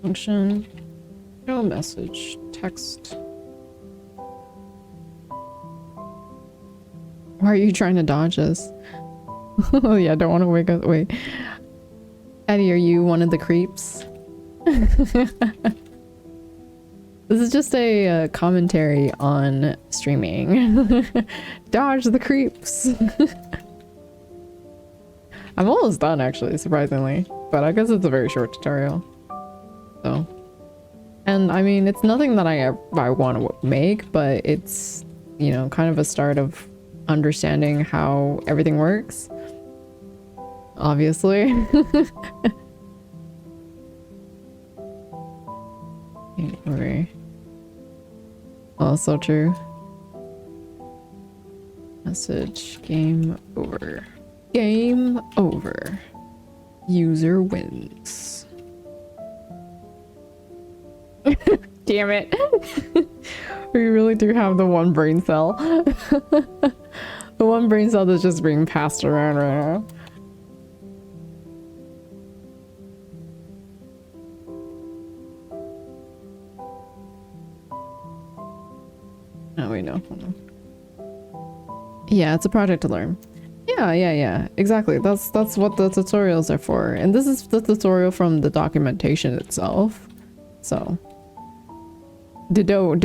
Function, show message, text. Why are you trying to dodge us? Oh yeah, I don't want to wake up. Wait, Eddie, are you one of the creeps? This is just a commentary on streaming. Dodge the creeps. I'm almost done actually, surprisingly, but I guess it's a very short tutorial. So, and I mean, it's nothing that I want to make, but it's, you know, kind of a start of understanding how everything works. Obviously. Okay. Oh, so true. Message, game over. Game over. User wins. Damn it. We really do have the one brain cell. The one brain cell that's just being passed around right now. Oh wait, no. Hold on. Yeah, it's a project to learn. Yeah. Exactly. That's what the tutorials are for. And this is the tutorial from the documentation itself. So the doge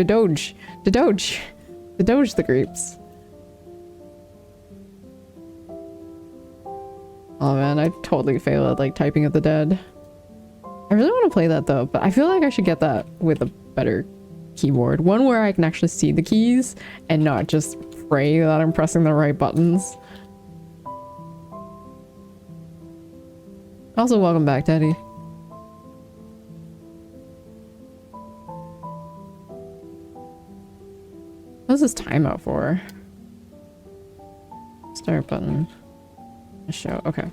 the creeps. Oh man, I totally fail at like typing of the dead. I really want to play that though, but I feel like I should get that with a better keyboard. One where I can actually see the keys and not just pray that I'm pressing the right buttons. Also, welcome back, Teddy. What's this timeout for? Start button. Show. Okay.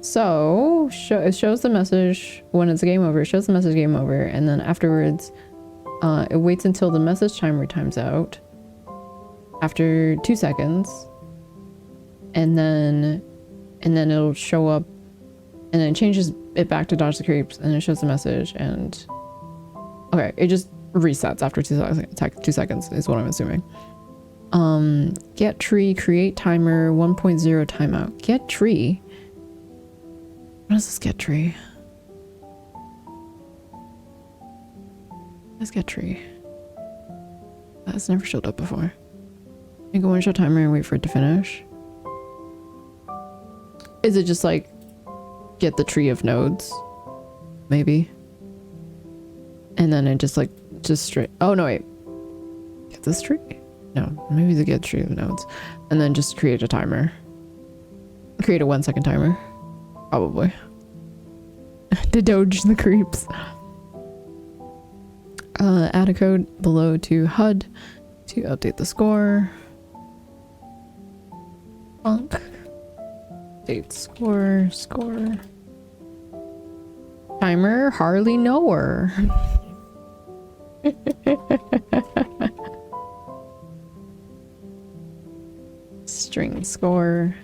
So, it shows the message when it's game over. It shows the message game over, and then afterwards, it waits until the message timer times out. After 2 seconds, and then it'll show up, and then it changes it back to dodge the creeps, and it shows the message, and okay, it just resets after 2 seconds is what I'm assuming. Get tree, create timer, 1.0 timeout. Get tree. What is this get tree? Let's get tree. That's never showed up before. Make a one-shot timer and wait for it to finish. Is it just like get the tree of nodes? Maybe. And then it just like straight. Oh no, wait. Get this tree? No, maybe the get tree of nodes. And then just create a timer. Create a 1 second timer. Probably. To dodge the creeps. Add a code below to HUD to update the score. Funk. Update score. Timer, hardly knower. String score.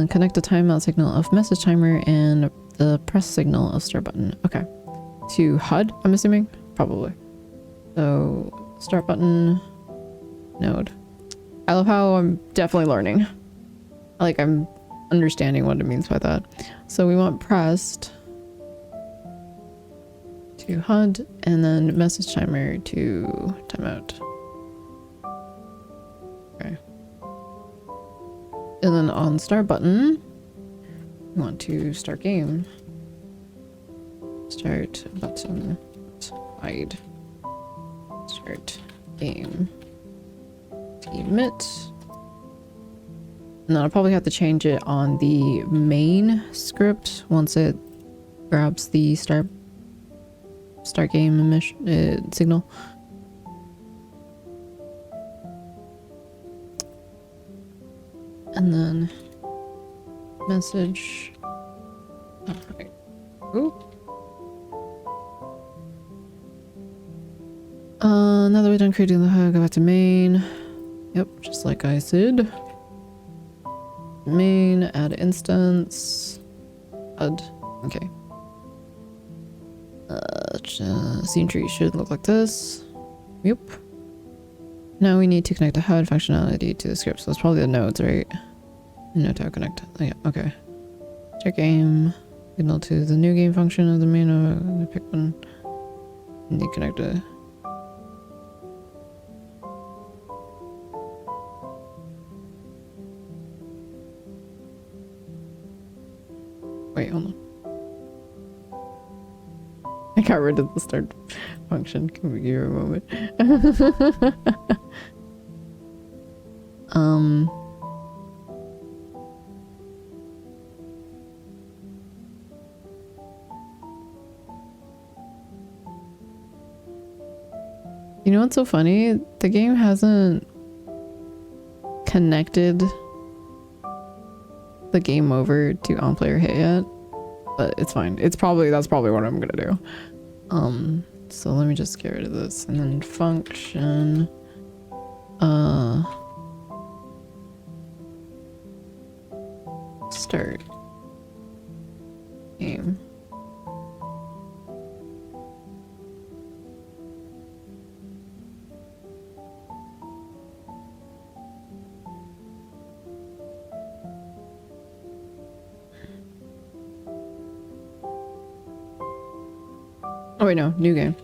Connect the timeout signal of message timer and the press signal of start button. Okay. To HUD, I'm assuming? Probably. So, start button, node. I love how I'm definitely learning. Like, I'm understanding what it means by that. So we want pressed to HUD and then message timer to timeout. Okay. And then on start button, we want to start game. Start button, hide. Start game. Emit. And then I'll probably have to change it on the main script once it grabs the start game emission signal. And then message. All right. Ooh. Now that we're done creating the HUD, go back to main. Yep, just like I said. Main, add instance. HUD. Okay. Scene tree should look like this. Yep. Now we need to connect the HUD functionality to the script. So it's probably the nodes, right? Node to connect. Oh, yeah, okay. Check game. Signal to the new game function of the main. Pick one. Need connect it. Wait, hold on. I got rid of the start function. Can we give her a moment? You know what's so funny? The game hasn't connected the game over to on player hit yet, but it's fine. That's probably what I'm gonna do. So let me just get rid of this and then function start game. Oh wait, no, new game.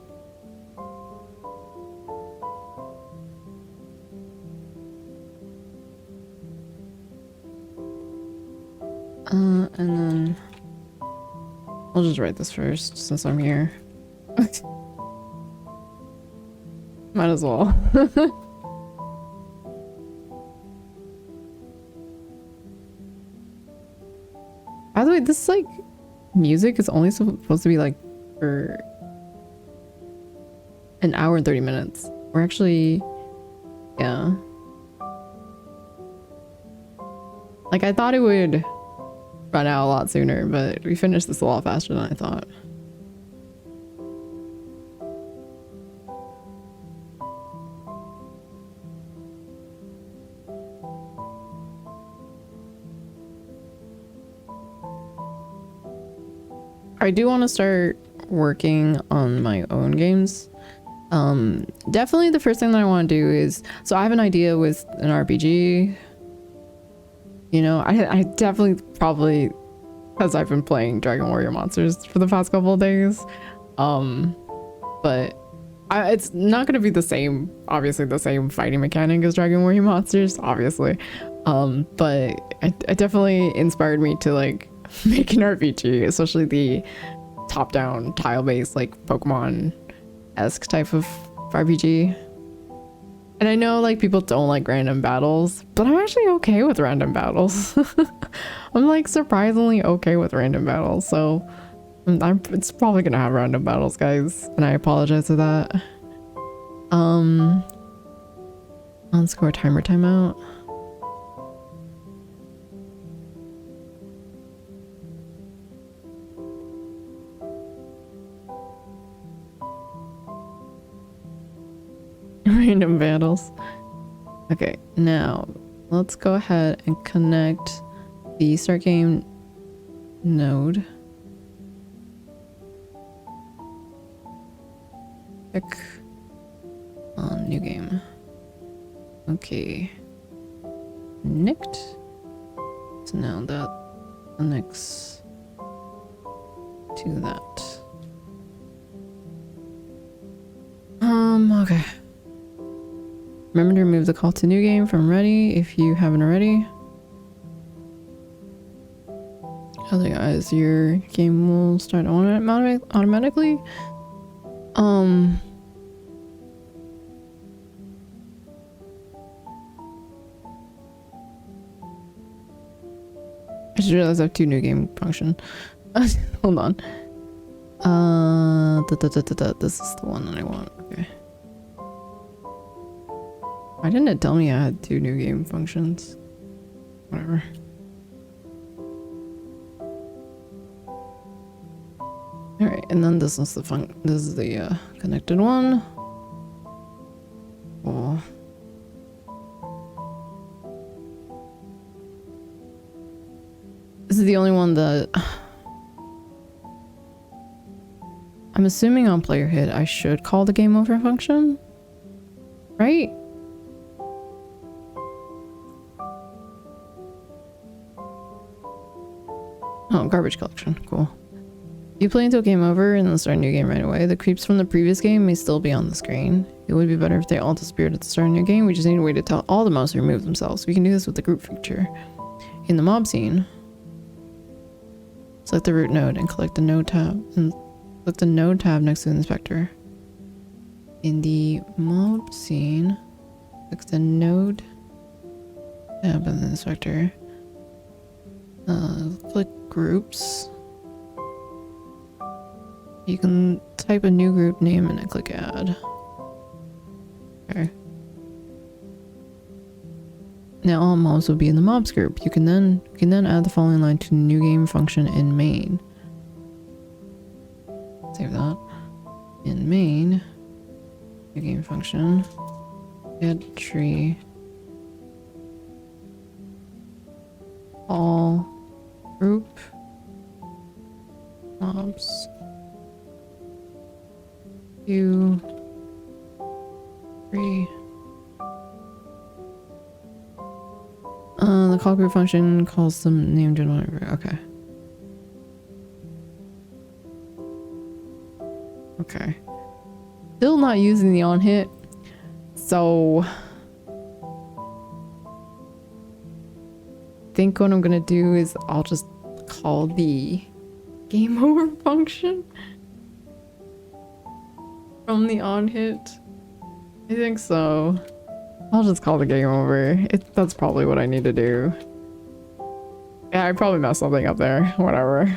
And then I'll just write this first since I'm here. Might as well. By the way, this like music is only supposed to be like for an hour and 30 minutes. We're actually, yeah. Like I thought it would run out a lot sooner, but we finished this a lot faster than I thought. I do want to start working on my own games. Definitely the first thing that I want to do is, so I have an idea with an RPG. You know, I definitely probably, because I've been playing Dragon Warrior Monsters for the past couple of days. But it's not going to be the same, obviously the same fighting mechanic as Dragon Warrior Monsters, obviously. But it definitely inspired me to like make an RPG, especially the top-down tile-based like Pokemon-esque type of RPG. And I know like people don't like random battles, but I'm actually okay with random battles. I'm like surprisingly okay with random battles, so it's probably gonna have random battles, guys, and I apologize for that. On score timer timeout. Random battles. Okay, now let's go ahead and connect the start game node. Click on new game. Okay. Connect. So now that connects to that. Okay. Remember to remove the call to new game from ready if you haven't already. Otherwise, your game will start automatically. I just realized I have two new game function. Hold on. This is the one that I want. Okay. Why didn't it tell me I had two new game functions? Whatever. Alright, and then this is the connected one. Cool. This is the only one that I'm assuming on player hit I should call the game over function, right? Oh, garbage collection. Cool. You play until game over and then start a new game right away. The creeps from the previous game may still be on the screen. It would be better if they all disappeared at the start of a new game. We just need a way to tell all the mobs to remove themselves. We can do this with the group feature. In the mob scene, select the root node and click the node tab and click the node tab next to the inspector. In the mob scene, click the node tab in the inspector. Click groups. You can type a new group name and then click add. Okay. Now all mobs will be in the mobs group. You can then add the following line to the new game function in main. Save that. In main, new game function, add tree, all group mobs 2, 3. The call group function calls them named and whatever. Okay. Okay. Still not using the on hit. So I think what I'm gonna do is I'll just call the Game over function? From the on hit? I think so. I'll just call the game over. That's probably what I need to do. Yeah, I probably messed something up there. Whatever.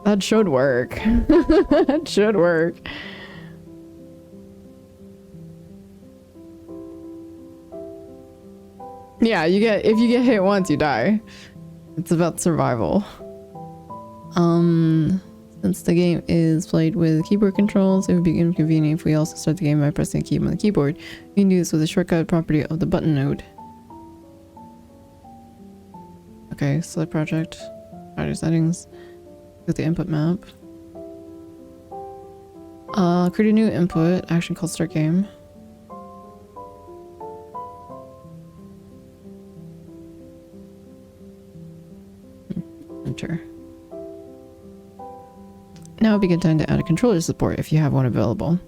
That should work. That should work. Yeah, if you get hit once, you die. It's about survival. Since the game is played with keyboard controls, it would be inconvenient if we also start the game by pressing a key on the keyboard. You can do this with a shortcut property of the button node. Okay, select project, audio settings, with the input map. Create a new input, action called start game. Enter. Now would be a good time to add a controller support if you have one available.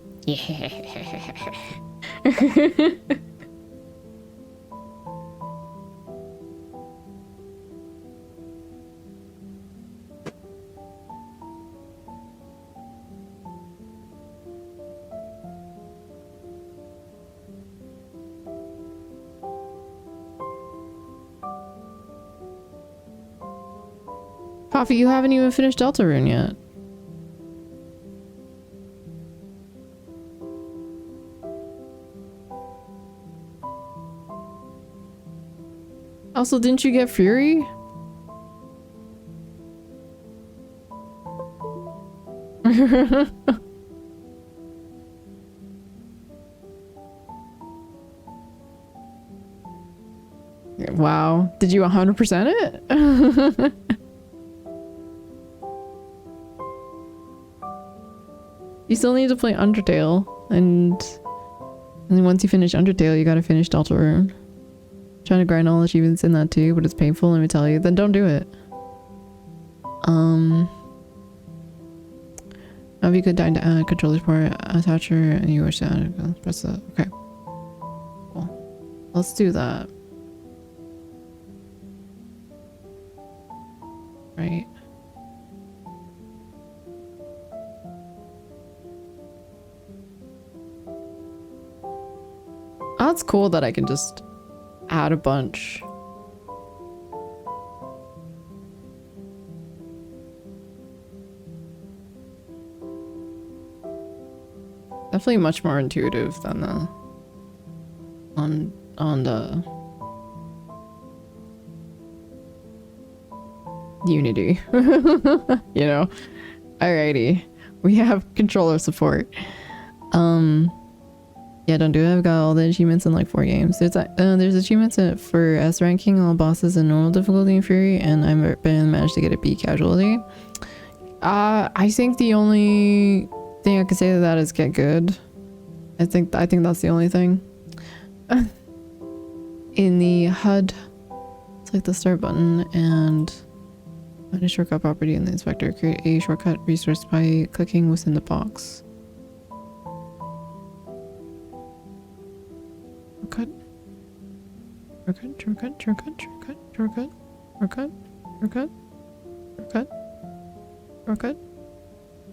Coffee, you haven't even finished Deltarune yet. Also, didn't you get Fury? Wow. Did you 100% it? You still need to play Undertale, and then once you finish Undertale, you gotta finish Deltarune. Trying to grind all achievements in that too, but it's painful, let me tell you. Then don't do it. That'd be a good time to add controller support attacher, and you wish to add, press it. Okay. Cool. Let's do that. Right. Oh, it's cool that I can just add a bunch. Definitely much more intuitive than the on the Unity. You know. Alrighty. We have controller support. Yeah, don't do it. I've got all the achievements in like 4 games. There's achievements for S ranking, all bosses in normal difficulty and Fury, and I've managed to get a B casualty. I think the only thing I can say to that is get good. I think that's the only thing. In the HUD, select the start button and find a shortcut property in the inspector. Create a shortcut resource by clicking within the box.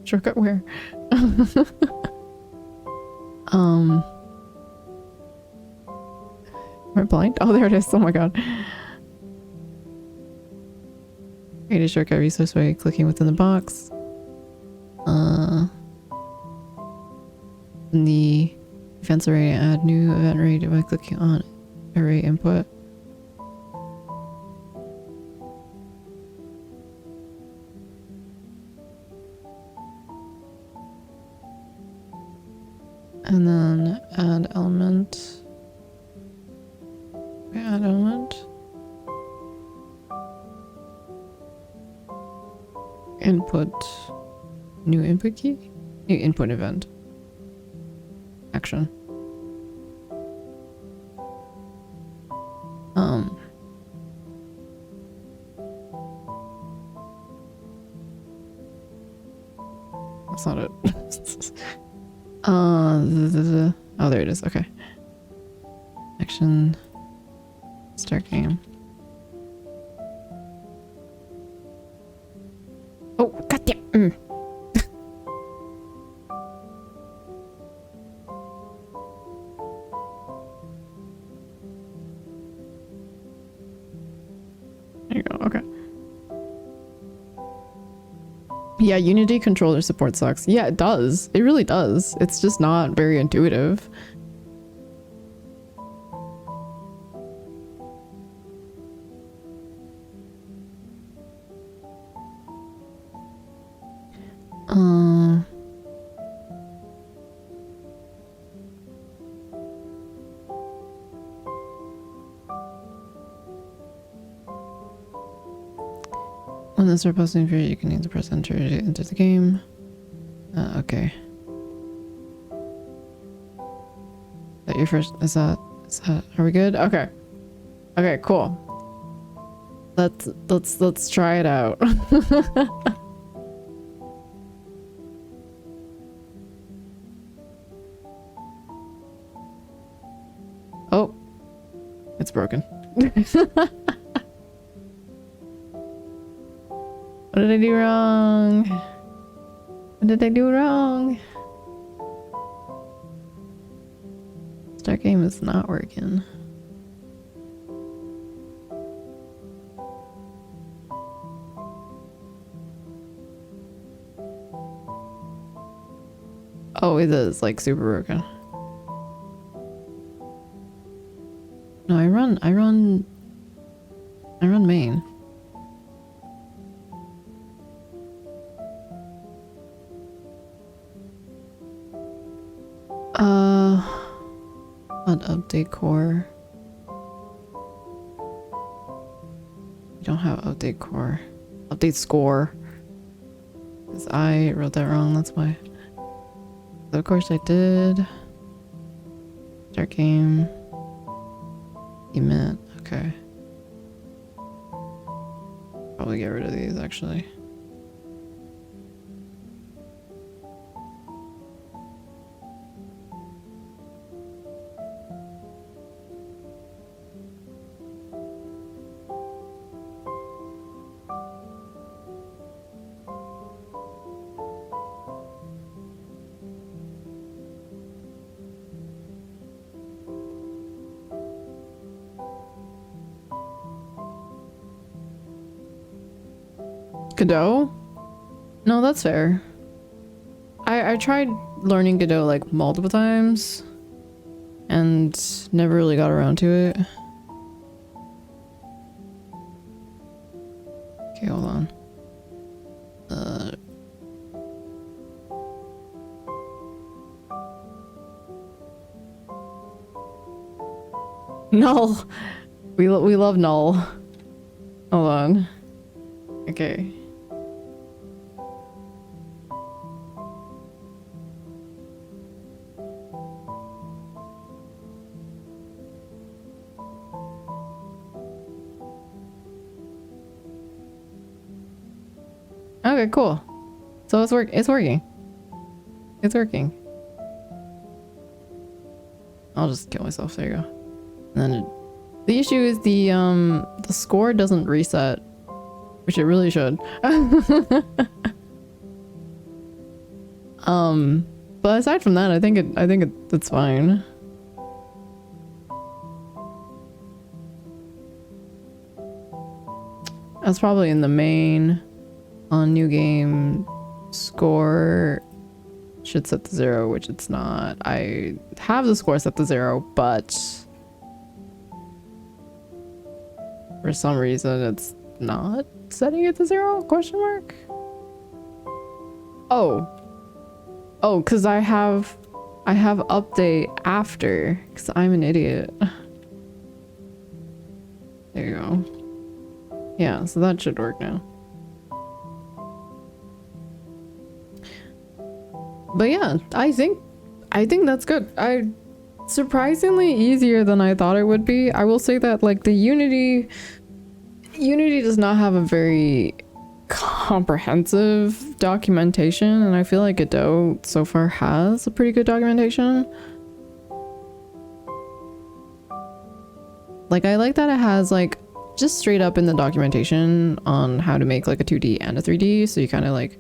Shortcut where? Am I blind? Oh, there it is. Oh my god. Create a shortcut resource by clicking within the box. In the events array, add new event array by clicking on array input. And then add element. Okay, add element. Input. New input key? New input event. Action. That's not it. Oh, there it is. Okay. Action. Start game. There you go. Okay. Yeah, Unity controller support sucks. Yeah, it does. It really does. It's just not very intuitive. When this are posting for you can either press enter to enter the game. Okay. That your first is that are we good? Okay. Okay, cool. Let's try it out. Oh. It's broken. What did I do wrong? What did I do wrong? Start game is not working. Oh, it is like super broken. No, I run main. Not update core. We don't have update core. Update score. Because I wrote that wrong, that's why. So of course I did. Start game. Emit. Okay. Probably get rid of these actually. Godot? No, that's fair. I tried learning Godot like multiple times and never really got around to it. Okay, hold on. Null. We love null. Hold on. Okay. Okay, cool. So it's working. It's working. I'll just kill myself. There you go. And then the issue is the score doesn't reset, which it really should. But aside from that, I think it's fine. That's probably in the main. On new game, score should set to 0, which it's not. I have the score set to 0, but for some reason it's not setting it to 0? Question mark? Oh, because I have update after, because I'm an idiot. There you go. Yeah, so that should work now. But yeah, I think that's good. Surprisingly easier than I thought it would be. I will say that like the Unity does not have a very comprehensive documentation, and I feel like Godot so far has a pretty good documentation. Like I like that it has like just straight up in the documentation on how to make like a 2D and a 3D, so you kind of like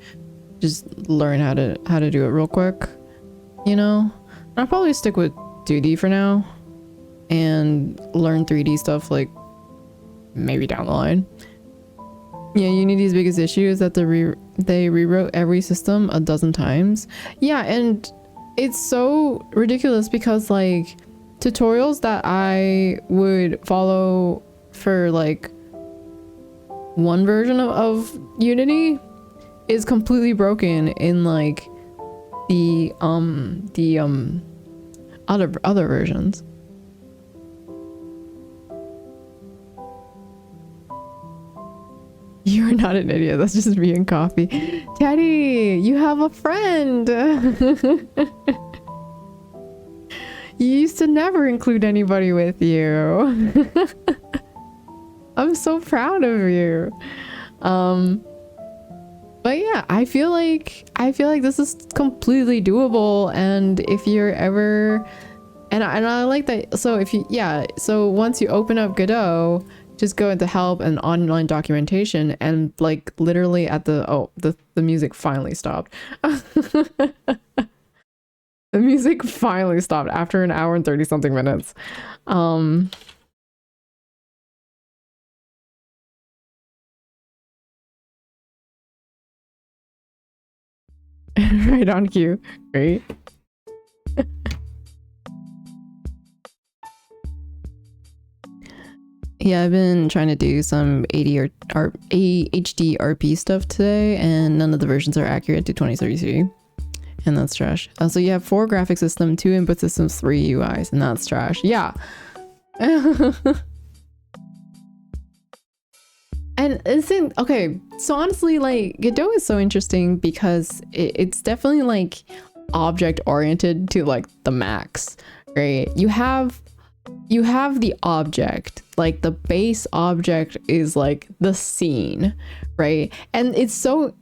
just learn how to do it real quick, you know? I'll probably stick with 2D for now and learn 3D stuff like maybe down the line. Yeah, Unity's biggest issue is that they rewrote every system a dozen times. Yeah, and it's so ridiculous because like tutorials that I would follow for like one version of Unity is completely broken in like the other versions. You're not an idiot. That's just me and coffee. Teddy, you have a friend. You used to never include anybody with you. I'm so proud of you. But yeah, I feel like this is completely doable, and if you're ever and I like that. So if you so once you open up Godot, just go into help and online documentation, and like literally at the music finally stopped. The music finally stopped after an hour and 30 something minutes. Right on cue, right? Yeah, I've been trying to do some HD RP stuff today, and none of the versions are accurate to 2033. And that's trash. So you have 4 graphic system, 2 input systems, 3 UIs, and that's trash. Yeah. And listen, okay, so honestly, like Godot is so interesting because it's definitely like object oriented to like the max, right? You have the object, like the base object is like the scene, right? And it's so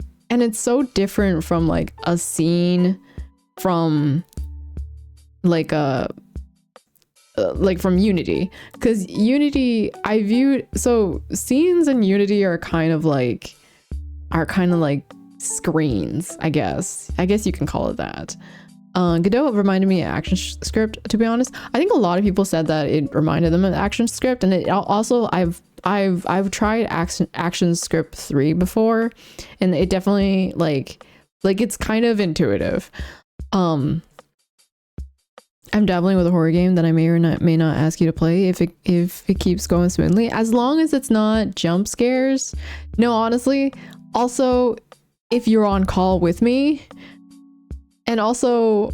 different from like a scene from like from Unity, because Unity I viewed, so scenes in Unity are kind of like screens, I guess you can call it that. Godot reminded me of ActionScript, to be honest. I think a lot of people said that it reminded them of ActionScript, and it also I've tried ActionScript 3 before, and it definitely like it's kind of intuitive. I'm dabbling with a horror game that I may not ask you to play if it keeps going smoothly, as long as it's not jump scares. No, honestly, also if you're on call with me, and also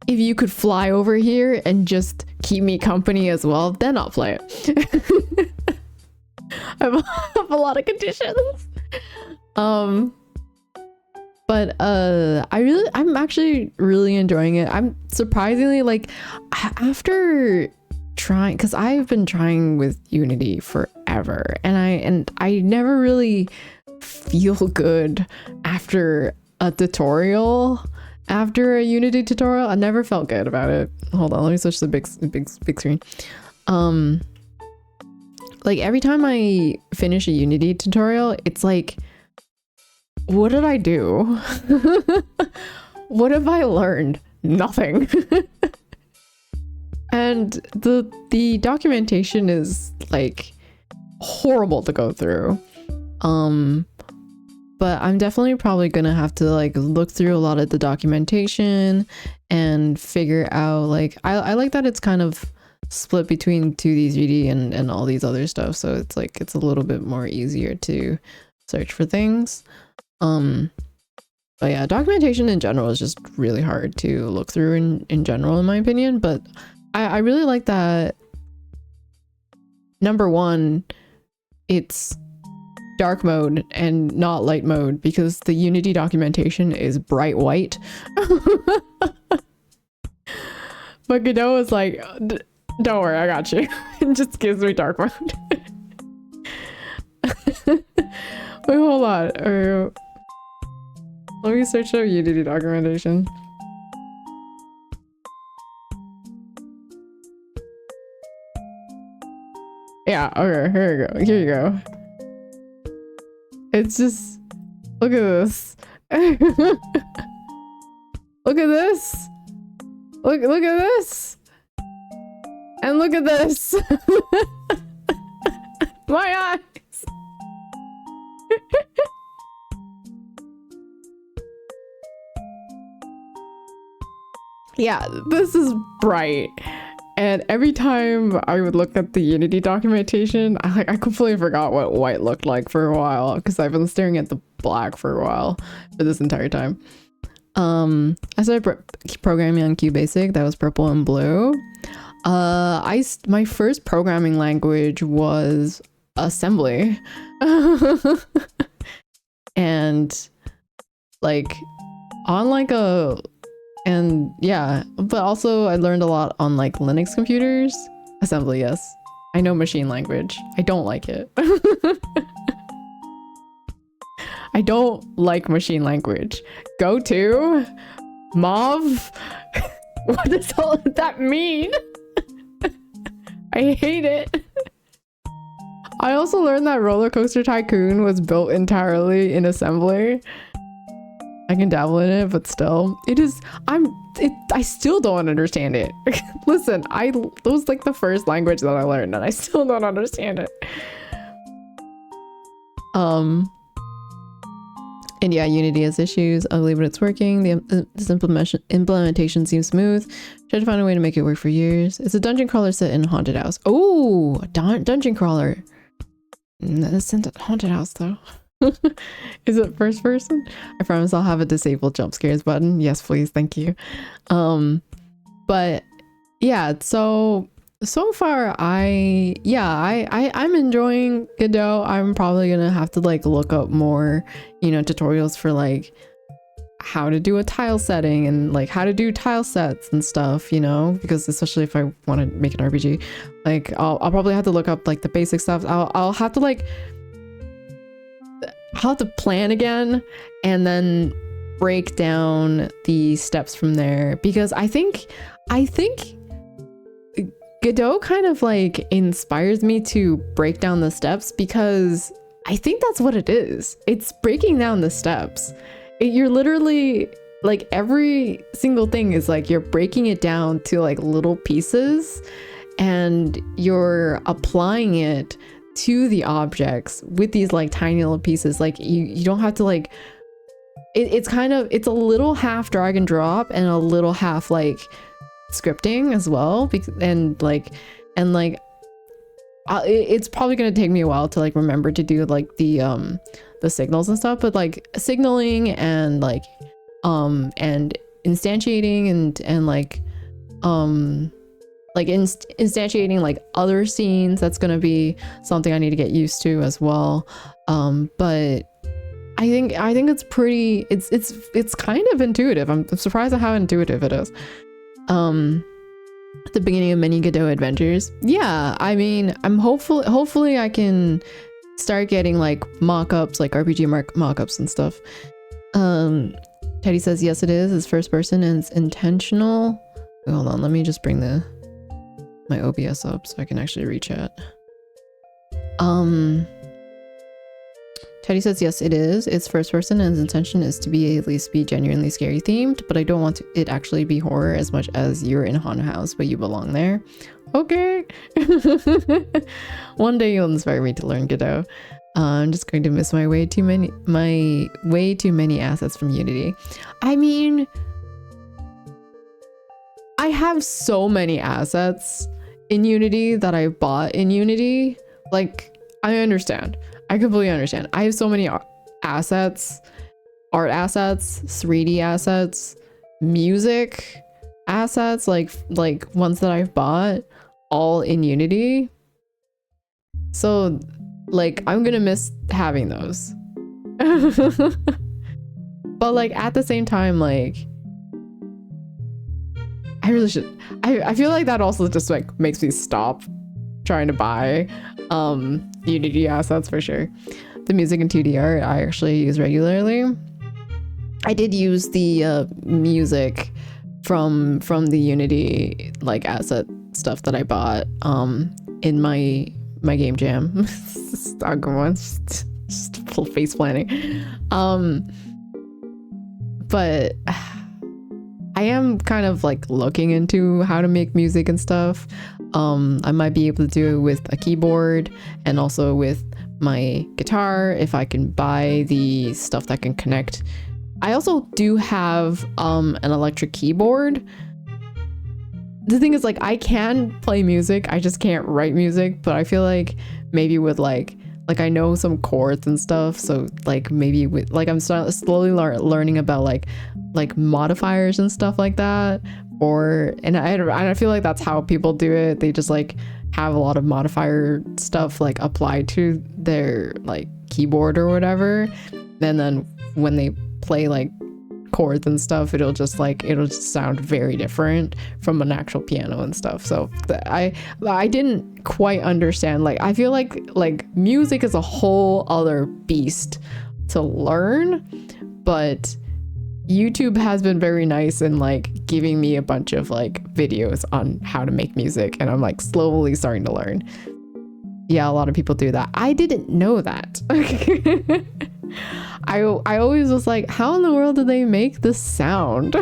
if you could fly over here and just keep me company as well, then I'll play it. I have a lot of conditions. But I'm actually really enjoying it. I'm surprisingly, like, after trying, because I've been trying with Unity forever, and I never really feel good after a tutorial. After a Unity tutorial, I never felt good about it. Hold on, let me switch to the big screen. Like every time I finish a Unity tutorial, it's like, what did I do? What have I learned? Nothing. And the documentation is like horrible to go through. But I'm definitely probably gonna have to like look through a lot of the documentation and figure out, like, I like that it's kind of split between 2D, 3D and all these other stuff, so it's like it's a little bit more easier to search for things. But yeah, documentation in general is just really hard to look through in general, in my opinion. But I really like that. Number one, it's dark mode and not light mode, because the Unity documentation is bright white. But Godot is like, don't worry, I got you. It just gives me dark mode. Wait, hold on. Let me search up Unity documentation. Yeah, okay, here you go. It's just, look at this. Look at this. Look at this. And look at this. My eyes. Yeah, this is bright. And every time I would look at the Unity documentation, I completely forgot what white looked like for a while because I've been staring at the black for a while for this entire time. I started programming on QBasic. That was purple and blue. My first programming language was assembly. And like on like a and yeah, but also I learned a lot on like Linux computers. Assembly, yes. I know machine language. I don't like it. I don't like machine language. Go to Mauve. What does all of that mean? I hate it. I also learned that Roller Coaster Tycoon was built entirely in assembly. I can dabble in it, but still, I still don't understand it. Listen, that was like the first language that I learned, and I still don't understand it. And yeah, Unity has issues. Ugly, but it's working. This implementation seems smooth. Tried to find a way to make it work for years. It's a dungeon crawler set in a haunted house. Oh, dungeon crawler. That's a haunted house though. Is it first person? I promise I'll have a disabled jump scares button. Yes, please. Thank you. But yeah, so far I'm enjoying Godot. I'm probably gonna have to like look up more, tutorials for like how to do a tile setting and like how to do tile sets and stuff, because especially if I want to make an RPG, like I'll probably have to look up like the basic stuff. I'll have to plan again and then break down the steps from there, because I think Godot kind of like inspires me to break down the steps, because I think that's what it is. It's breaking down the steps. You're literally like every single thing is like you're breaking it down to like little pieces and you're applying it to the objects with these like tiny little pieces. Like you don't have to like it's a little half drag and drop and a little half like scripting as well, it's probably going to take me a while to like remember to do like the signals and stuff, but like signaling and like and instantiating and like instantiating like other scenes, that's going to be something I need to get used to as well. But I think it's pretty, it's kind of intuitive. I'm surprised at how intuitive it is. At the beginning of many Godot adventures. Yeah, I mean, I'm hopefully I can start getting like mock-ups, like RPG mock-ups and stuff. Teddy says yes it is. It's first person and it's intentional. Wait, hold on, let me just bring my OBS up so I can actually read chat. Teddy says yes it is. It's first person and its intention is to be at least be genuinely scary themed, but I don't want it actually be horror as much as you're in a haunted house but you belong there. Okay. One day you'll inspire me to learn Godot. I'm just going to miss my way too many assets from Unity. I mean, I have so many assets in Unity that I bought in Unity. Like, I understand. I completely understand. I have so many assets, art assets, 3D assets, music assets, like ones that I've bought all in Unity. So like I'm gonna miss having those. But like at the same time, like I really should. I feel like that also just like makes me stop trying to buy Unity assets for sure. The music and 2D art I actually use regularly. I did use the music from the Unity like asset stuff that I bought in my game jam. Just full face planning. But I am kind of like looking into how to make music and stuff. I might be able to do it with a keyboard and also with my guitar, if I can buy the stuff that can connect. I also do have an electric keyboard. The thing is, like, I can play music, I just can't write music, but I feel like maybe with like I know some chords and stuff, so like maybe with like I'm slowly learning about like modifiers and stuff like that, and I feel like that's how people do it. They just like have a lot of modifier stuff like applied to their like keyboard or whatever, and then when they play like chords and stuff, it'll just sound very different from an actual piano and stuff. So I didn't quite understand, like I feel like music is a whole other beast to learn, but YouTube has been very nice in like giving me a bunch of like videos on how to make music, and I'm like slowly starting to learn. Yeah, a lot of people do that. I didn't know that. I always was like, how in the world do they make this sound?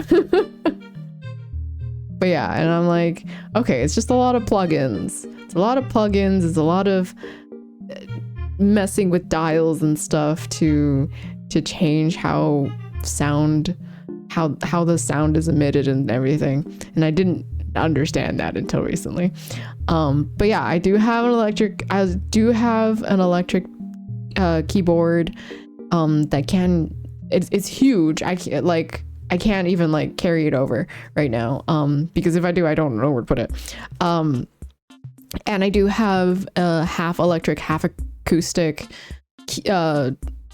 But yeah, and I'm like, okay, it's just a lot of plugins. It's a lot of messing with dials and stuff to change how the sound is emitted and everything. And I didn't understand that until recently. But yeah, I do have an electric keyboard that can, it's huge. I can't even like carry it over right now, because if I do, I don't know where to put it. And I do have a half electric, half acoustic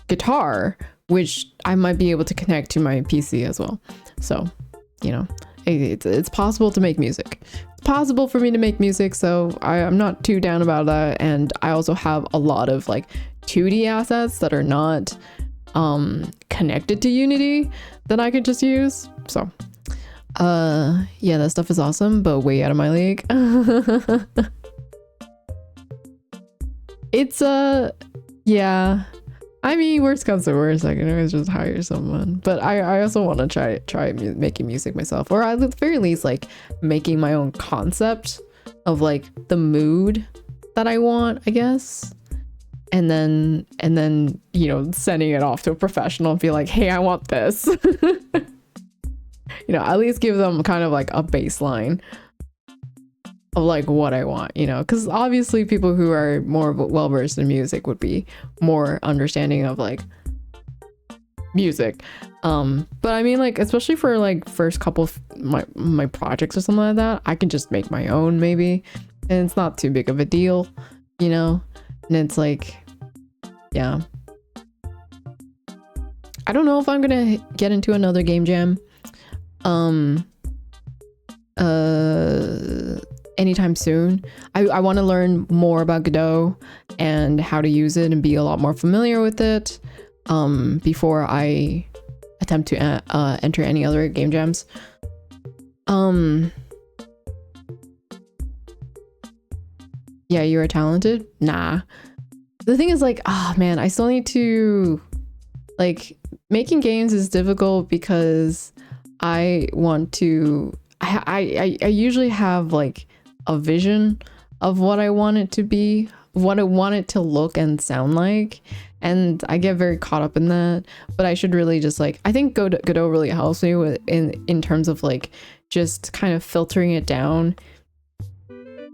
guitar, which I might be able to connect to my PC as well. So, you know, it's possible to make music. It's possible for me to make music, so I'm not too down about that. And I also have a lot of like 2D assets that are not connected to Unity that I could just use. So yeah, that stuff is awesome, but way out of my league. It's yeah, I mean, worst comes to worst, I can always just hire someone. But I also want to try making music myself, or at the very least like making my own concept of like the mood that I want, I guess. And then you know, sending it off to a professional and be like, hey, I want this. You know, at least give them kind of like a baseline of like what I want, you know, because obviously people who are more well versed in music would be more understanding of like music. But I mean, like, especially for like first couple of my projects or something like that, I can just make my own maybe, and it's not too big of a deal, you know. And it's like, yeah, I don't know if I'm gonna get into another game jam anytime soon. I want to learn more about Godot and how to use it and be a lot more familiar with it before I attempt to enter any other game jams. Yeah, you are talented? Nah. The thing is, like, oh man, I still need to, like, making games is difficult because I want to, I usually have like a vision of what I want it to be, what I want it to look and sound like, and I get very caught up in that. But I should really just like, I think Godot really helps me with in terms of like just kind of filtering it down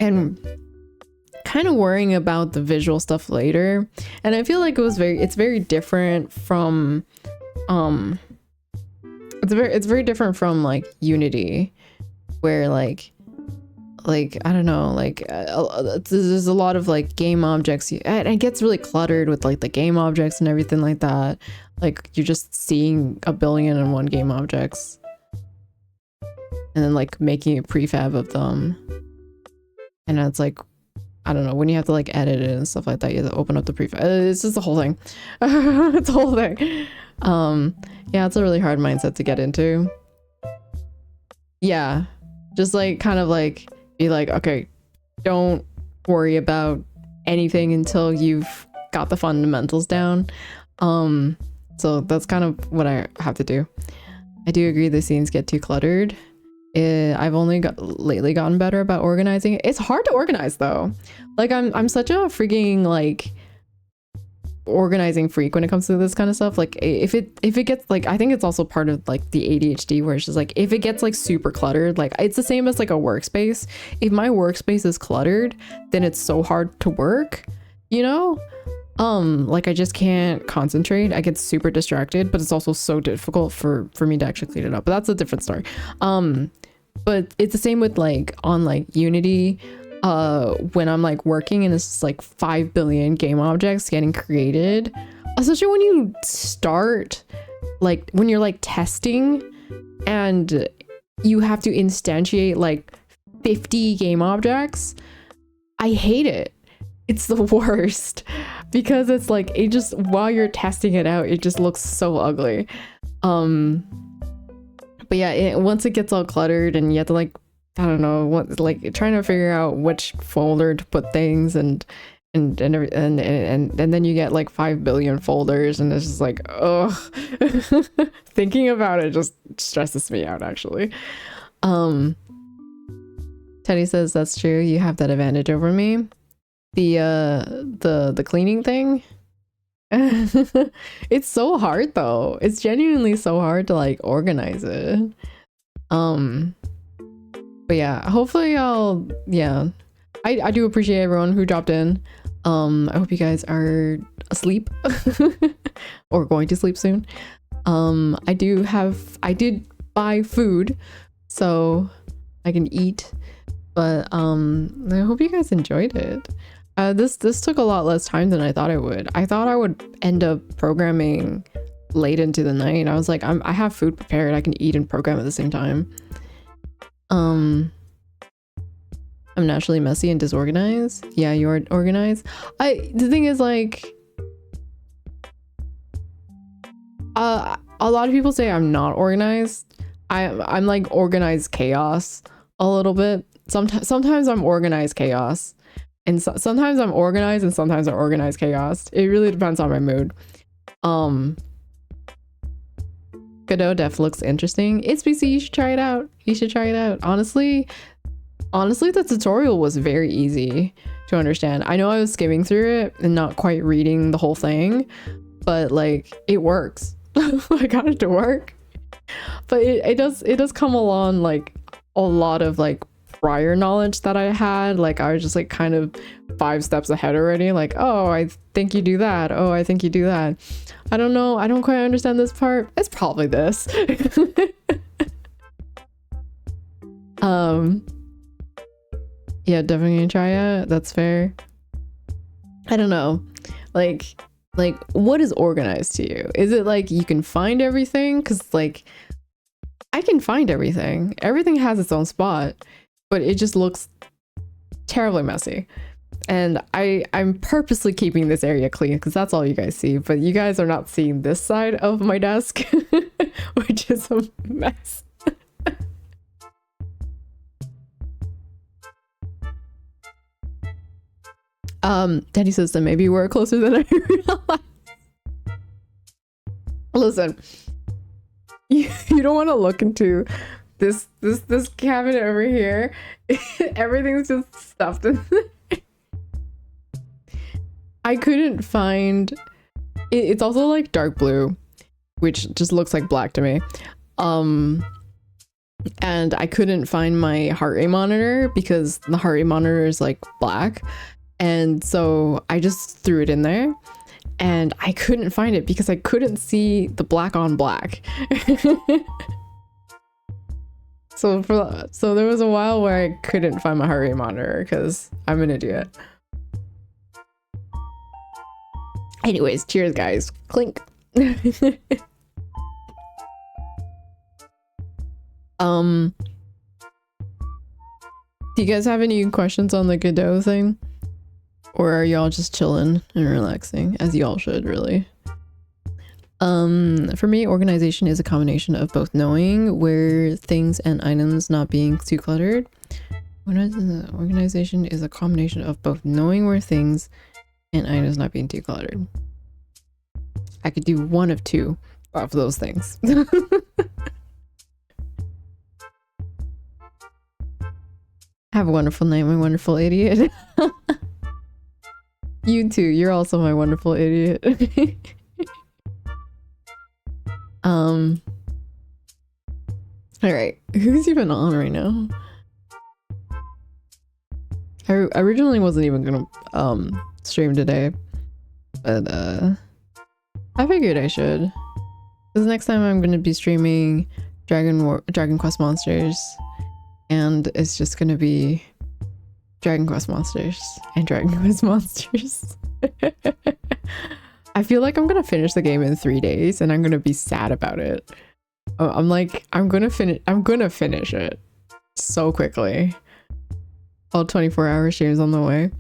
and kind of worrying about the visual stuff later. And I feel like it's very different from it's very different from like Unity, where like I don't know, like there's a lot of like game objects, and it gets really cluttered with like the game objects and everything like that. Like you're just seeing 1,000,000,001 game objects and then like making a prefab of them, and it's like, I don't know, when you have to like edit it and stuff like that, you have to open up the prefab. It's just a whole thing. It's a whole thing. Yeah, it's a really hard mindset to get into. Yeah, just like kind of like be like, okay, don't worry about anything until you've got the fundamentals down. So that's kind of what I have to do. I do agree the scenes get too cluttered. I've only lately gotten better about organizing it. It's hard to organize though. Like I'm such a freaking like organizing freak when it comes to this kind of stuff. Like if it gets like, I think it's also part of like the ADHD, where it's just like if it gets like super cluttered, like it's the same as like a workspace. If my workspace is cluttered, then it's so hard to work, you know? Like I just can't concentrate. I get super distracted, but it's also so difficult for me to actually clean it up. But that's a different story. But it's the same with like on like Unity, when I'm like working and it's just like 5 billion game objects getting created, especially when you start, like when you're like testing and you have to instantiate like 50 game objects. I hate it. It's the worst because it's like, it just, while you're testing it out, it just looks so ugly. But yeah, once it gets all cluttered and you have to like, I don't know what, like trying to figure out which folder to put things and then you get like 5 billion folders and it's just like, ugh. Thinking about it just stresses me out actually. Teddy says that's true. You have that advantage over me. The cleaning thing. It's so hard though. It's genuinely so hard to like organize it. But yeah, hopefully I do appreciate everyone who dropped in. I hope you guys are asleep or going to sleep soon. I did buy food so I can eat, but I hope you guys enjoyed it. This took a lot less time than I thought it would. I thought I would end up programming late into the night. I was like, I have food prepared. I can eat and program at the same time. I'm naturally messy and disorganized. Yeah, you're organized. The thing is like, a lot of people say I'm not organized. I'm like organized chaos a little bit. Sometimes I'm organized chaos. And sometimes I'm organized and sometimes I'm organized chaos. It really depends on my mood. Godot def looks interesting. It's PC, you should try it out. You should try it out. Honestly, the tutorial was very easy to understand. I know I was skimming through it and not quite reading the whole thing, but like it works. I got it to work. But it does come along like a lot of like prior knowledge that I had. Like I was just like kind of 5 steps ahead already, like, oh, I think you do that, oh, I think you do that. I don't know, I don't quite understand this part. It's probably this. Yeah, definitely gonna try it. That's fair. I don't know, like what is organized to you? Is it like you can find everything? Because like I can find everything has its own spot, but it just looks terribly messy. And I'm purposely keeping this area clean because that's all you guys see, but you guys are not seeing this side of my desk, which is a mess. Daddy says that maybe we're closer than I realized. Listen, you don't want to look into this cabinet over here. Everything's just stuffed in there. I couldn't find it's also like dark blue, which just looks like black to me. And I couldn't find my heart rate monitor because the heart rate monitor is like black, and so I just threw it in there and I couldn't find it because I couldn't see the black on black. So there was a while where I couldn't find my heart rate monitor because I'm an idiot. Anyways, cheers guys. Clink. Do you guys have any questions on the Godot thing? Or are y'all just chilling and relaxing, as y'all should, really? For me, organization is a combination of both knowing where things and items not being too cluttered. Organization is a combination of both knowing where things and items not being too cluttered. I could do one of two of those things. Have a wonderful night, my wonderful idiot. You too. You're also my wonderful idiot. um. All right. Who's even on right now? I originally wasn't even gonna stream today, but I figured I should. Because next time I'm gonna be streaming Dragon Quest Monsters, and it's just gonna be Dragon Quest Monsters and Dragon Quest Monsters. I feel like I'm gonna finish the game in 3 days, and I'm gonna be sad about it. I'm like, I'm gonna finish it so quickly. All 24-hour streams on the way.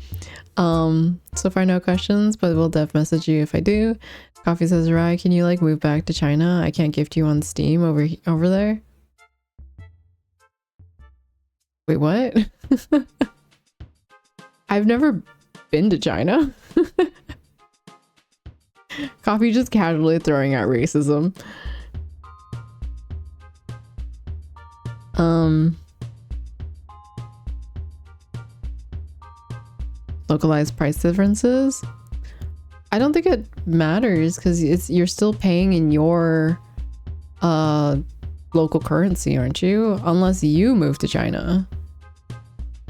So far no questions, but we'll def message you if I do. Coffee says, Rai, can you like move back to China? I can't gift you on Steam over there. Wait, what? I've never been to China. Coffee just casually throwing out racism. Localized price differences? I don't think it matters because you're still paying in your local currency, aren't you? Unless you move to China,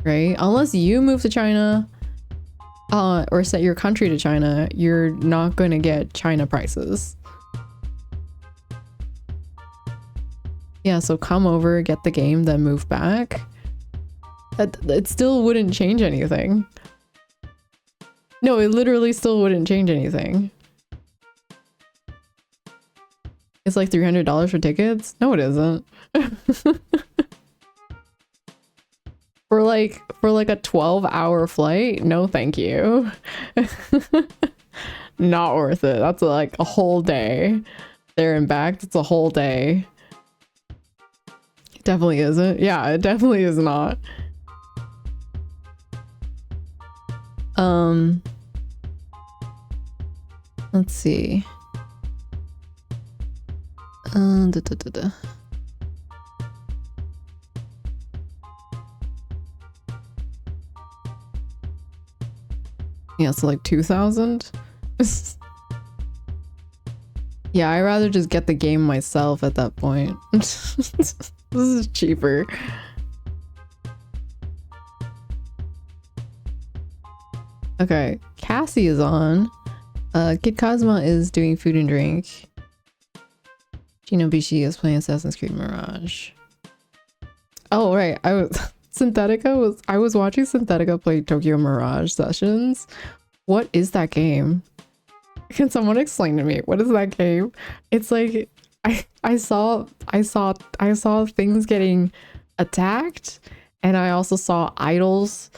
right? Unless you move to China or set your country to China, you're not going to get China prices. Yeah, so come over, get the game, then move back. It still wouldn't change anything. No, it literally still wouldn't change anything. It's like $300 for tickets? No, it isn't. For like a 12-hour flight? No, thank you. Not worth it. That's like a whole day. There and back, that's a whole day. It definitely isn't. Yeah, it definitely is not. Let's see. Yeah, so like 2,000. Yeah, I'd rather just get the game myself at that point. This is cheaper. Okay, Cassie is on. Kid Cosma is doing food and drink. Gino Bishi is playing Assassin's Creed Mirage. Oh right, I was watching Synthetica play Tokyo Mirage Sessions. What is that game? Can someone explain to me what is that game? It's like I saw things getting attacked, and I also saw idols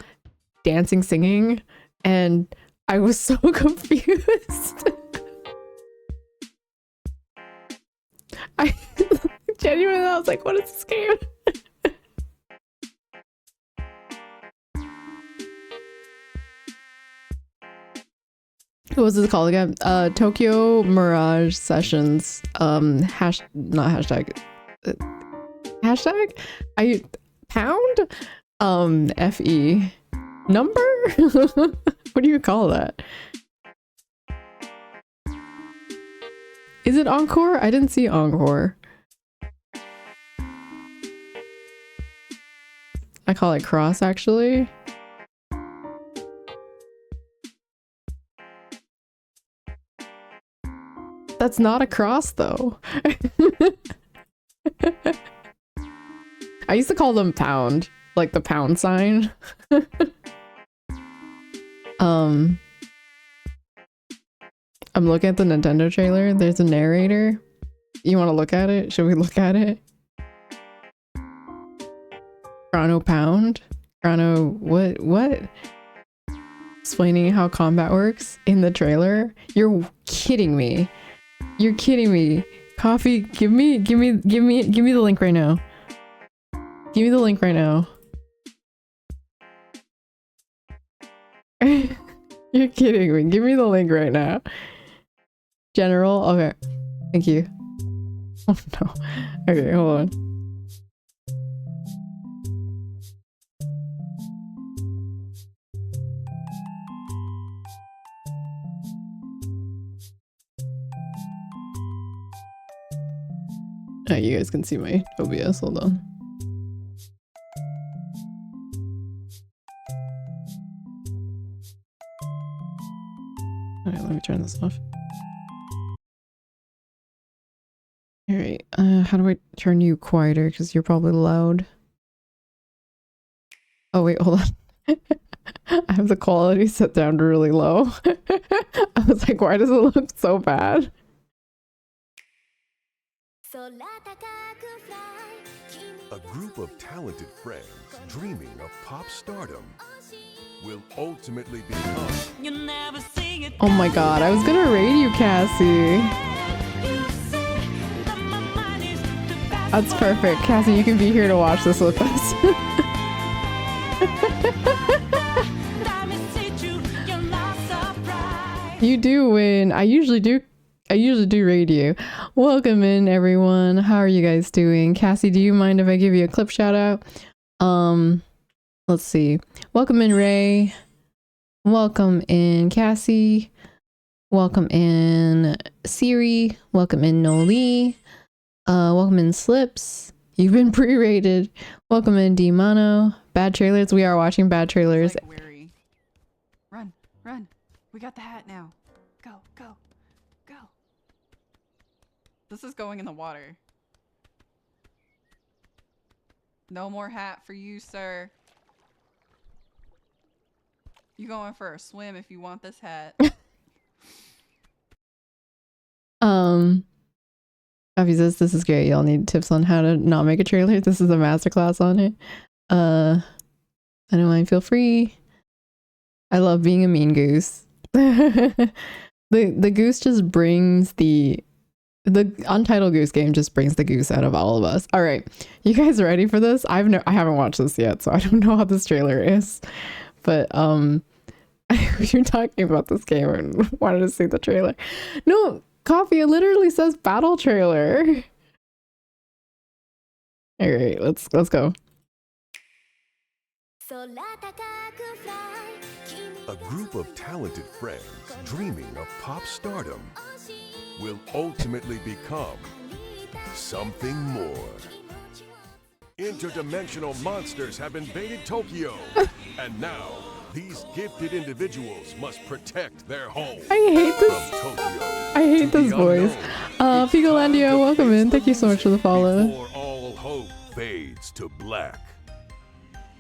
dancing, singing, and I was so confused. I genuinely, I was like, what is this game? What was it called again? Tokyo Mirage Sessions. Not hashtag. Hashtag? Pound? FE. Number? What do you call that? Is it Encore? I didn't see Encore. I call it Cross, actually. That's not a cross, though. I used to call them Pound, like the pound sign. I'm looking at the Nintendo trailer. There's a narrator. You want to look at it? Should we look at it? Chrono Pound? Chrono... What? Explaining how combat works in the trailer? You're kidding me. You're kidding me. Coffee, give me the link right now. Give me the link right now. You're kidding me. Give me the link right now. General? Okay. Thank you. Oh no. Okay, hold on. Oh, you guys can see my OBS. Hold on. All right, let me turn this off. All right, how do I turn you quieter? Because you're probably loud. Oh wait, hold on. I have the quality set down to really low. I was like, why does it look so bad? A group of talented friends dreaming of pop stardom will ultimately become. Oh my god, I was gonna raid you, Cassie. That's perfect. Cassie, you can be here to watch this with us. You do win. I usually do raid you. Welcome in, everyone. How are you guys doing? Cassie, do you mind if I give you a clip shout out? Let's see. Welcome in, Ray. Welcome in, Cassie. Welcome in, Siri. Welcome in, Noli. Welcome in, Slips. You've been pre-rated. Welcome in, D-Mono. Bad trailers. We are watching bad trailers. Like wary. Run, run. We got the hat now. Go, go, go. This is going in the water. No more hat for you, sir. You going for a swim if you want this hat. Coffee says this is great. Y'all need tips on how to not make a trailer. This is a masterclass on it. I don't mind. Feel free. I love being a mean goose. The goose just brings the Untitled Goose Game just brings the goose out of all of us. All right, you guys ready for this? I haven't watched this yet, so I don't know how this trailer is. But you're talking about this game and wanted to see the trailer. No, Coffee, it literally says battle trailer. All right, let's go. A group of talented friends dreaming of pop stardom will ultimately become something more. Interdimensional monsters have invaded Tokyo, and now these gifted individuals must protect their home. I hate this. From Tokyo I hate to this the voice. unknown. Figolandio, welcome in. Thank you so much for the follow. Before all hope fades to black.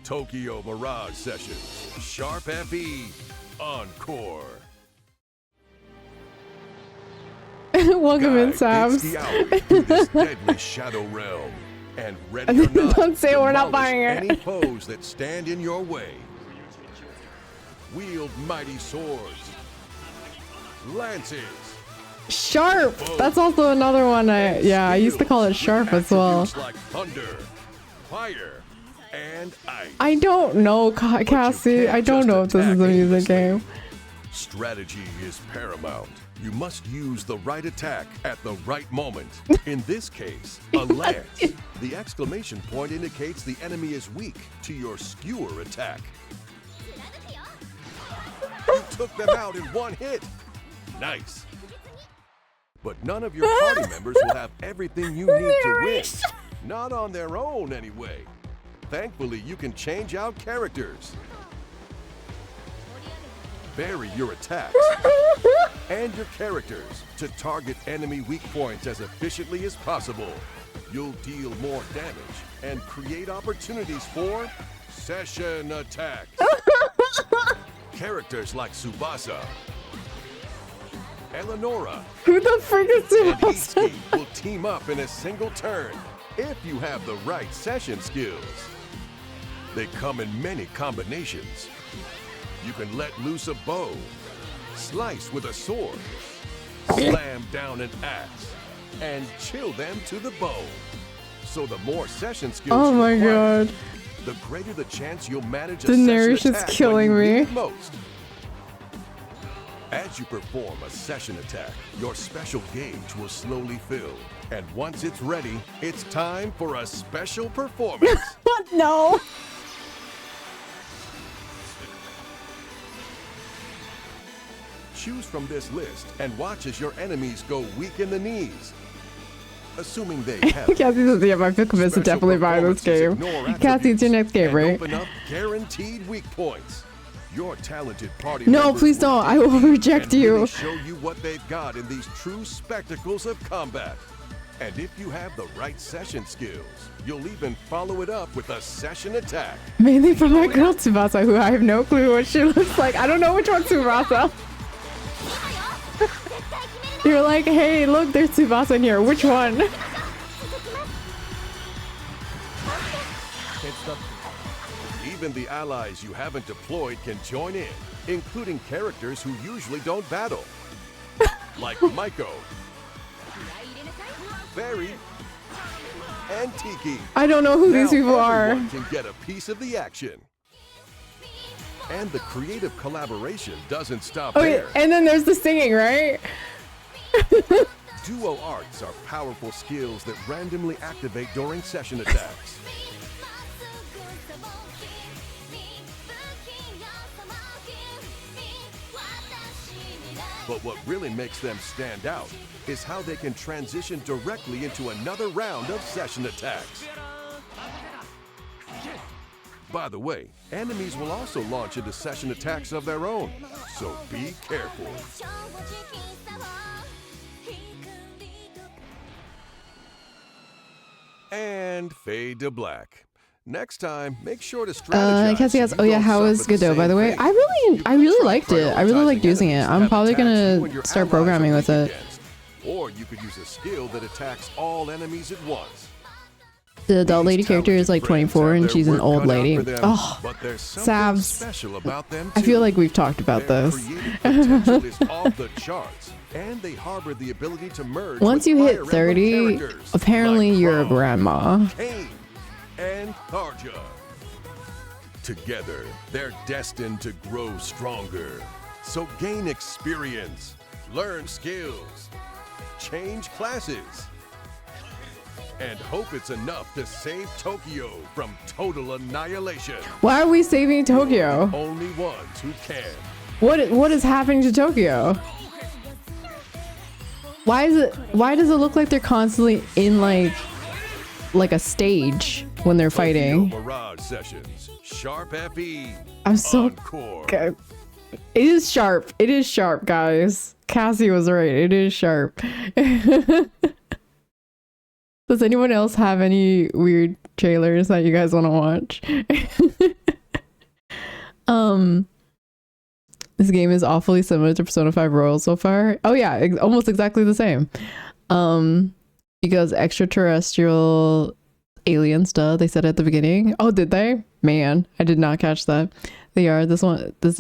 Tokyo Mirage Sessions, Sharp FE, Encore. Welcome in, Guide Sabs. It's the hour through this deadly shadow realm. And ready or not, Don't say we're not demolish buying it. any foes that stand in your way. Wield mighty swords, lances. Sharp. That's also another one. I used to call it Sharp as well. Like thunder, fire, and ice. I don't know, Cassie. I don't know if this is a music game. Strategy is paramount. You must use the right attack at the right moment. In this case, a lance. The exclamation point indicates the enemy is weak to your skewer attack. You took them out in one hit. Nice. But none of your party members will have everything you need to win. Not on their own, anyway. Thankfully, you can change out characters. Vary your attacks and your characters to target enemy weak points as efficiently as possible. You'll deal more damage and create opportunities for session attacks. Characters like Tsubasa, Eleonora, Who the frick is and Tsubasa? Itsuki will team up in a single turn if you have the right session skills. They come in many combinations. You can let loose a bow, slice with a sword, slam down an axe, and chill them to the bone. So the more session skills Oh you my acquire, god. the greater the chance you'll manage a Daenerys session is attack killing when you me. need it most. As you perform a session attack, your special gauge will slowly fill. And once it's ready, it's time for a special performance. No. Choose from this list and watch as your enemies go weak in the knees. assuming they have. Cassie says, yeah, my feel convinced to Special definitely buy this performances game. ignore Cassie, it's your next game, and right? Open up guaranteed weak points. Your talented party No, members please will don't. I will dig reject and really you. show you what they've got in these true spectacles of combat. And if you have the right session skills, you'll even follow it up with a session attack. Mainly for my girl Tsubasa, who I have no clue what she looks like. I don't know which one's Tsubasa. You're like, hey, look, there's Tsubasa in here. Which one? Even the allies you haven't deployed can join in, including characters who usually don't battle. Like Maiko, Barry, and Tiki. I don't know who Now these people are. everyone can get a piece of the action. And the creative collaboration doesn't stop Okay, there. and then there's the singing, right? Duo arts are powerful skills that randomly activate during session attacks. But what really makes them stand out is how they can transition directly into another round of session attacks. By the way, enemies will also launch into session attacks of their own, so be careful. And fade to black. Next time, make sure to strategize. Cassie asks, so oh you yeah, don't how is suffer the Godot, by same the way? fate. I really liked it. I really liked Prioritizing using it. enemies I'm have probably attacks you gonna and your start allies programming are with weak it. against. Or you could use a skill that attacks all enemies at once. The adult lady These character is like talented 24 friends and have she's their an work old cut out lady. for them, Oh, but there's something Savs. special about them I feel too. like we've talked about Their this. creative potential is off the charts, and they harbor the ability to merge Once with you hit Fire Emblem 30, characters apparently like you're a Braum, grandma. Cain, and Tharja. Together, they're destined to grow stronger. So gain experience, learn skills, change classes, and hope it's enough to save Tokyo from total annihilation. Why are we saving Tokyo? Only ones who can. What is happening to Tokyo? Why does it look like they're constantly in like a stage when they're fighting? Tokyo Mirage Sessions, Sharp FE. I'm so Encore. good. It is sharp. It is sharp, guys. Cassie was right. It is sharp. Does anyone else have any weird trailers that you guys want to watch? This game is awfully similar to Persona 5 Royal so far. Oh yeah, almost exactly the same. Because extraterrestrial aliens, duh, they said at the beginning. Oh, did they? Man, I did not catch that. They are. This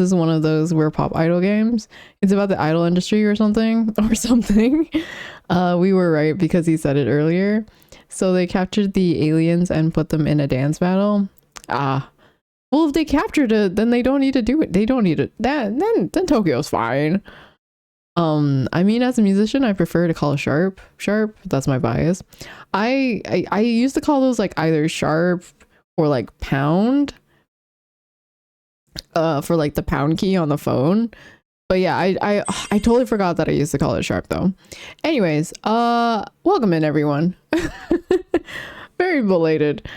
is one of those we're pop idol games. It's about the idol industry or something. We were right because he said it earlier. So they captured the aliens and put them in a dance battle. Well, if they captured it, then they don't need to do it. They don't need it. Then Tokyo's fine. I mean, as a musician, I prefer to call it sharp. That's my bias. I used to call those like either sharp or like pound. For like the pound key on the phone. But yeah, I totally forgot that I used to call it sharp though. Anyways, welcome in everyone. Very belated.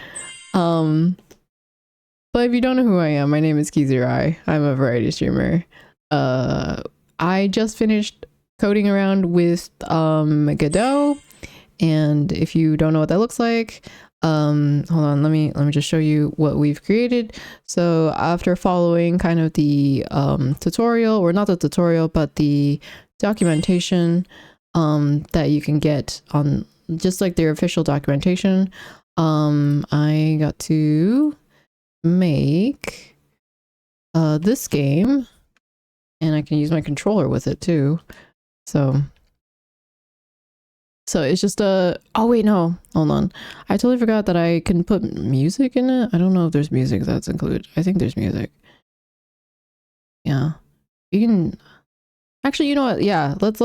But if you don't know who I am, my name is Kizurai. I'm a variety streamer. I just finished coding around with Godot, and if you don't know what that looks like, hold on, let me just show you what we've created. So after following kind of the tutorial, or not the tutorial, but the documentation that you can get on just like their official documentation, I got to make this game, and I can use my controller with it too. So it's just oh wait, no, hold on, I totally forgot that I can put music in it. I don't know if there's music that's included. I think there's music. Yeah, you can actually, you know what, yeah, let's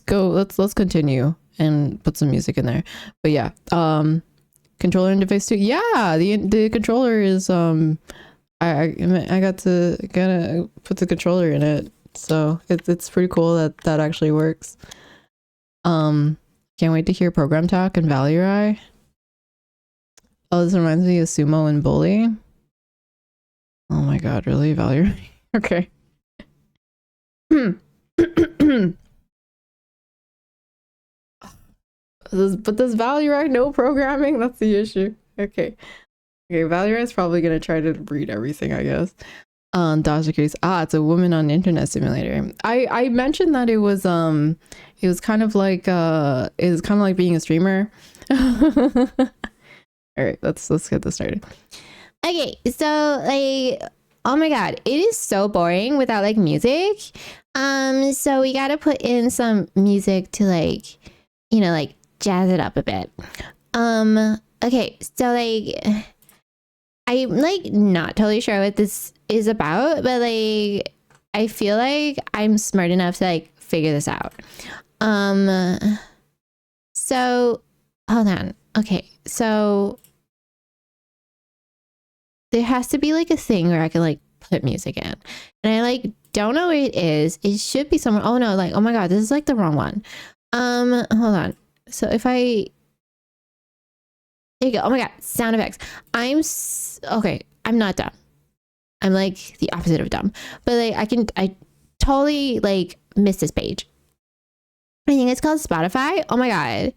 go, let's continue and put some music in there. But yeah, controller interface too. Yeah, the controller is I got to put the controller in it, so it's pretty cool that actually works. Can't Can't wait to hear Program Talk and Valerie. Oh, this reminds me of Sumo and Bully. Oh my god, really? Valerie? Okay. But does Valerie know programming? That's the issue. Okay. Okay, Valerie is probably gonna try to read everything, I guess. Dasha case. It's a woman on internet simulator. I mentioned that it was kind of like being a streamer. All right, let's get this started. Okay, so like, oh my god, it is so boring without like music. So we gotta put in some music to like, you know, like jazz it up a bit. Okay, so like, I'm like not totally sure what this is about, but like, I feel like I'm smart enough to like figure this out. So hold on. Okay, so there has to be like a thing where I can like put music in, and I like don't know where it is. It should be somewhere. Oh no, like, oh my god, this is like the wrong one. Hold on. So if I, there you go. Oh my god, sound effects. Okay, I'm not dumb. I'm like the opposite of dumb, but like I totally like missed this page. I think it's called Spotify. Oh my god,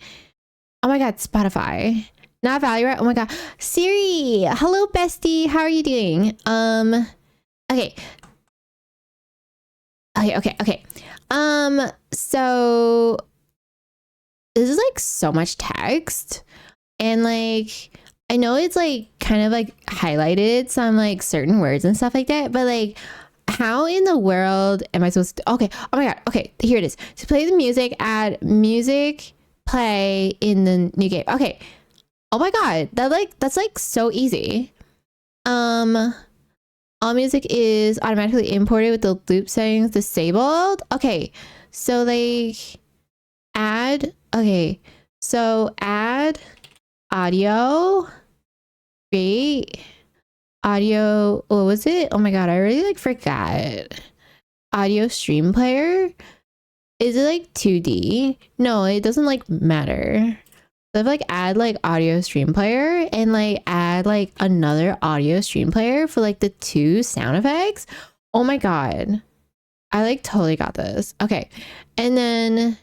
Spotify. Not Valerie. Oh my god, Siri. Hello, bestie. How are you doing? Okay. Okay. So this is like so much text, and like I know it's like kind of like highlighted some like certain words and stuff like that, but like how in the world am I supposed to? Okay. Oh my god. Okay, here it is. To play the music, add music play in the new game. Okay. Oh my god, that's like so easy. All music is automatically imported with the loop settings disabled. Okay, so like add audio, create audio. What was it? Oh my god, I really like forgot. Audio stream player. Is it like 2D? No, it doesn't like matter. So I've like add like audio stream player and like add like another audio stream player for like the two sound effects. Oh my god, I like totally got this. Okay, and then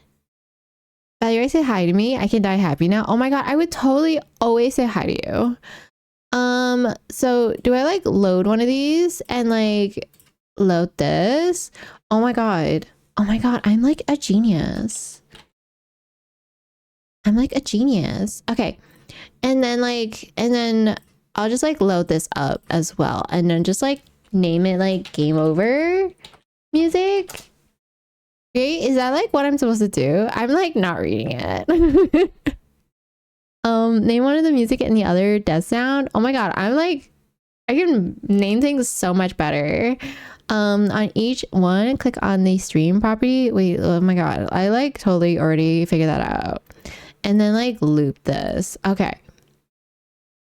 Valerie, say hi to me. I can die happy now. Oh my god, I would totally always say hi to you. So do I like load one of these and like load this? Oh my god, I'm like a genius. Okay. And then I'll just like load this up as well. And then just like name it like game over music. Okay, is that like what I'm supposed to do? I'm like not reading it. Name one of the music and the other death sound. Oh my god, I can name things so much better. On each one, click on the stream property. Wait, oh my god, I like totally already figured that out. And then like loop this. Okay.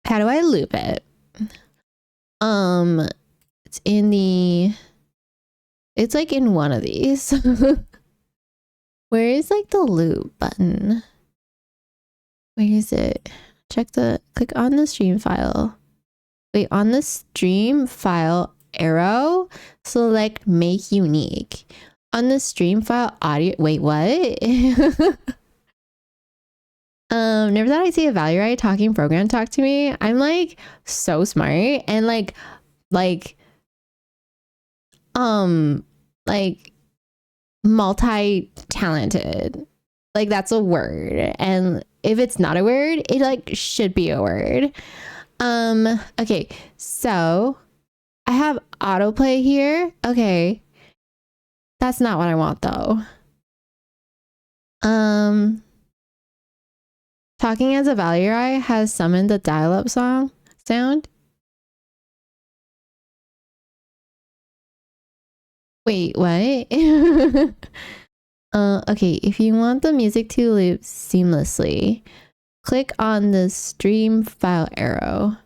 How do I loop it? It's like in one of these. Where is like the loop button? Where is it? Click on the stream file. Wait, on the stream file arrow, select make unique. On the stream file audio, wait, what? Never thought I'd see a Valerie talking program talk to me. I'm like so smart and like multi-talented. Like that's a word, and if it's not a word, it like should be a word. Okay, so I have autoplay here. Okay, that's not what I want though. Talking as a Valerie has summoned the dial-up sound. Wait, what? Okay, if you want the music to loop seamlessly, click on the stream file arrow.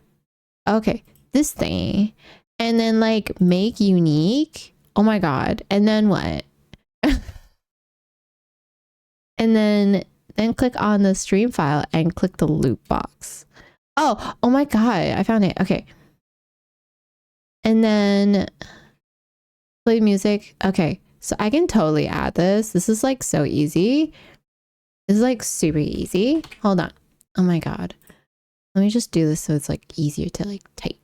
Okay, this thing. And then like make unique. Oh my god. And then what? And then then click on the stream file and click the loop box. Oh my god, I found it. Okay. And then play music. Okay, so I can totally add this. This is like so easy. This is like super easy. Hold on. Oh my god. Let me just do this so it's like easier to like type.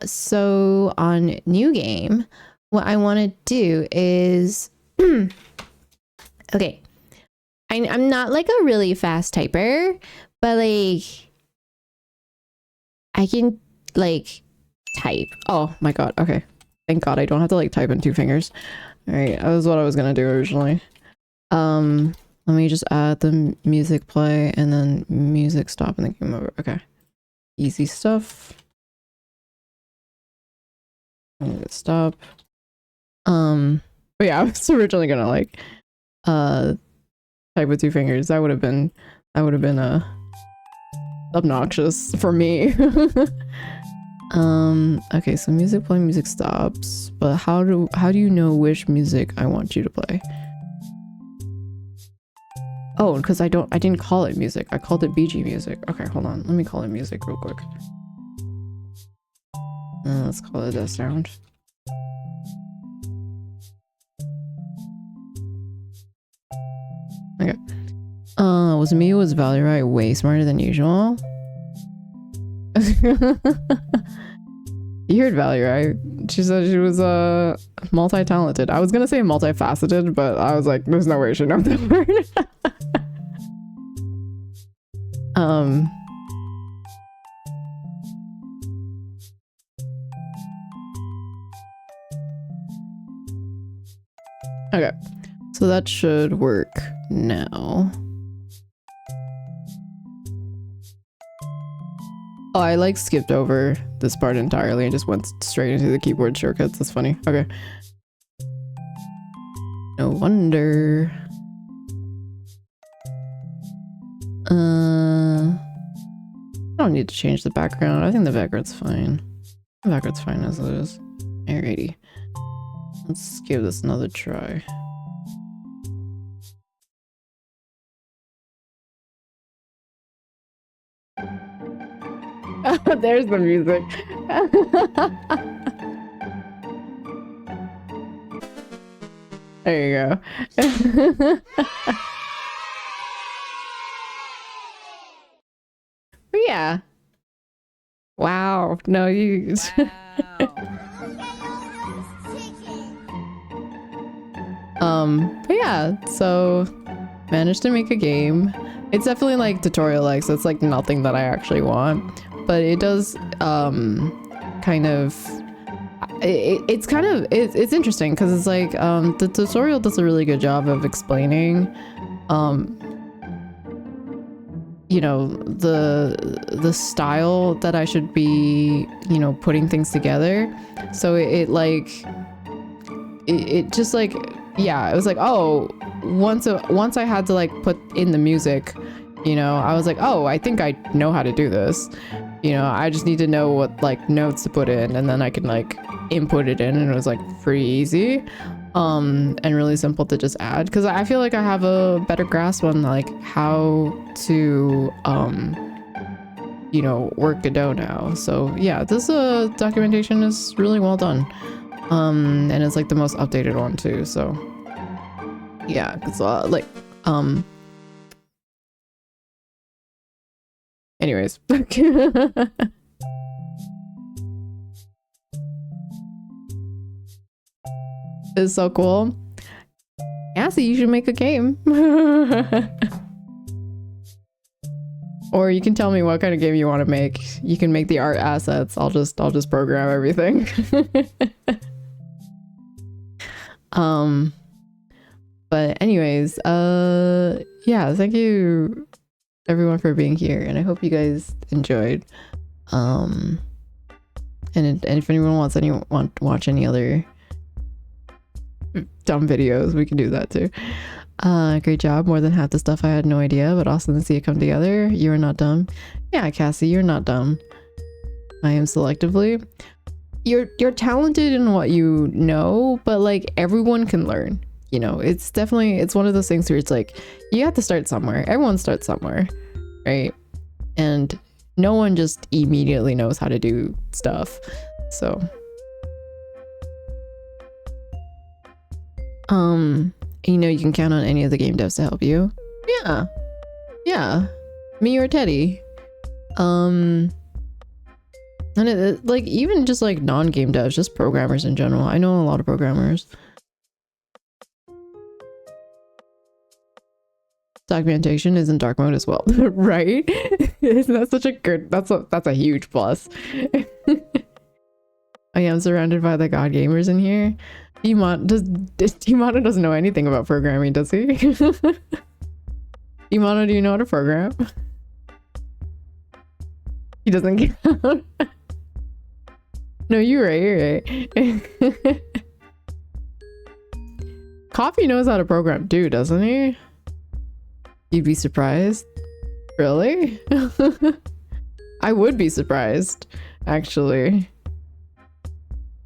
So on new game, what I want to do is okay. I'm not like a really fast typer, but like I can like type. Oh my god. Okay. Thank god I don't have to like type in 2 fingers. All right, that was what I was gonna do originally. Let me just add the music play and then music stop and then game over. Okay. Easy stuff. Stop. But yeah, I was originally gonna like type with 2 fingers. That would have been obnoxious for me. Okay, so music play, music stops. But how do you know which music I want you to play? Oh, because I didn't call it music. I called it BG music. Okay, hold on. Let me call it music real quick. Let's call it a sound. Okay. Was Valerie way smarter than usual? You heard Valerie, right? She said she was multi-talented. I was gonna say multifaceted, but I was like, there's no way she knows that word. Okay, so that should work now. Oh, I like skipped over this part entirely and just went straight into the keyboard shortcuts. That's funny. Okay. No wonder. I don't need to change the background. I think the background's fine. The background's fine as it is. Alrighty. Let's give this another try. There's the music. There you go. But yeah. Wow. No, you. But yeah, so managed to make a game. It's definitely like tutorial like, so it's like nothing that I actually want, but it does kind of it's interesting because it's like the tutorial does a really good job of explaining you know, the style that I should be, you know, putting things together. So it just like, yeah, it was like, oh, once I had to like put in the music, you know, I was like, oh, I think I know how to do this. You know, I just need to know what like notes to put in, and then I can like input it in, and it was like pretty easy and really simple to just add, because I feel like I have a better grasp on like how to you know, work Godot now. So yeah, this documentation is really well done, and it's like the most updated one too. So yeah, it's like anyways. It's so cool. Yeah, so you should make a game. Or you can tell me what kind of game you want to make. You can make the art assets. I'll just program everything. But anyways, yeah, thank you everyone for being here, and I hope you guys enjoyed. And if anyone wants to watch any other dumb videos, we can do that too. Great job. More than half the stuff I had no idea, but awesome to see it come together. You are not dumb. Yeah, Cassie, you're not dumb. I am selectively. You're talented in what you know, but like everyone can learn. you know, it's definitely, it's one of those things where it's like, you have to start somewhere. Everyone starts somewhere, right? And no one just immediately knows how to do stuff. So, you know, you can count on any of the game devs to help you. Yeah. Yeah. Me or Teddy. And like, even just like non-game devs, just programmers in general. I know a lot of programmers. Documentation is in dark mode as well. Right? Isn't that such a good, that's a huge plus. I am surrounded by the god gamers in here. Imano doesn't know anything about programming, does he? Imano, do you know how to program? He doesn't count. No, you're right. Coffee knows how to program too, doesn't he? You'd be surprised. Really? I would be surprised, actually.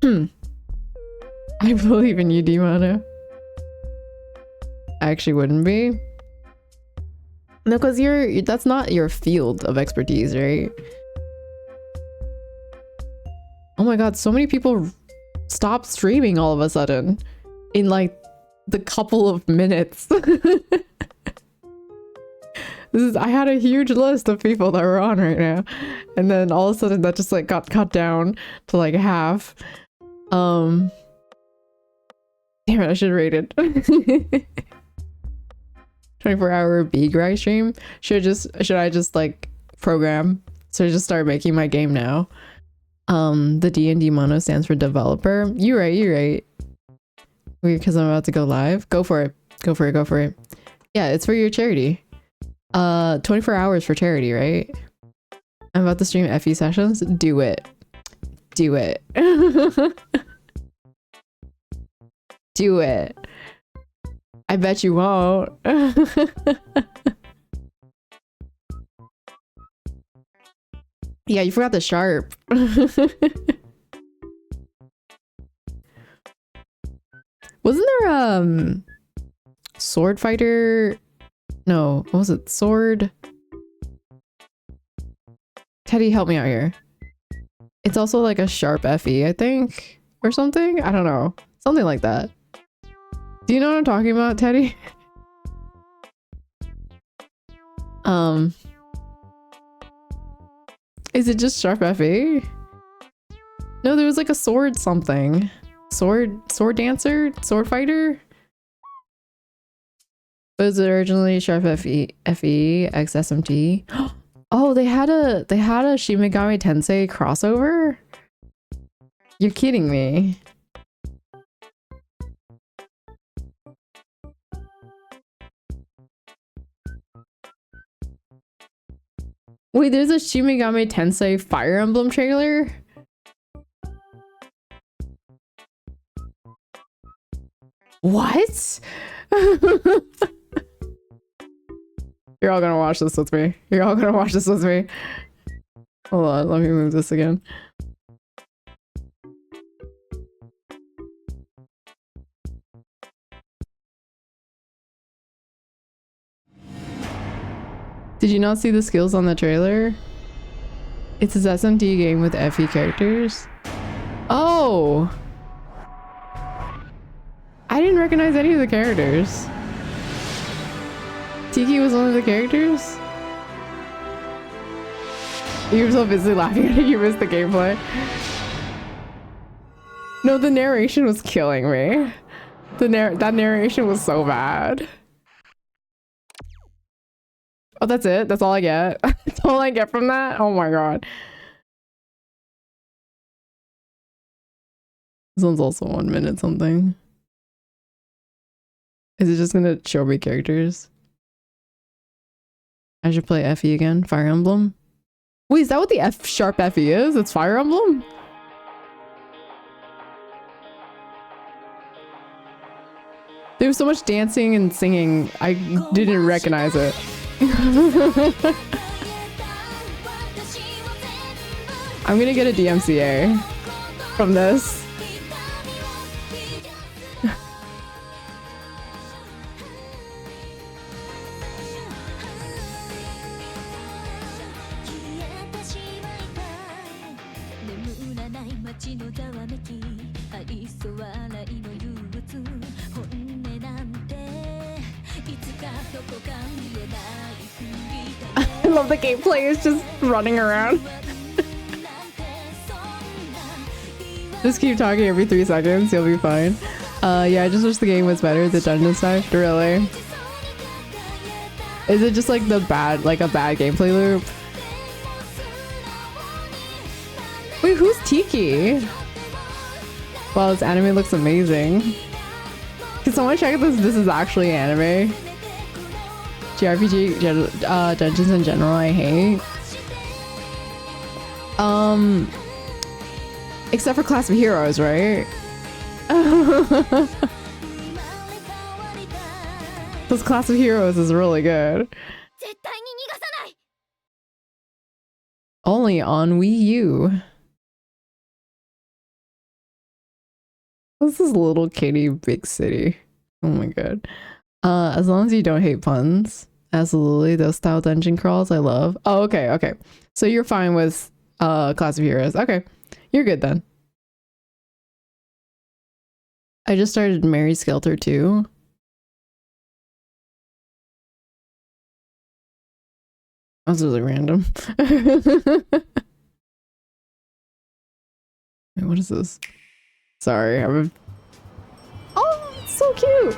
I believe in you, Dimano. I actually wouldn't be. No, because that's not your field of expertise, right? Oh my god, so many people stopped streaming all of a sudden in like the couple of minutes. I had a huge list of people that were on right now, and then all of a sudden that just like got cut down to like half. Damn it, I should have rated. 24-hour B grind stream. Should I just like program? So I just start making my game now. The D&D mono stands for developer. You're right. Weird, because I'm about to go live. Go for it. Yeah, it's for your charity. 24 hours for charity, right? I'm about to stream FE sessions. Do it. Do it. Do it. I bet you won't. Yeah, you forgot the sharp. Wasn't there sword fighter? No, what was it? Sword. Teddy, help me out here. It's also like a sharp FE, I think, or something. I don't know, something like that. Do you know what I'm talking about, Teddy? Is it just sharp FE? No, there was like a sword something. Sword dancer? Sword fighter? Was it originally sharp FE X SMT? Oh, they had a Shin Megami Tensei crossover? You're kidding me. Wait, there's a Shin Megami Tensei Fire Emblem trailer? What? You're all gonna watch this with me. Hold on, let me move this again. Did you not see the skills on the trailer? It's a SMT game with FE characters. Oh! I didn't recognize any of the characters. Tiki was one of the characters? You were so busy laughing at it, you missed the gameplay. No, the narration was killing me. That narration was so bad. Oh, that's it? That's all I get? That's all I get from that? Oh my god. This one's also 1 minute something. Is it just gonna show me characters? I should play FE again. Fire Emblem? Wait, is that what the sharp FE is? It's Fire Emblem? There was so much dancing and singing, I didn't recognize it. I'm gonna get a DMCA from this. I love the gameplay. It's just running around. Just keep talking every 3 seconds. You'll be fine. Yeah, I just wish the game was better. The dungeon side, really. Is it just like the bad, like a bad gameplay loop? Wait, who's Tiki? Wow, this anime looks amazing. Can someone check if this is actually anime? JRPG dungeons in general, I hate. Except for Class of Heroes, right? This Class of Heroes is really good. Only on Wii U. What's this little kitty big city? Oh my god. As long as you don't hate puns. Absolutely, those style dungeon crawls I love. Oh, okay, okay. So you're fine with Class of Heroes. Okay. You're good then. I just started Mary Skelter too. That was really random. Wait, what is this? Sorry, oh, it's so cute.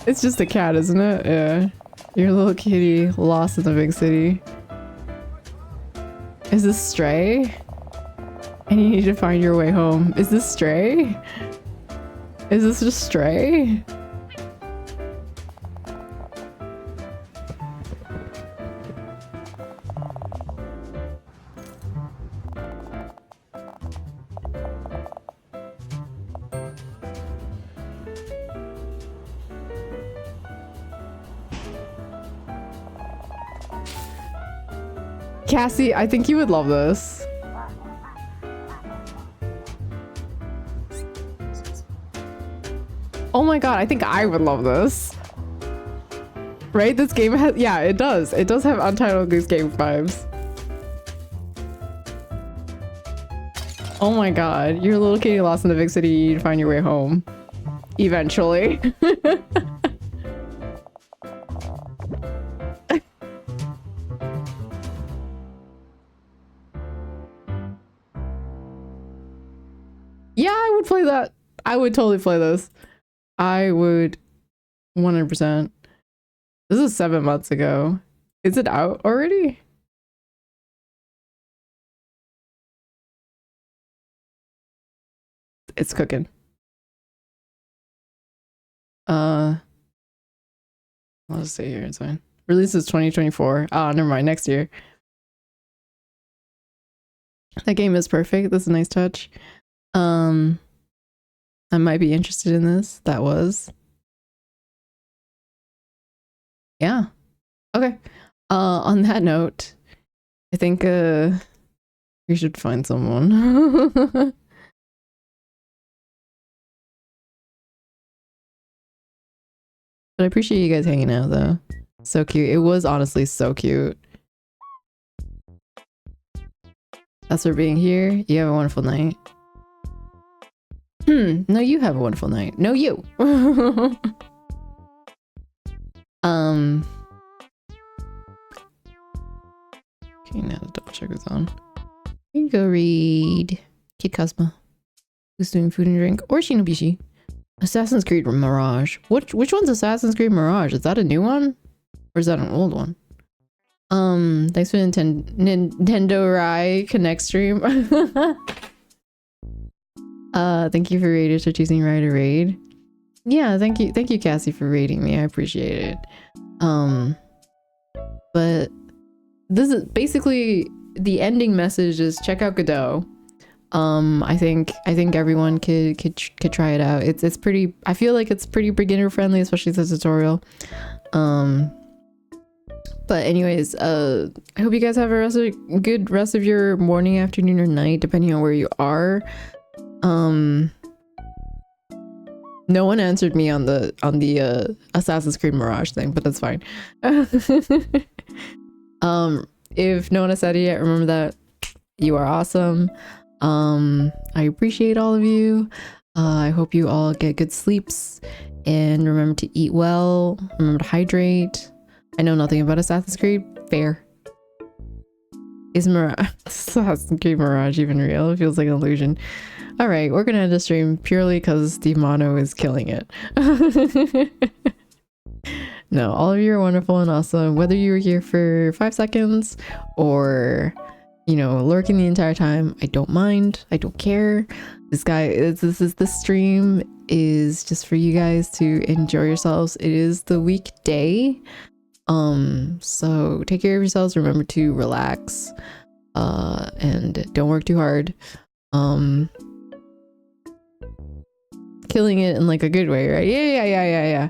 It's just a cat, isn't it? Yeah. Your little kitty lost in the big city. Is this Stray? And you need to find your way home. Is this Stray? Is this just Stray? Cassie, I think you would love this. Oh my god, I think I would love this. Right? This game has, yeah, it does. It does have Untitled Goose Game vibes. Oh my god, you're a little kitty lost in the big city, you need to find your way home. Eventually. Yeah, I would play that. I would totally play this. I would 100%. This is 7 months ago. Is it out already? It's cooking. I'll just stay here, it's fine. Release is 2024. Oh, never mind, next year. That game is perfect. That's a nice touch. I might be interested in this. That was. Yeah. Okay. On that note, I think we should find someone. But I appreciate you guys hanging out though. So cute. It was honestly so cute. That's for being here. You have a wonderful night. No, you have a wonderful night. No, you. Okay, now the double check is on. You can go read Kid Cosmo, who's doing food and drink, or Shinobishi. Assassin's Creed Mirage. Which one's Assassin's Creed Mirage? Is that a new one? Or is that an old one? Thanks for Nintendo Rai Connect stream. Thank you for raiders for choosing Rai to raid. Yeah, thank you, Cassie, for raiding me. I appreciate it. But this is basically the ending message is check out Godot. I think everyone could try it out. It's pretty, I feel like it's pretty beginner friendly, especially the tutorial. But anyways, I hope you guys have a good rest of your morning, afternoon, or night, depending on where you are. No one answered me on the Assassin's Creed Mirage thing, but that's fine. If no one has said it yet, remember that you are awesome. I appreciate all of you. I hope you all get good sleeps, and remember to eat well, remember to hydrate. I know nothing about Assassin's Creed. Fair. Is Assassin's Creed Mirage even real? It feels like an illusion. All right, we're gonna end the stream purely because Steve Mono is killing it. No, all of you are wonderful and awesome. Whether you were here for 5 seconds or, you know, lurking the entire time, I don't mind. I don't care. This stream is just for you guys to enjoy yourselves. It is the weekday. So take care of yourselves. Remember to relax. And don't work too hard. Killing it in like a good way, right? Yeah.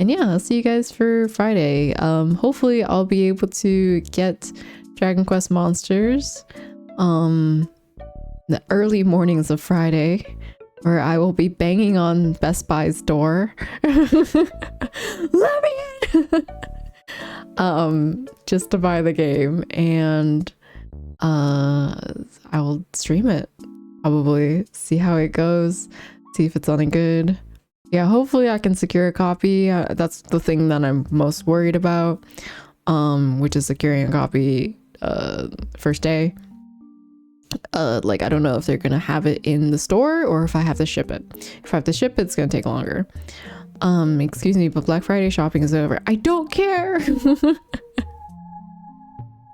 And yeah, I'll see you guys for Friday. Hopefully I'll be able to get Dragon Quest Monsters the early mornings of Friday, where I will be banging on Best Buy's door. Let me in! Just to buy the game, and I will stream it. Probably see how it goes, see if it's any good. Yeah, hopefully I can secure a copy. That's the thing that I'm most worried about, which is securing a copy first day. Like, I don't know if they're gonna have it in the store or if I have to ship it. If I have to ship it, it's gonna take longer. Excuse me, but Black Friday shopping is over. I don't care.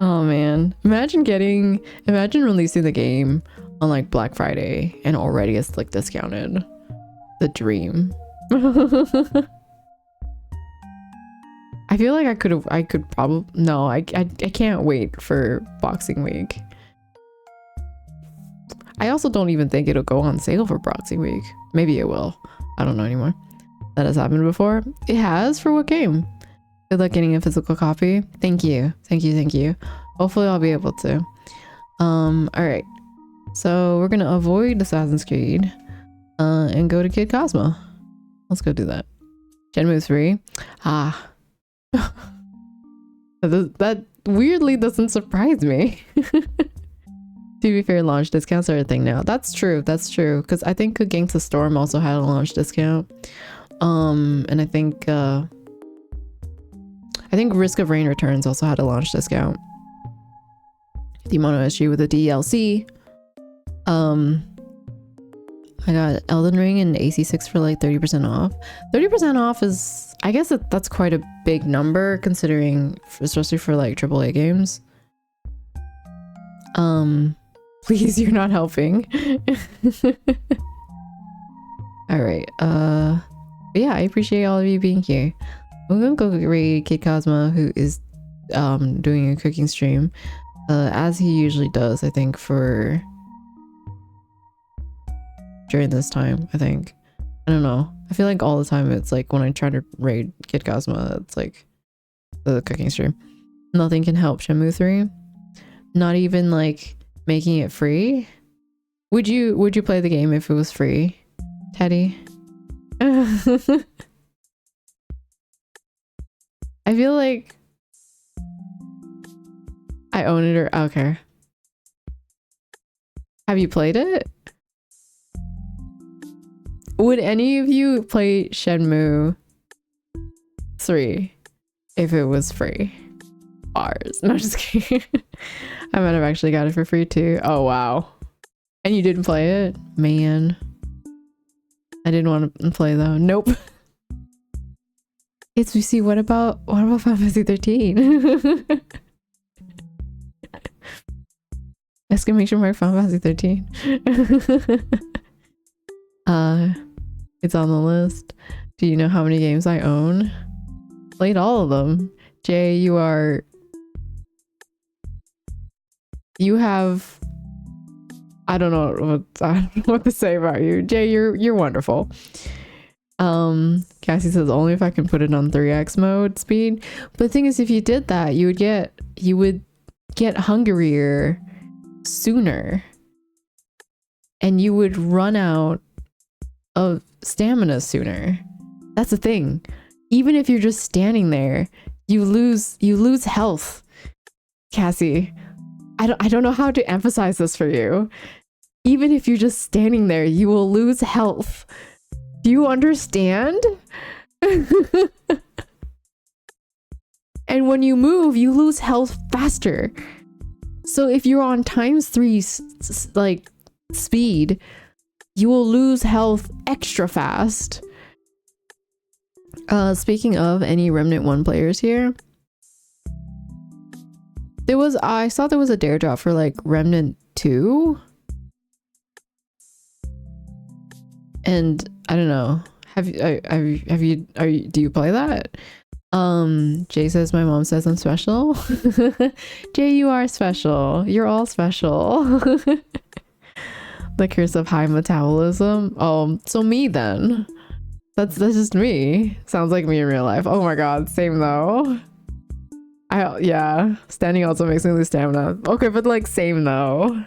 Oh man, imagine releasing the game on like Black Friday and already it's like discounted. The dream. I feel like I could probably, no, I can't wait for Boxing Week. I also don't even think it'll go on sale for Boxing Week. Maybe it will. I don't know anymore. That has happened before. It has? For what game? Good luck getting a physical copy. Thank you. Hopefully I'll be able to. Alright. So we're gonna avoid Assassin's Creed and go to Kid Cosmo. Let's go do that. Shenmue 3. Ah. That weirdly doesn't surprise me. To be fair, launch discounts are a thing now. That's true, because I think Good Gangsta Storm also had a launch discount. And I think Risk of Rain Returns also had a launch discount. The Mono SG with a DLC. I got Elden Ring and AC6 for like 30% off. 30% off is, I guess that's quite a big number considering, especially for like AAA games. Please, you're not helping. All right. Yeah, I appreciate all of you being here. I'm gonna go raid Kid Cosmo, who is doing a cooking stream, as he usually does. I think for during this time. I think, I don't know. I feel like all the time it's like when I try to raid Kid Cosmo, it's like the cooking stream. Nothing can help Shenmue 3. Not even like making it free. Would you play the game if it was free, Teddy? I feel like I own it, or okay. Have you played it? Would any of you play Shenmue 3 if it was free? Bars. No, just kidding. I might have actually got it for free too. Oh wow. And you didn't play it? Man. I didn't want to play though. Nope. It's, we see, what about Final Fantasy 13? Exclamation mark Final Fantasy 13. It's on the list. Do you know how many games I own? Played all of them. Jay, you have, I don't know what to say about you. Jay, you're wonderful. Cassie says only if I can put it on 3x mode speed. But the thing is, if you did that, you would get hungrier sooner, and you would run out of stamina sooner. That's the thing. Even if you're just standing there, you lose health. Cassie, I don't know how to emphasize this for you. Even if you're just standing there, you will lose health. Do you understand? And when you move, you lose health faster. So if you're on ×3 like speed, you will lose health extra fast. Speaking of any Remnant 1 players here, I saw there was a dare drop for like Remnant 2. And I don't know. Do you play that? Jay says my mom says I'm special. Jay, you are special. You're all special. The curse of high metabolism. Oh, so me then. That's just me. Sounds like me in real life. Oh my god, same though. Yeah, standing also makes me lose stamina. Okay, but like same though.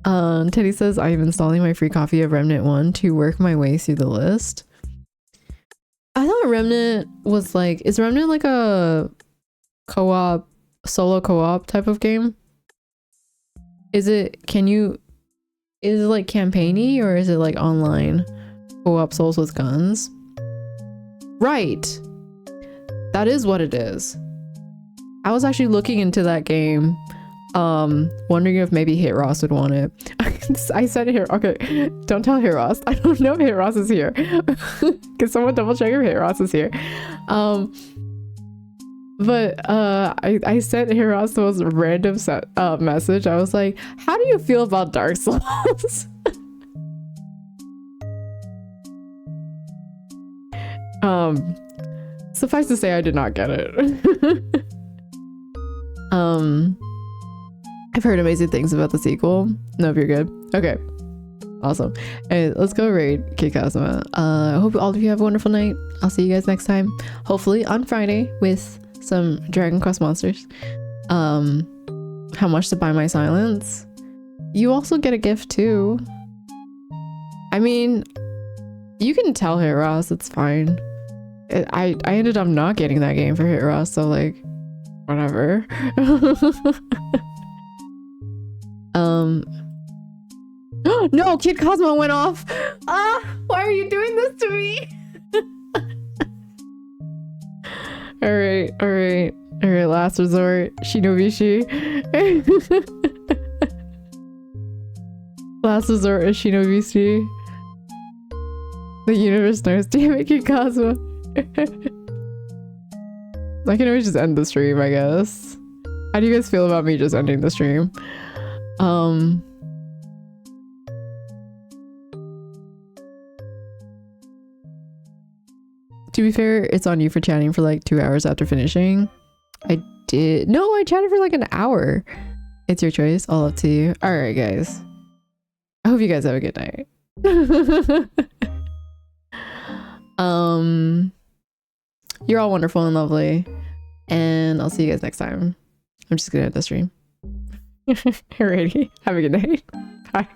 Teddy says I am installing my free copy of Remnant 1 to work my way through the list. I thought Remnant was like, is Remnant like a co-op, solo co-op type of game? Is it like campaigny or is it like online co-op souls with guns? Right. That is what it is. I was actually looking into that game, wondering if maybe Hit Ross would want it. I said here, okay, don't tell Hit Ross. I don't know if Hit Ross is here. Can someone double check if Hit Ross is here? I sent Hit Ross the most random message. I was like, how do you feel about Dark Souls? Suffice to say, I did not get it. I've heard amazing things about the sequel. Nope, you're good. Okay, awesome. Hey, let's go raid Kid Kazuma. I hope all of you have a wonderful night. I'll see you guys next time, hopefully on Friday with some Dragon Quest monsters. How much to buy my silence? You also get a gift too. I mean, you can tell Hit Ross, it's fine. I ended up not getting that game for Hit Ross, so like whatever. No, Kid Cosmo went off. Why are you doing this to me? all right, last resort, Shinobishi. Last resort is Shinobishi. The universe knows. Damn it, Kid Cosmo. I can always just end the stream, I guess. How do you guys feel about me just ending the stream? To be fair, it's on you for chatting for like 2 hours after finishing. I chatted for like an hour. It's your choice, all up to you. All right, guys. I hope you guys have a good night. You're all wonderful and lovely, and I'll see you guys next time. I'm just gonna end the stream. Alrighty, have a good night. Bye.